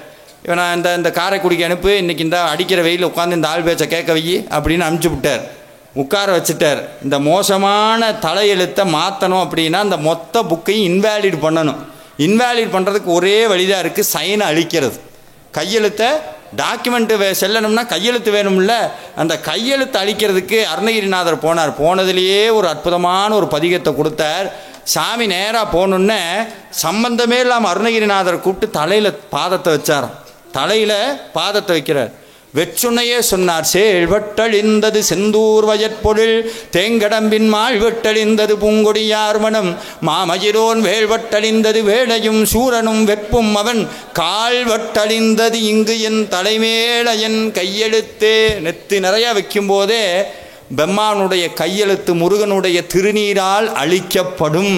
இவன் நான் இந்த காரைக்குடிக்கு அனுப்பு, இன்றைக்கி இந்த அடிக்கிற வெயில் உட்காந்து இந்த ஆள் பேச்சை கேட்க வை அப்படின்னு அனுப்பிச்சி விட்டார். உட்கார வச்சுட்டார். இந்த மோசமான தலையெழுத்தை மாற்றணும் அப்படின்னா அந்த மொத்த புக்கையும் இன்வேலிட் பண்ணணும். இன்வேலிட் பண்ணுறதுக்கு ஒரே வழிதான் இருக்குது, சைனை அழிக்கிறது. கையெழுத்தை டாக்குமெண்ட்டு செல்லணும்னா கையெழுத்து வேணும்ல, அந்த கையெழுத்து அழிக்கிறதுக்கு அருணகிரிநாதர் போனார். போனதுலேயே ஒரு அற்புதமான ஒரு பதிகத்தை கொடுத்தார். சாமி நேராக போகணுன்னே சம்பந்தமே இல்லாமல் அருணகிரிநாதர் கூப்பிட்டு தலையில் பாதத்தை வச்சார். தலையில் பாதத்தை வைக்கிறார். வெற்றுணையே சொன்னார். சேழ்வட்டழிந்தது செந்தூர் வயற்பொழில் தேங்கடம்பின் மாழ்வட்டழிந்தது பூங்கொடியார் மனம் மாமயிரோன் வேள்வட்டழிந்தது வேளையும் சூரனும் வெப்பும் அவன் கால்வட்டழிந்தது இங்கு என் தலைமேல என் கையெழுத்தே. நெத்தி நிறையா வைக்கும்போதே பிரம்மானுடைய கையெழுத்து முருகனுடைய திருநீரால் அழிக்கப்படும்.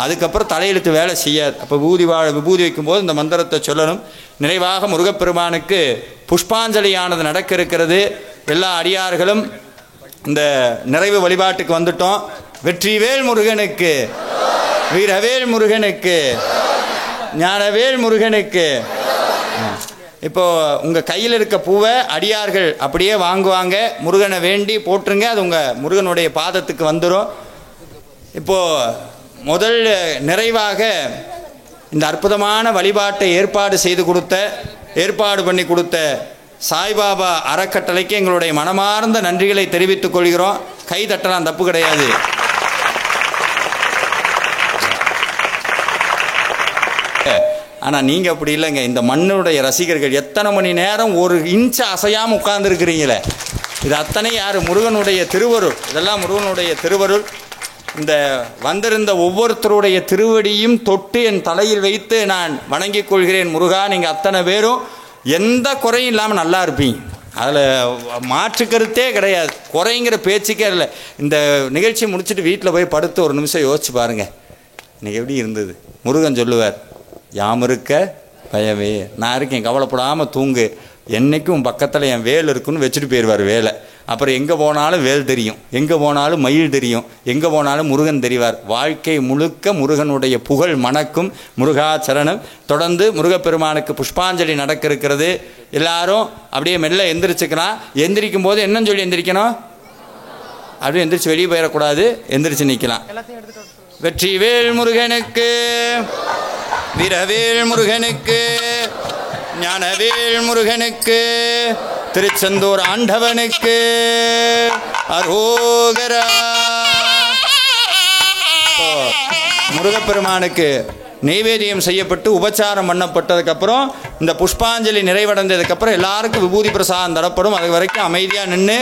அதுக்கப்புறம் தலையெழுத்து வேலை செய்யாது. அப்போ விபூதி வைக்கும்போது இந்த மந்திரத்தை சொல்லணும். நிறைவாக முருகப்பெருமானுக்கு புஷ்பாஞ்சலியானது நடக்க இருக்கிறது. எல்லா அடியார்களும் இந்த நிறைவு வழிபாட்டுக்கு வந்துட்டோம். வெற்றிவேல் முருகனுக்கு, வீரவேல் முருகனுக்கு, ஞானவேல் முருகனுக்கு. இப்போது உங்கள் கையில் இருக்க பூவை அடியார்கள் அப்படியே வாங்குவாங்க, முருகனை வேண்டி போட்டுருங்க, அது உங்கள் முருகனுடைய பாதத்துக்கு வந்துடும். இப்போது முதல் நிறைவாக இந்த அற்புதமான வழிபாட்டை ஏற்பாடு பண்ணி கொடுத்த சாய்பாபா அறக்கட்டளைக்கு எங்களுடைய மனமார்ந்த நன்றிகளை தெரிவித்துக் கொள்கிறோம். கை தட்டலாம், தப்பு கிடையாது. ஆனால் நீங்கள் அப்படி இல்லைங்க. இந்த மண்ணுடைய ரசிகர்கள் எத்தனை மணி நேரம் ஒரு இன்ச்சு அசையாமல் உட்கார்ந்துருக்கிறீங்களே, இது அத்தனை யார்? முருகனுடைய திருவருள். இதெல்லாம் முருகனுடைய திருவருள். இந்த வந்திருந்த ஒவ்வொருத்தருடைய திருவடியும் தொட்டு என் தலையில் வைத்து நான் வணங்கிக் கொள்கிறேன். முருகா, நீங்கள் அத்தனை பேரும் எந்த குறையும் இல்லாமல் நல்லா இருப்பீங்க. அதில் மாற்று கருத்தே கிடையாது. குறைங்கிற பேச்சுக்கே இல்லை. இந்த நிகழ்ச்சி முடிச்சுட்டு வீட்டில் போய் படுத்து ஒரு நிமிஷம் யோசிச்சு பாருங்கள், இன்னைக்கு எப்படி இருந்தது. முருகன் சொல்லுவார், யாம் இருக்க பயமே, நான் இருக்கேன், கவலைப்படாமல் தூங்கு, என்றைக்கும் பக்கத்தில் என் வேல் இருக்குன்னு வச்சுட்டு போயிடுவார் வேலை. அப்புறம் எங்கே போனாலும் வேல் தெரியும், எங்கே போனாலும் மயில் தெரியும், எங்கே போனாலும் முருகன் தெரிவார். வாழ்க்கை முழுக்க முருகனுடைய புகழ் மணக்கும். முருகாச்சரணம். தொடர்ந்து முருகப்பெருமானுக்கு புஷ்பாஞ்சலி நடக்க இருக்கிறது. எல்லாரும் அப்படியே மெல்ல எந்திரிச்சுக்கலாம். எந்திரிக்கும் போது என்னன்னு சொல்லி எந்திரிக்கணும்? அப்படியே எந்திரிச்சு வெளியே போயிடக்கூடாது, எந்திரிச்சு நிற்கலாம். வெற்றிவேல் முருகனுக்கு, வீரவேல் முருகனுக்கு, ஞானவேல் முருகனுக்கு, திருச்செந்தூர் ஆண்டவனுக்கு அரோகரா. முருகப்பெருமானுக்கு நெய்வேத்தியம் செய்யப்பட்டு உபச்சாரம் பண்ணப்பட்டதுக்கப்புறம் இந்த புஷ்பாஞ்சலி நிறைவடைந்ததுக்கப்புறம் எல்லாருக்கும் விபூதி பிரசாதம் தரப்படும். அது வரைக்கும் அமைதியாக நின்று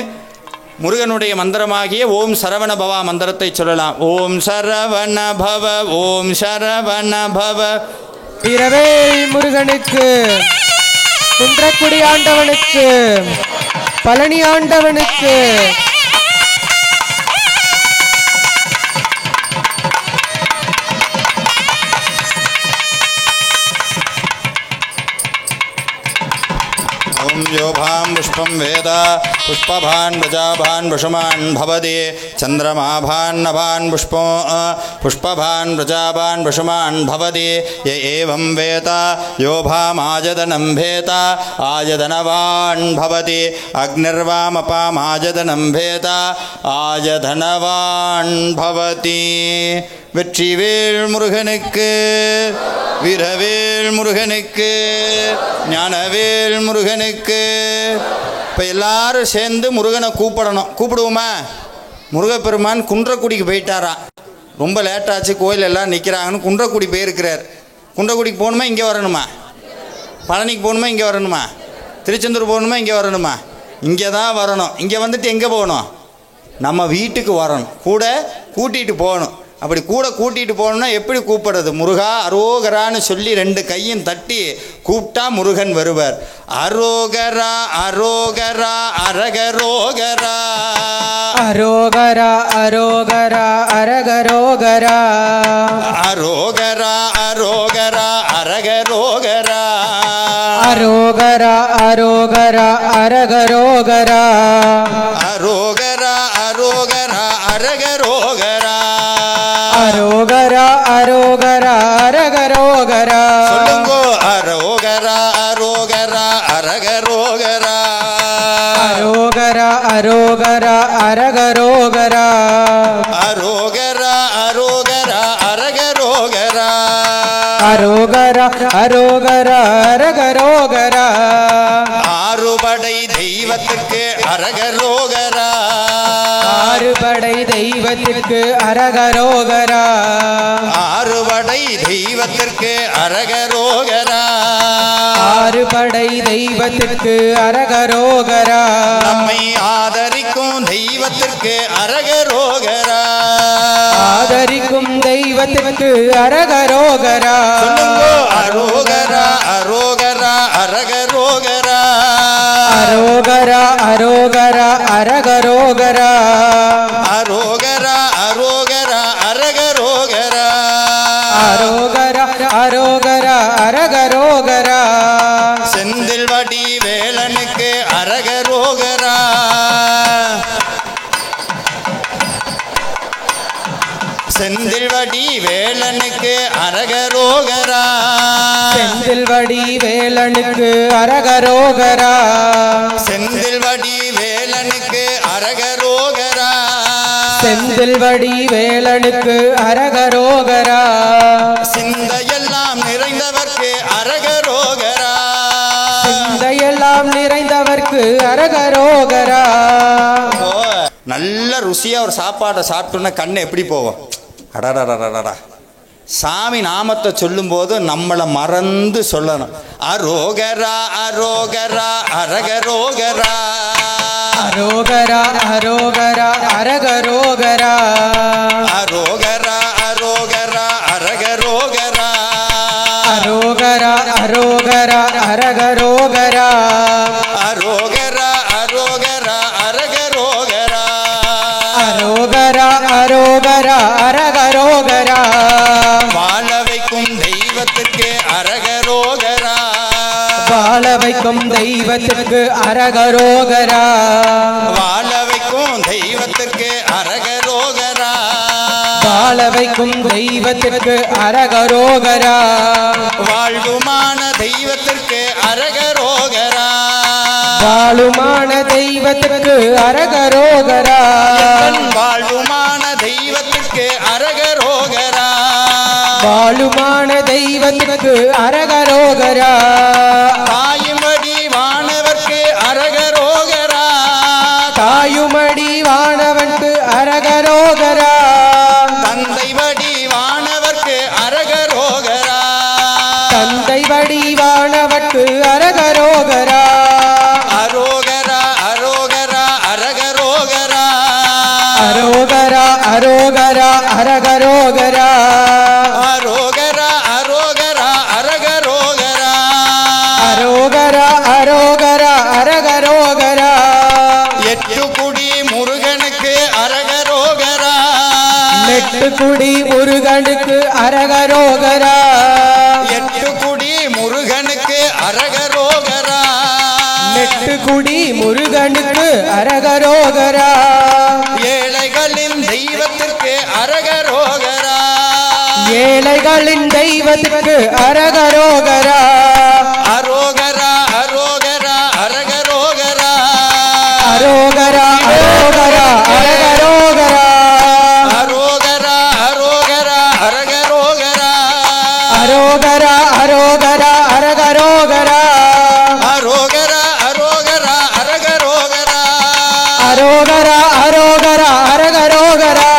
முருகனுடைய மந்திரமாகிய ஓம் சரவண பவா மந்திரத்தை சொல்லலாம். ஓம் சரவண பவ, ஓம் சரவண பவ. வீரவேல் முருகனுக்கு, குன்றக்குடி ஆண்டவனுக்கு, பழனி ஆண்டவனுக்கு, ஓம் யோபாம் புஷ்பம் வேத புஷ்பபான் பிரஜாபான் விஷமான் பவதி சந்திரமாபான் நபான் புஷ்பபான் பிரஜாபான் விஷமான் பவதி ய ஏவம் வேத யோபாம் ஆஜதனம் வேத ஆஜதனவான் பவதி அக்னிர்வாமபாம் ஆஜதனம் வேத ஆஜதனவான் பவதி. வெற்றிவேல் முருகனுக்கு, வீரவேல் முருகனுக்கு, ஞானவேல் முருகனுக்கு. இப்போ எல்லாரும் சேர்ந்து முருகனை கூப்பிடணும். கூப்பிடுவோமா? முருகப்பெருமான் குன்றக்குடிக்கு போயிட்டாரா, ரொம்ப லேட்டாச்சு, கோயில் எல்லாம் நிற்கிறாங்கன்னு குன்றக்குடி போயிருக்கிறார். குன்றக்குடிக்கு போகணுமா இங்கே வரணுமா? பழனிக்கு போகணுமா இங்கே வரணுமா? திருச்செந்தூர் போகணுமா இங்கே வரணுமா? இங்கே தான் வரணும். இங்கே வந்துட்டு எங்கே போகணும்? நம்ம வீட்டுக்கு வரணும், கூட கூட்டிகிட்டு போகணும். அப்படி கூட கூட்டிகிட்டு போகணுன்னா எப்படி கூப்பிடுறது? முருகா அரோகரான்னு சொல்லி ரெண்டு கையும் தட்டி கூப்பிட்டா முருகன் வருவார். அரோகரா அரோகரா அரகரோகரா, அரோகரா அரோகரா அரகரோகரா, அரோகரா அரோகரா அரகரோகரா, அரோகரா அரோகரா அரகரோகரா, அரோகரா அரோகரா அரகரோகரா, அரோகரா அரோகரா அரகரோகரா. சொல்லுங்கோ, அரோகரா அரோகரா அரகரோகரா, அரோகரா அரோகரா அரகரோகரா, அரோகரா அரோகரா அரகரோகரா, அரோகரா அரோகரா அரகரோகரா. ஆறுபடை தெய்வத்திற்கு அரகரோகரா, ஆறுபடை தெய்வத்திற்கு அரகரோகரா, ஆறுபடை தெய்வத்திற்கு அரகரோகரா, ஆறுபடை தெய்வத்திற்கு அரகரோகரா. நம்மை ஆதரிக்கும் தெய்வத்திற்கு அரகரோகரா, ஆதரிக்கும் தெய்வத்திற்கு அரகரோகரா. சொல்லுங்கோ, அரோகரா அரோகரா அரகரோகரா, அரோகரா அரோகரா அரகரோகரா, அரோகரா அரோகரா அரகரோகரா, அரோகரா அரோகரா அரகரோகரா. செந்தில் வடி வேலனுக்கு அரகரோகரா, செந்தில்வடி வேலனுக்கு அரகரோகரா. செந்தில்வடி வேலனுக்கு அரகரோகரா. செந்தில்வடி வேலனுக்கு அரகரோகரா. செந்தில்வடி வேலனுக்கு அரகரோகரா. சிந்தையெல்லாம் நிறைந்தவர்க்கு அரகரோகரா. சிந்தையெல்லாம் நிறைந்தவர்க்கு அரகரோகரா. நல்ல ருசியா ஒரு சாப்பாடை சாப்பிட்டோன்னா கண்ணு எப்படி போகும்? அடடடடடா. சாமி நாமத்தை சொல்லும் போது நம்மளை மறந்து சொல்லணும். அரோகரா அரோகரா அரகரோகரா. அரோகரா அரோகரா அரகரோகரா. அரோகரா அரோகரா அரகரோகரா. அரோகரா அரோகரா அரகரோகரா. அரோகரா அரோகரா அரகரோகரா. அரோகரா அரோகரா அரகரோகரா. வாழ வைக்கும் தெய்வத்துக்கு அரகரோகரா. வாழ வைக்கும் தெய்வத்துக்கு அரகரோகரா. வாழ வைக்கும் தெய்வத்துக்கு அரகரோகரா. வாழ வைக்கும் தெய்வத்திற்கு அரகரோகரா. வாழ்வுமான தெய்வத்திற்கு அரகரோகரா. வாழுமான தெய்வத்திற்கு அரகரோகரா. வாழ்வுமான தெய்வத்திற்கு அரகரோகரா. வாழுமான தெய்வத்திற்கு அரகரோகரா. தாயுமடி வானவர்க்கு அரகரோகரா. தாயுமடி வானவன்க்கு அரகரோகரா. தந்தை வடி வானவர்க்கு அரகரோகரா. தந்தை வடி வானவர்க்கு அரகரோகரா. அரோகரா அரோகரா அரகரோகரா. அரோகரா அரோகரா அரகரோகரா. அரோகரா அரோகரா அரகரோகரா. அரோகரா அரோகரா அரகரோகரா. எட்டுக்குடி முருகனுக்கு அரகரோகரா. நெட்டுக்குடி முருகனுக்கு அரகரோகரா. எட்டுக்குடி முருகனுக்கு அரகரோகரா. நெட்டுக்குடி முருகனுக்கு அரகரோகரா. ஏழைகளின் தெய்வத்திற்கு அரகரோகரா. ஏழைகளின் தெய்வத்திற்கு அரகரோகரா. அரோகரா அரோகரா அரகரோகரா. அரோகரா அரோகரா அரகரோகரா. அரோகரா அரோகரா அரகரோகரா. அரோகரா அரோகரா அரகரோகரா. அரோகரா அரோகரா அரகரோகரா. அரோகரா அரோகரா அரகரோகரா.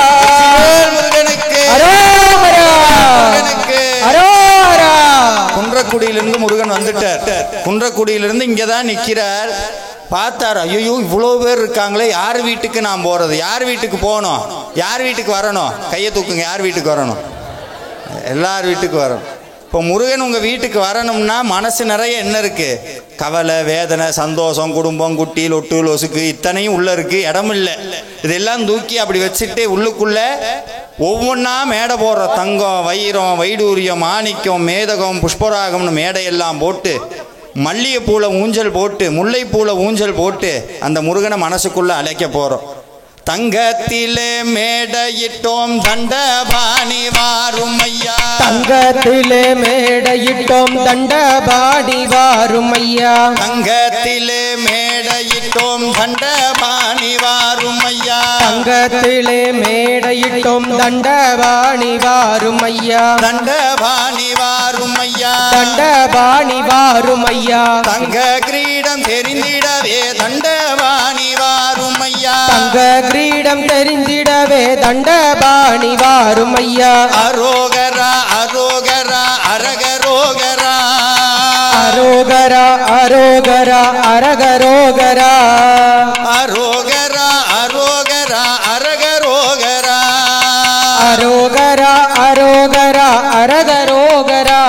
முருகனுக்கு அரோகரா. முருகனுக்கு. அரோகரா. குன்றக்குடியிலிருந்து முருகன் வந்துட்டார். குன்றக்குடியிலிருந்து இங்கே தான் நிற்கிறார். பார்த்தார், ஐயோ இவ்வளோ பேர் இருக்காங்களே, யார் வீட்டுக்கு நான் போகிறது? யார் வீட்டுக்கு போகணும்? யார் வீட்டுக்கு வரணும்? கையை தூக்குங்க. யார் வீட்டுக்கு வரணும்? எல்லார் வீட்டுக்கு வரணும். இப்போ முருகன் உங்கள் வீட்டுக்கு வரணும்னா மனசு நிறைய என்ன இருக்குது? கவலை, வேதனை, சந்தோஷம், குடும்பம், குட்டி, லொட்டு, லொசுக்கு இத்தனையும் உள்ளே இருக்குது. இடம் இல்லை. இதெல்லாம் தூக்கி அப்படி வச்சுட்டு உள்ளுக்குள்ளே ஒவ்வொன்றா மேடை போடுற தங்கம், வைரம், வைடூரியம், மாணிக்கம், மேதகம், புஷ்பராகம்னு மேடையெல்லாம் போட்டு, மல்லிகைப்பூவில் ஊஞ்சல் போட்டு, முல்லைப்பூவில் ஊஞ்சல் போட்டு அந்த முருகனை மனசுக்குள்ளே அழைக்க போகிறோம். தங்கத்திலே மேடையிட்டோம் தண்டபாணி வாரும் ஐயா. தங்கத்திலே மேடையிட்டோம் தண்டபாணி வாரும் ஐயா. தங்கத்திலே மேடையிட்டோம் தண்டபாணி வாரும் ஐயா. தங்கத்திலே மேடையிட்டோம் தண்டபாணி வாரும் ஐயா. தண்டபாணி வாரும் ஐயா. தண்டபாணி வாரும் ஐயா. தங்க கிரீடம் தெரிந்திடவே தண்டபாணி வாரும் ஐயா. தங்க கிரீடம் தெரிந்திடவே தண்டபாணி வாரும் ஐயா. அரோகரா அரோகரா அரகரோகரா. அரோகரா அரோகரா அரகரோகரா. அரோகரா அரோகரா அரகரோகரா. அரோகரா அரோகரா அரகரோகரா.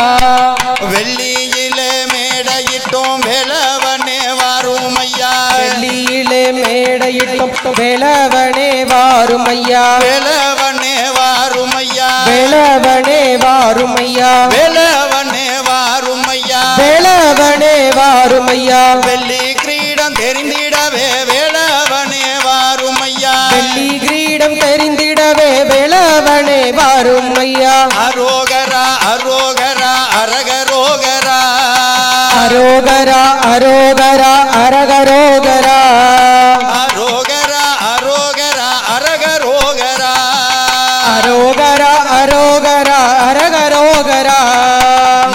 வெள்ளியிலே மேடையிட்டோம் வேலவனே வாரும் ஐயா. வெள்ளியிலே மேடையிட்டோம் வேலவனே வாரும் ஐயா. வேலவனே வாரும் ஐயா. வேலவனே வாரும் ஐயா. வேலவனே வாரும் ஐயா. வேலவனே வாரும் ஐயா. வெள்ளி கிரீடம் தெரிந்திடவே வேலவனே வாரும் ஐயா. வெள்ளி கிரீடம் தெரிந்திடவே வேலவனே அரங்கனே வாரும் ஐயா அரோகரா அரோகரா அரகரோகரா அரோகரா அரோகரா அரகரோகரா அரோகரா அரோகரா அரகரோகரா அரோகரா அரோகரா அரகரோகரா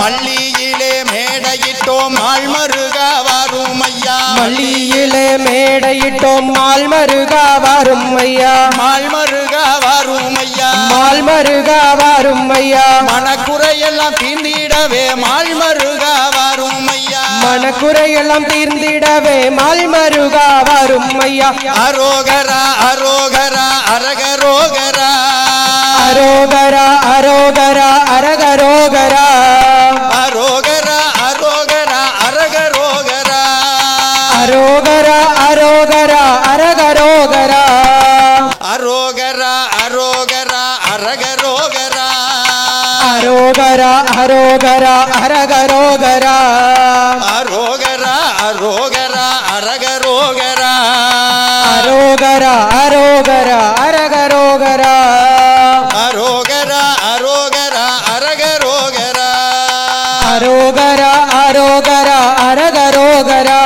மல்லியிலே மேடையிட்டோம் ஆள்மருகா வாரும் ஐயா மல்லியிலே மேடையிட்டோம் மால்மருகா வாரும் ஐயா மால்மருகா வாரும் ஐயா மால்மருகா வாரும் ஐயா மனக்குறையெல்லாம் தீர்ந்திடவே மால்மருகா வாரும் ஐயா மனக்குறையெல்லாம் தீர்ந்திடவே மால்மருகா வாரும் ஐயா அரோகரா அரோகரா அரகரோகரா அரோகரா அரோகரா அரகரோகரா அரோகரா அரோகரா அரகரோகரா அரோகரா அரோகரா அரகரோகரா அரோகரா அரோகரா அரகரோகரா அரோகரா அரோகரா அரகரோகரா அரோகரா அரோகரா அரகரோகரா அரோகரா அரோகரா அரகரோகரா அரோகரா அரோகரா அரகரோகரா அரோகரா அரோகரா அரகரோகரா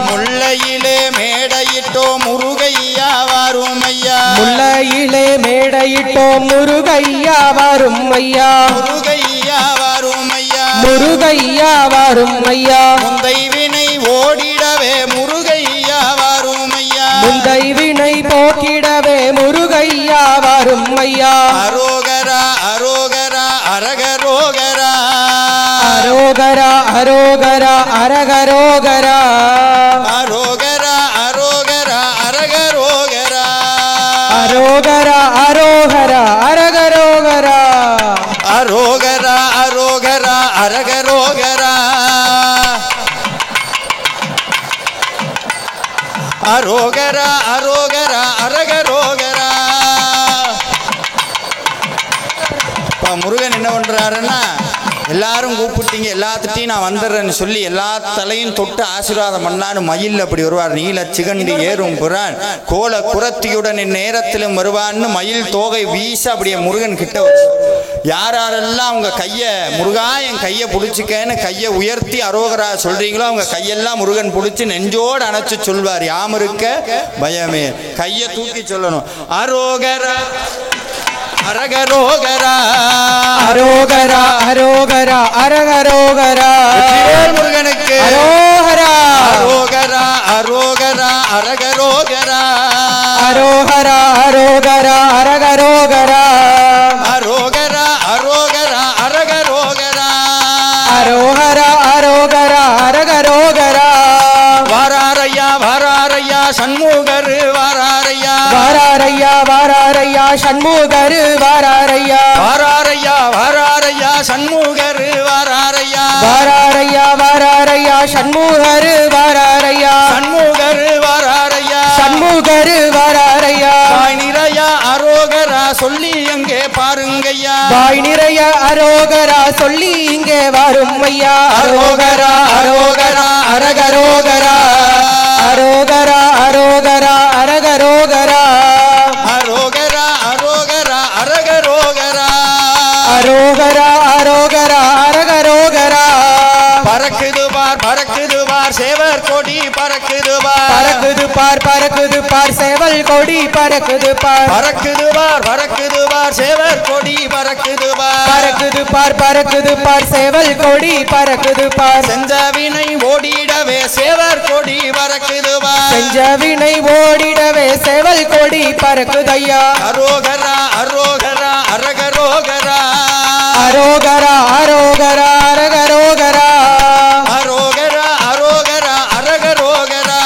முல்லையிலே மேடையிட்டோம் முருகையா வாரும் ஐயா முல்லையிலே மேடையிட்டோம் முருகையா வாரும் ஐயா முருகையா வாரும் ஐயா முருகையா வாரும் ஐயா முந்தை வினை ஓடிடவே முருகையா வாரும் ஐயா முந்தை வினை போக்கிடவே முருகையா வாரும் ஐயா அரோகரா அரோகரா அரகரோகரா அரோகரா அரோகரா அரகரோகரா அரோகரா அரோகரா அரகரோகரா அரோகரா அரோகரா அரகரோகரா அரோகரா அரோகரா அரகரோகரா அரோகரா அரோகரா அரகரோகரா. இப்போ முருகன் என்ன பண்றாருன்னா, எல்லாரும் கூப்பிட்டீங்க, எல்லாத்துட்டையும் நான் வந்துடுறேன்னு சொல்லி எல்லா தலையும் தொட்டு ஆசீர்வாதம் பண்ணான்னு மயில் அப்படி வருவார். நீல சிகண்டி ஏறும் புறான் கோல குரத்தியுடன் நேரத்திலும் வருவான்னு மயில் தோகை வீச அப்படியே முருகன் கிட்ட வச்சு, யாரெல்லாம் அவங்க கையை முருகா என் கையை பிடிச்சிக்கன்னு கையை உயர்த்தி அரோகரா சொல்றீங்களோ அவங்க கையெல்லாம் முருகன் பிடிச்சி நெஞ்சோடு அணைச்சு சொல்வார். யாம் இருக்க பயமே, கையை தூக்கி சொல்லணும். அரோகரா அரகரோகரா அரோகரா அரோகரா அரகரோகரா முருகனுக்கு அரோகரா அரோகரா அரோகரா அரகரோகரா அரோகரா அரோகரா அரகரோகரா அரோகரா அரோகரா அரகரோகரா அரோகரா அரோகரா அரகரோகரா வாராரையா வாராரையா சண்முகர் வாராரையா வாராரையா வாராரையா சண்முகரு வாராரையா வாராரையா வாராரையா சண்முகர் வாராரையா வாராரையா வாராரையா சண்முகரு வாராரையா சண்முகர் வாராரையா சண்முகரு வாராரையா வாய் நிறையா அரோகரா சொல்லி எங்கே பாருங்கய்யா வாய் நிறைய அரோகரா சொல்லி இங்கே வரும் ஐயா அரோகரா அரோகரா அரகரோகரா அரோகரா அரோகரா அரகரோகரா அரோகரா அரோகரா அரகரோகரா அரோகரா அரோகரா அரகரோகரா பறக்குது பார் சேவர் கொடி பறக்குது பறக்குது பார் சேவல் கொடி பறக்குது பார் பறக்குது பார் சேவர் கொடி பறக்குது பறக்குது பார் சேவல் கொடி பறக்குது பார் செஞ்ச வினை ஓடிடவே சேவர் கொடி பறக்குது செஞ்ச வினை ஓடிடவே சேவல் கொடி பறக்குதையா அரோகரா அரோகரா அரகரோகரா அரோகரா அரோகரா அரகரோகரா அரோகரா அரோகரா அரகரோகரா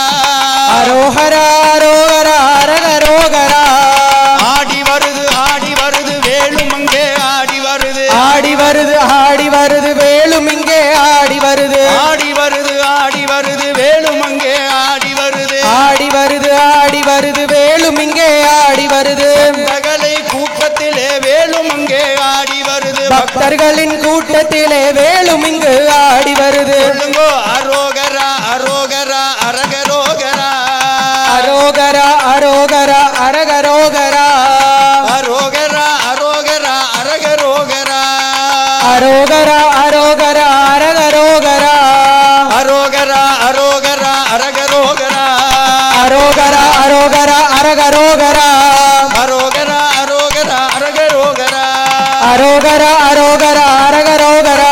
அரோகரா அரோகரா அரகரோகரா ஆடி வருது வேலும் அங்கே ஆடி வருது ஆடி வருது வேலும் இங்கே ஆடி வருது ஆடி வருது வேலும் அங்கே ஆடி வருது ஆடி வருது வேலும் இங்கே ஆடி வருது பகலை கூட்டத்திலே வேலும் அங்கே ஆடி வருது பக்தர்களின் கூட்டத்திலே வேலும் இங்கு ஆடி வருது சொல்லுங்கோ அரோகரா அரோகரா அரகரோகரா அரோகரா அரோகரா அரகரோகரா அரோகரா அரோ அரோகரா அரோகரா அரகரோகரா அரோகரா அரோகரா அரகரோகரா அரோகரா அரோகரா அரகரோகரா அரோகரா அரோகரா அரகரோகரா அரோகரா அரோகரா அரகரோகரா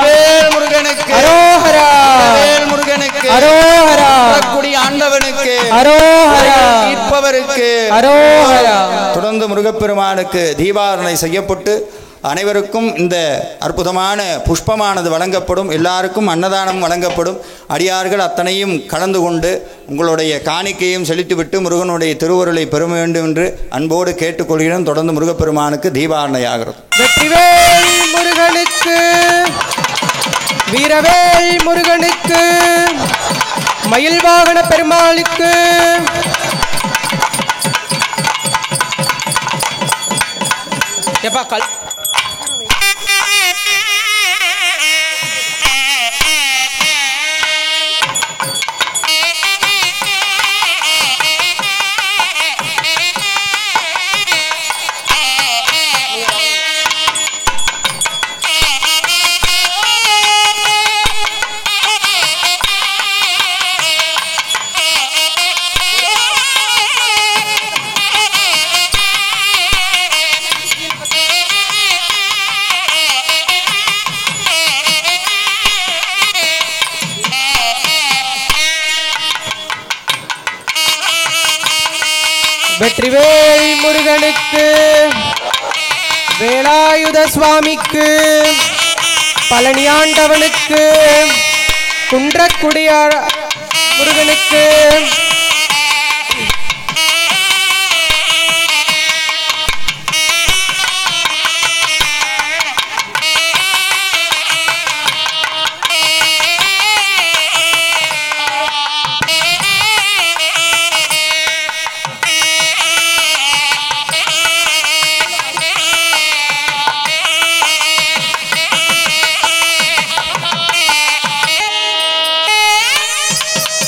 வேல் முருகனுக்கு அரோகரா வேல் முருகனுக்கு அரோகரா குடி ஆண்டவனுக்கு அரோகரா இருப்பவருக்கு அரோகரா. தொடர்ந்து முருகப்பெருமானுக்கு தீபாரணை செய்யப்பட்டு அனைவருக்கும் இந்த அற்புதமான புஷ்பமானது வழங்கப்படும். எல்லாருக்கும் அன்னதானம் வழங்கப்படும். அடியார்கள் அத்தனையும் கலந்து கொண்டு உங்களுடைய காணிக்கையும் செலுத்திவிட்டு முருகனுடைய திருவருளை பெற வேண்டும் என்று அன்போடு கேட்டுக்கொள்கிறோம். தொடர்ந்து முருகப்பெருமானுக்கு தீபாரணை ஆகிறது. வெற்றிவேல் முருகனுக்கு, வீரவேல் முருகனுக்கு, மயில் வாகன பெருமாளுக்கு, எப்பா கல் வெற்றிவேல் முருகனுக்கு, வேலாயுத சுவாமிக்கு, பழனியாண்டவனுக்கு, குன்றக்குடிய முருகனுக்கு,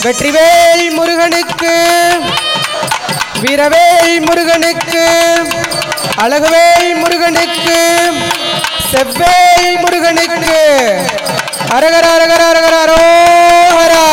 வெற்றிவேல் முருகனுக்கு, வீரவேல் முருகனுக்கு, அழகுவேல் முருகனுக்கு, செவ்வேல் முருகனுக்கு, அரகர அரகர அரகர அரோஹரா.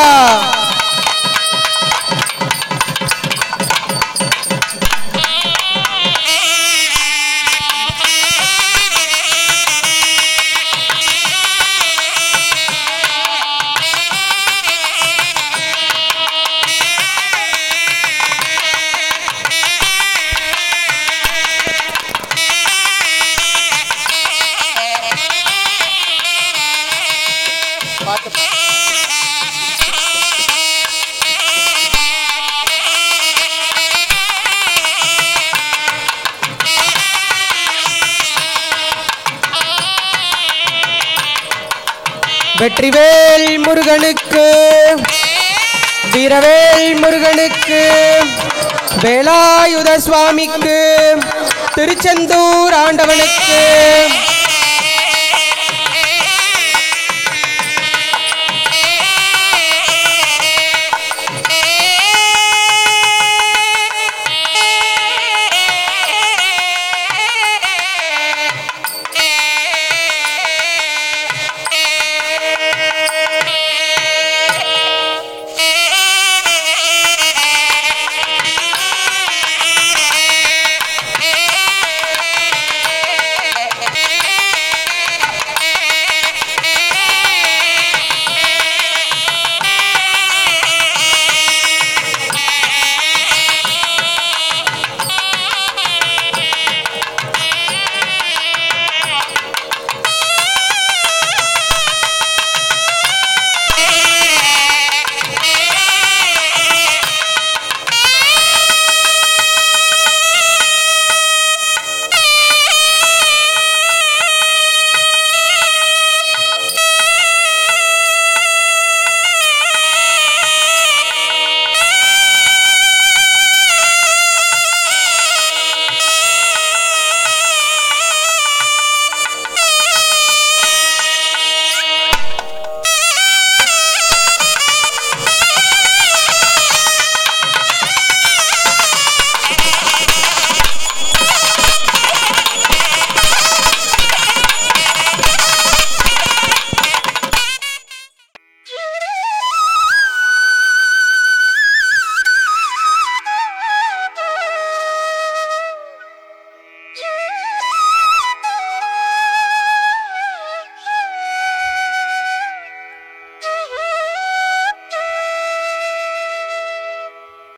வெற்றிவேல் முருகனுக்கு, வீரவேல் முருகனுக்கு, வேலாயுத சுவாமிக்கு, திருச்செந்தூர் ஆண்டவனுக்கு,